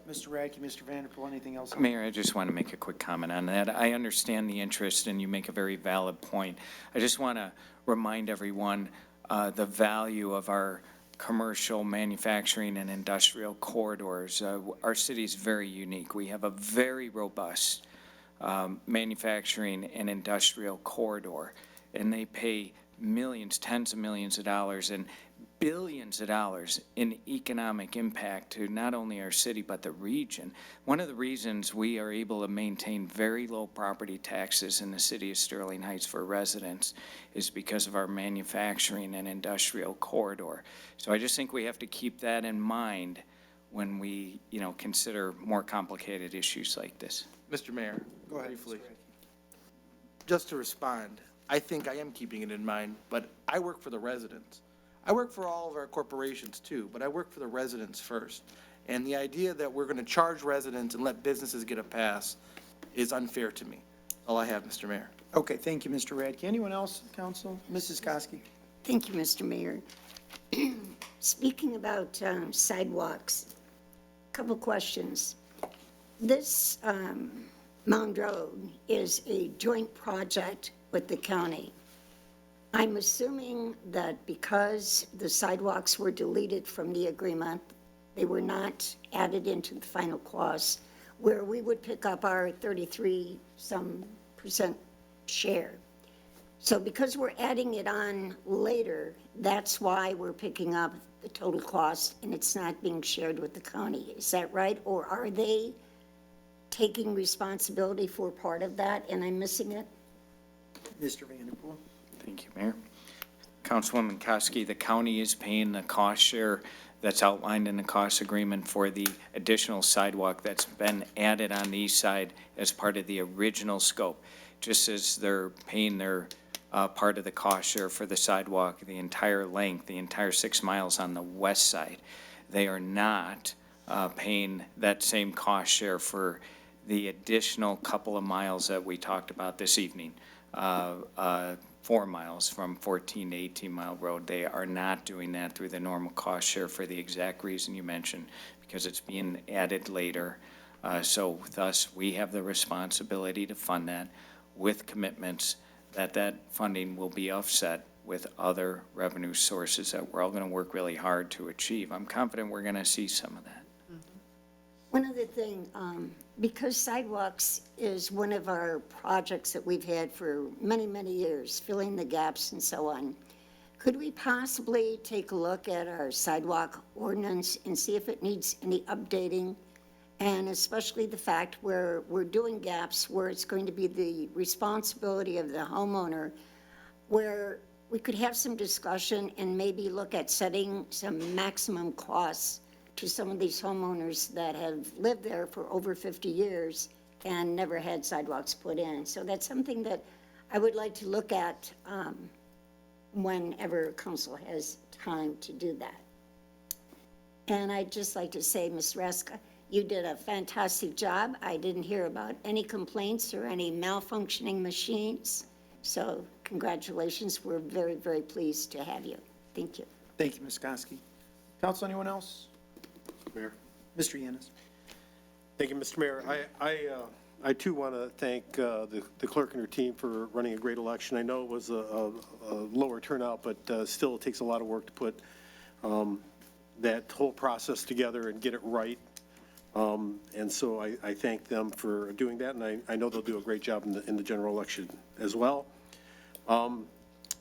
Radke. Mr. Vanderpool, anything else? Mayor, I just want to make a quick comment on that. I understand the interest, and you make a very valid point. I just want to remind everyone the value of our commercial, manufacturing, and industrial corridors. Our city is very unique. We have a very robust manufacturing and industrial corridor, and they pay millions, tens of millions of dollars, and billions of dollars in economic impact to not only our city but the region. One of the reasons we are able to maintain very low property taxes in the city of Sterling Heights for residents is because of our manufacturing and industrial corridor. So I just think we have to keep that in mind when we, consider more complicated issues like this. Mr. Mayor, Go ahead, briefly. Mr. Radke. Just to respond, I think I am keeping it in mind, but I work for the residents. I work for all of our corporations too, but I work for the residents first. And the idea that we're going to charge residents and let businesses get a pass is unfair to me. All I have, Mr. Mayor. Okay, thank you, Mr. Radke. Anyone else, council? Mrs. Koski? Thank you, Mr. Mayor. Speaking about sidewalks, a couple questions. This Mound Road is a joint project with the county. I'm assuming that because the sidewalks were deleted from the agreement, they were not added into the final clause, where we would pick up our 33% share. So because we're adding it on later, that's why we're picking up the total cost, and it's not being shared with the county. Is that right? Or are they taking responsibility for part of that, and I'm missing it? Mr. Vanderpool? Thank you, Mayor. Councilwoman Koski, the county is paying the cost share that's outlined in the cost agreement for the additional sidewalk that's been added on the east side as part of the original scope, just as they're paying their part of the cost share for the sidewalk, the entire length, the entire 6 miles on the west side. They are not paying that same cost share for the additional couple of miles that we talked about this evening. 4 miles from 14 to 18 Mile Road. They are not doing that through the normal cost share for the exact reason you mentioned, because it's being added later. So thus, we have the responsibility to fund that with commitments that funding will be offset with other revenue sources that we're all going to work really hard to achieve. I'm confident we're going to see some of that. One other thing, because sidewalks is one of our projects that we've had for many, many years, filling the gaps and so on, could we possibly take a look at our sidewalk ordinance and see if it needs any updating? And especially the fact where we're doing gaps where it's going to be the responsibility of the homeowner, where we could have some discussion and maybe look at setting some maximum costs to some of these homeowners that have lived there for over 50 years and never had sidewalks put in. So that's something that I would like to look at whenever council has time to do that. And I'd just like to say, Ms. Reska, you did a fantastic job. I didn't hear about any complaints or any malfunctioning machines. So congratulations. We're very, very pleased to have you. Thank you. Thank you, Ms. Koski. Council, anyone else? Mayor. Mr. Yanis? Thank you, Mr. Mayor. I too want to thank the clerk and her team for running a great election. I know it was a lower turnout, but still it takes a lot of work to put that whole process together and get it right. And so I thank them for doing that, and I know they'll do a great job in the general election as well.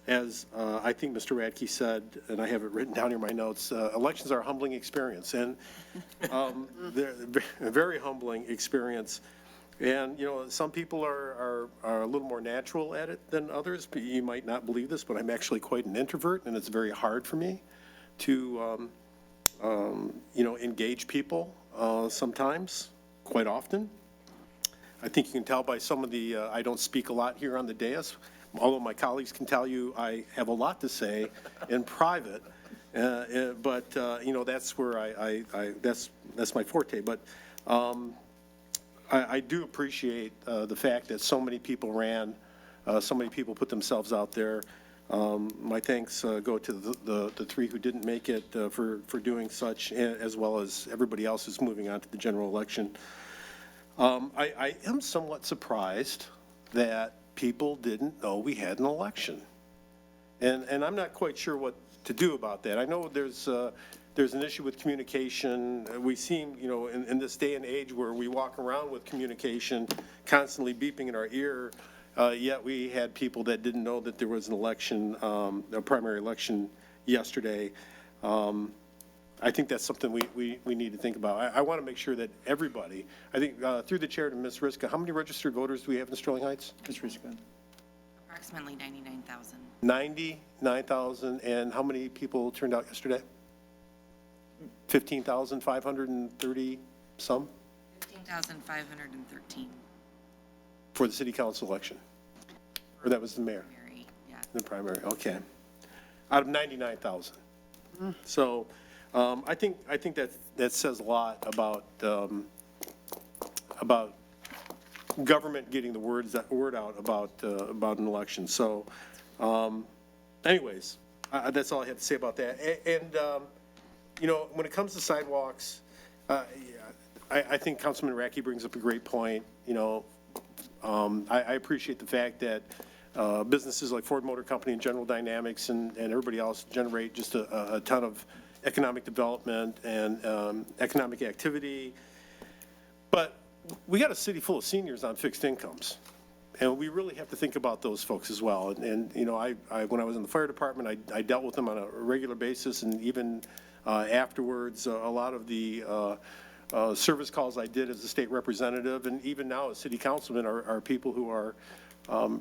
As I think Mr. Radke said, and I have it written down here in my notes, elections are a humbling experience, and they're a very humbling experience. And, you know, some people are a little more natural at it than others, but you might not believe this, but I'm actually quite an introvert, and it's very hard for me to, you know, engage people sometimes, quite often. I think you can tell by some of the, I don't speak a lot here on the dais, although my colleagues can tell you I have a lot to say in private, but, you know, that's where that's my forte. But I do appreciate the fact that so many people ran, so many people put themselves out there. My thanks go to the three who didn't make it for doing such, as well as everybody else who's moving on to the general election. I am somewhat surprised that people didn't know we had an election. And I'm not quite sure what to do about that. I know there's an issue with communication. We seem, you know, in this day and age where we walk around with communication constantly beeping in our ear, yet we had people that didn't know that there was an election, a primary election yesterday. I think that's something we need to think about. I want to make sure that everybody, I think through the chair to Ms. Riska, how many registered voters do we have in Sterling Heights? Ms. Riska? Approximately 99,000. 99,000, and how many people turned out yesterday? 15,530 some? 15,513. For the city council election? Or that was the mayor? Yeah. The primary, okay. Out of 99,000. So I think that says a lot about government getting the word out about an election. So anyways, that's all I have to say about that. And you know, when it comes to sidewalks, I think Councilman Radke brings up a great point. You know, I appreciate the fact that businesses like Ford Motor Company and General Dynamics and everybody else generate just a ton of economic development and economic activity. But we got a city full of seniors on fixed incomes. And we really have to think about those folks as well. And you know, when I was in the fire department, I dealt with them on a regular basis, and even afterwards, a lot of the service calls I did as a state representative, and even now as city councilman, are people who are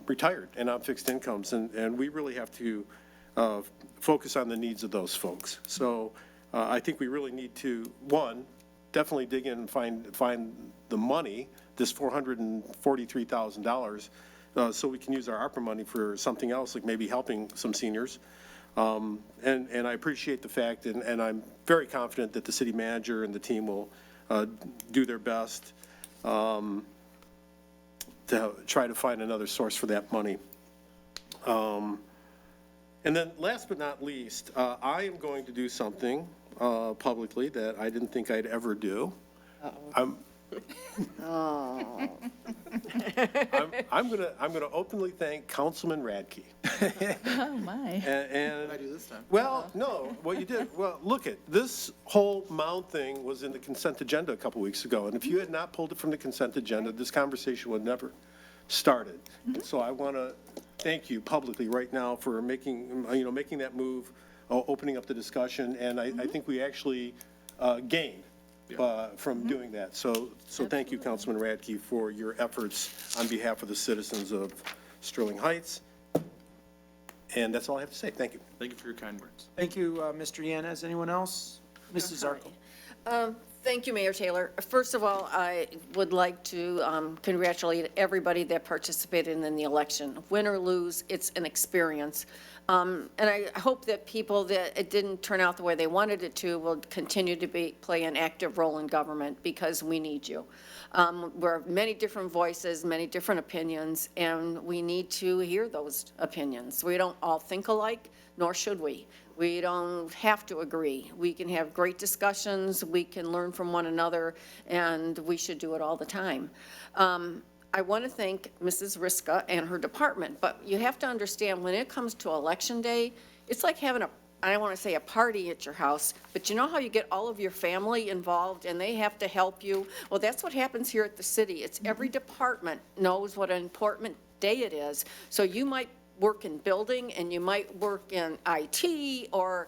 retired and on fixed incomes. And we really have to focus on the needs of those folks. So I think we really need to, one, definitely dig in and find the money, this $443,000, so we can use our ARPA money for something else, like maybe helping some seniors. And I appreciate the fact, and I'm very confident that the city manager and the team will do their best to try to find another source for that money. And then last but not least, I am going to do something publicly that I didn't think I'd ever do. I'm gonna openly thank Councilman Radke. Oh, my. And I do this time? well, no, what you did, well, look at, this whole mound thing was in the consent agenda a couple weeks ago, and if you had not pulled it from the consent agenda, this conversation would never started. And so I want to thank you publicly right now for making that move, opening up the discussion, and I think we actually gained from doing that. So thank you, Councilman Radke, for your efforts on behalf of the citizens of Sterling Heights. And that's all I have to say. Thank you. Thank you for your kind words. Thank you, Mr. Yanez. Anyone else? Mrs. Zarko. Thank you, Mayor Taylor. First of all, I would like to congratulate everybody that participated in the election. Win or lose, it's an experience. And I hope that people that it didn't turn out the way they wanted it to will continue to play an active role in government, because we need you. We're many different voices, many different opinions, and we need to hear those opinions. We don't all think alike, nor should we. We don't have to agree. We can have great discussions, we can learn from one another, and we should do it all the time. I want to thank Mrs. Riska and her department, but you have to understand, when it comes to Election Day, it's like having I don't want to say a party at your house, but you know how you get all of your family involved and they have to help you? Well, that's what happens here at the city. It's every department knows what an important day it is. So you might work in building, and you might work in IT or,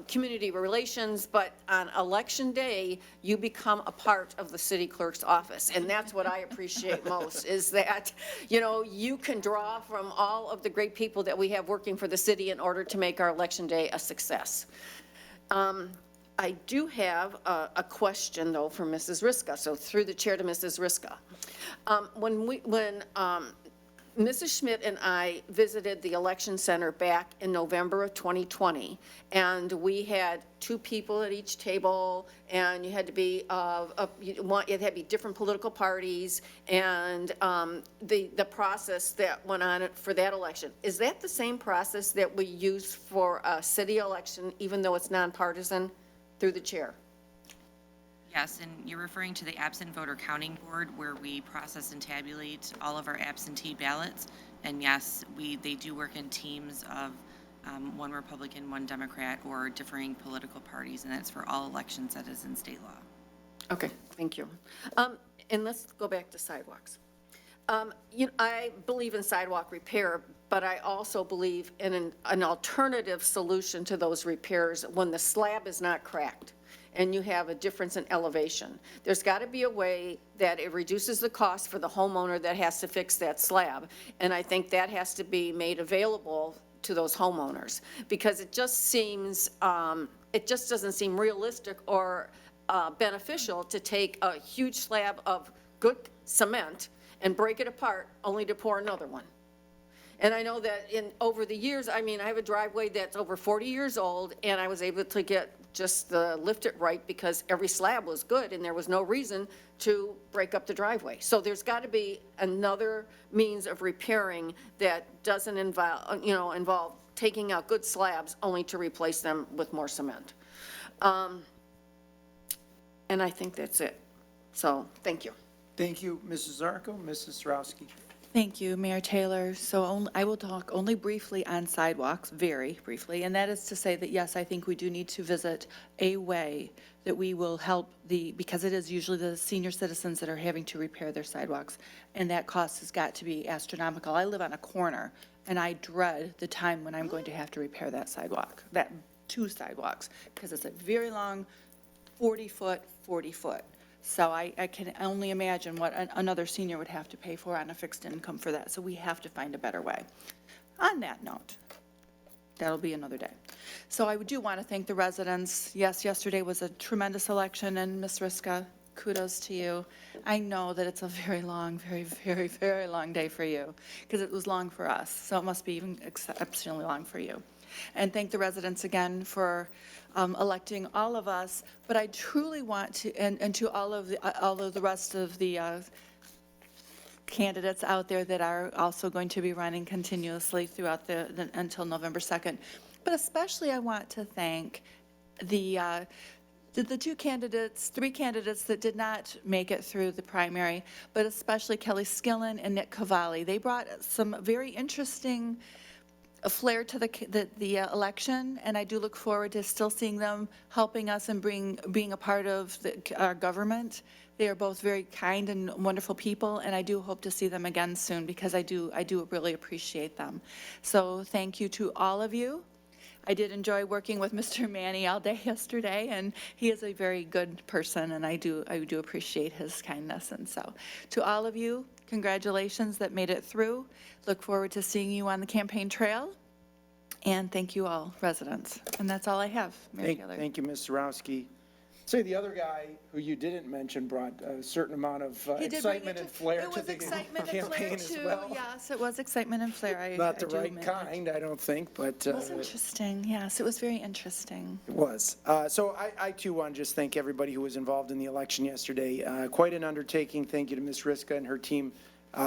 community relations, but on election day, you become a part of the city clerk's office. And that's what I appreciate most, is that, you can draw from all of the great people that we have working for the city in order to make our election day a success. I do have a question, though, for Mrs. Riska, so through the chair to Mrs. Riska. When Mrs. Schmidt and I visited the election center back in November of 2020, and we had 2 people at each table, and you had to be it had to be different political parties, and the process that went on for that election. Is that the same process that we use for a city election, even though it's nonpartisan? Through the chair. Yes, and you're referring to the absent voter counting board, where we process and tabulate all of our absentee ballots. And yes, they do work in teams of one Republican, one Democrat, or differing political parties, and that's for all elections. That is in state law. Okay, thank you. And let's go back to sidewalks. I believe in sidewalk repair, but I also believe in an alternative solution to those repairs when the slab is not cracked and you have a difference in elevation. There's got to be a way that it reduces the cost for the homeowner that has to fix that slab. And I think that has to be made available to those homeowners, because it just seems, it just doesn't seem realistic or beneficial to take a huge slab of good cement and break it apart only to pour another one. And I know that over the years, I have a driveway that's over 40 years old, and I was able to get just lift it right because every slab was good and there was no reason to break up the driveway. So there's got to be another means of repairing that doesn't involve taking out good slabs only to replace them with more cement. And I think that's it. So thank you. Thank you, Mrs. Zarko. Mrs. Sarowski. Thank you, Mayor Taylor. I will talk only briefly on sidewalks, very briefly, and that is to say that, yes, I think we do need to visit a way that we will help because it is usually the senior citizens that are having to repair their sidewalks, and that cost has got to be astronomical. I live on a corner, and I dread the time when I'm going to have to repair that sidewalk, that 2 sidewalks, because it's a very long 40-foot, 40-foot. So I can only imagine what another senior would have to pay for on a fixed income for that. So we have to find a better way. On that note, that'll be another day. So I do want to thank the residents. Yes, yesterday was a tremendous election, and Ms. Riska, kudos to you. I know that it's a very long, very, very, very long day for you, because it was long for us. So it must be even exceptionally long for you. And thank the residents again for electing all of us. But I truly want to, and to all of the rest of the candidates out there that are also going to be running continuously throughout until November 2nd. But especially I want to thank the 3 candidates that did not make it through the primary, but especially Kelly Skillen and Nick Cavalli. They brought some very interesting a flair to the election, and I do look forward to still seeing them helping us and being a part of our government. They are both very kind and wonderful people, and I do hope to see them again soon because I do really appreciate them. So thank you to all of you. I did enjoy working with Mr. Manny all day yesterday, and he is a very good person, and I do appreciate his kindness. And so to all of you, congratulations that made it through. Look forward to seeing you on the campaign trail. And thank you all, residents. And that's all I have, Mayor Taylor. Thank you, Ms. Zarowski. Say the other guy who you didn't mention brought a certain amount of excitement and flair to the campaign as well. Yes, it was excitement and flair. Not the right kind, I don't think, but. It was interesting. Yes, it was very interesting. It was. So I too want to just thank everybody who was involved in the election yesterday. Quite an undertaking. Thank you to Ms. Riska and her team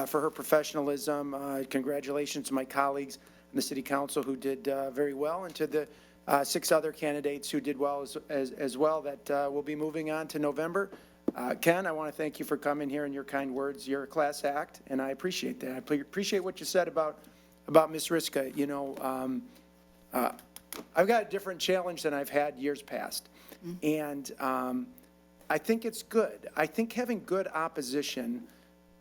for her professionalism. Congratulations to my colleagues in the City Council who did very well, and to the 6 other candidates who did well as well that will be moving on to November. Ken, I want to thank you for coming here and your kind words. You're a class act, and I appreciate that. I appreciate what you said about Ms. Riska. You know, I've got a different challenge than I've had years past, and I think it's good. I think having good opposition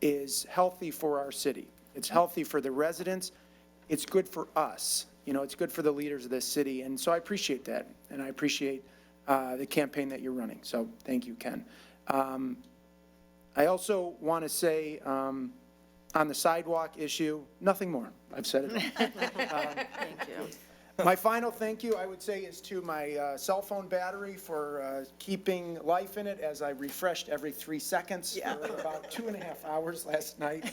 is healthy for our city. It's healthy for the residents. It's good for us. You know, it's good for the leaders of this city. And so I appreciate that. And I appreciate the campaign that you're running. So thank you, Ken. I also want to say on the sidewalk issue, nothing more. I've said it all. Thank you. My final thank you, I would say, is to my cell phone battery for keeping life in it as I refreshed every 3 seconds for about 2.5 hours last night.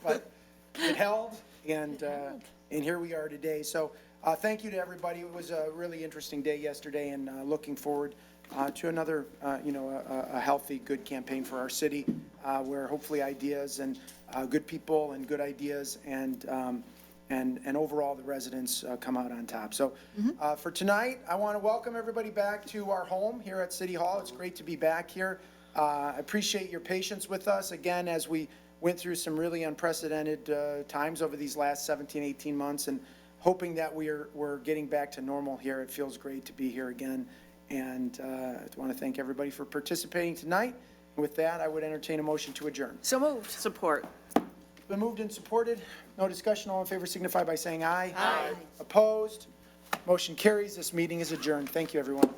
But it held, and here we are today. So thank you to everybody. It was a really interesting day yesterday, and looking forward to another, a healthy, good campaign for our city, where hopefully ideas and good people and good ideas and overall the residents come out on top. So for tonight, I want to welcome everybody back to our home here at City Hall. It's great to be back here. I appreciate your patience with us again as we went through some really unprecedented times over these last 17, 18 months, and hoping that we're getting back to normal here. It feels great to be here again, and I want to thank everybody for participating tonight. With that, I would entertain a motion to adjourn. So moved. Support. Been moved and supported. No discussion. All in favor signify by saying aye. Aye. Opposed? Motion carries. This meeting is adjourned. Thank you, everyone.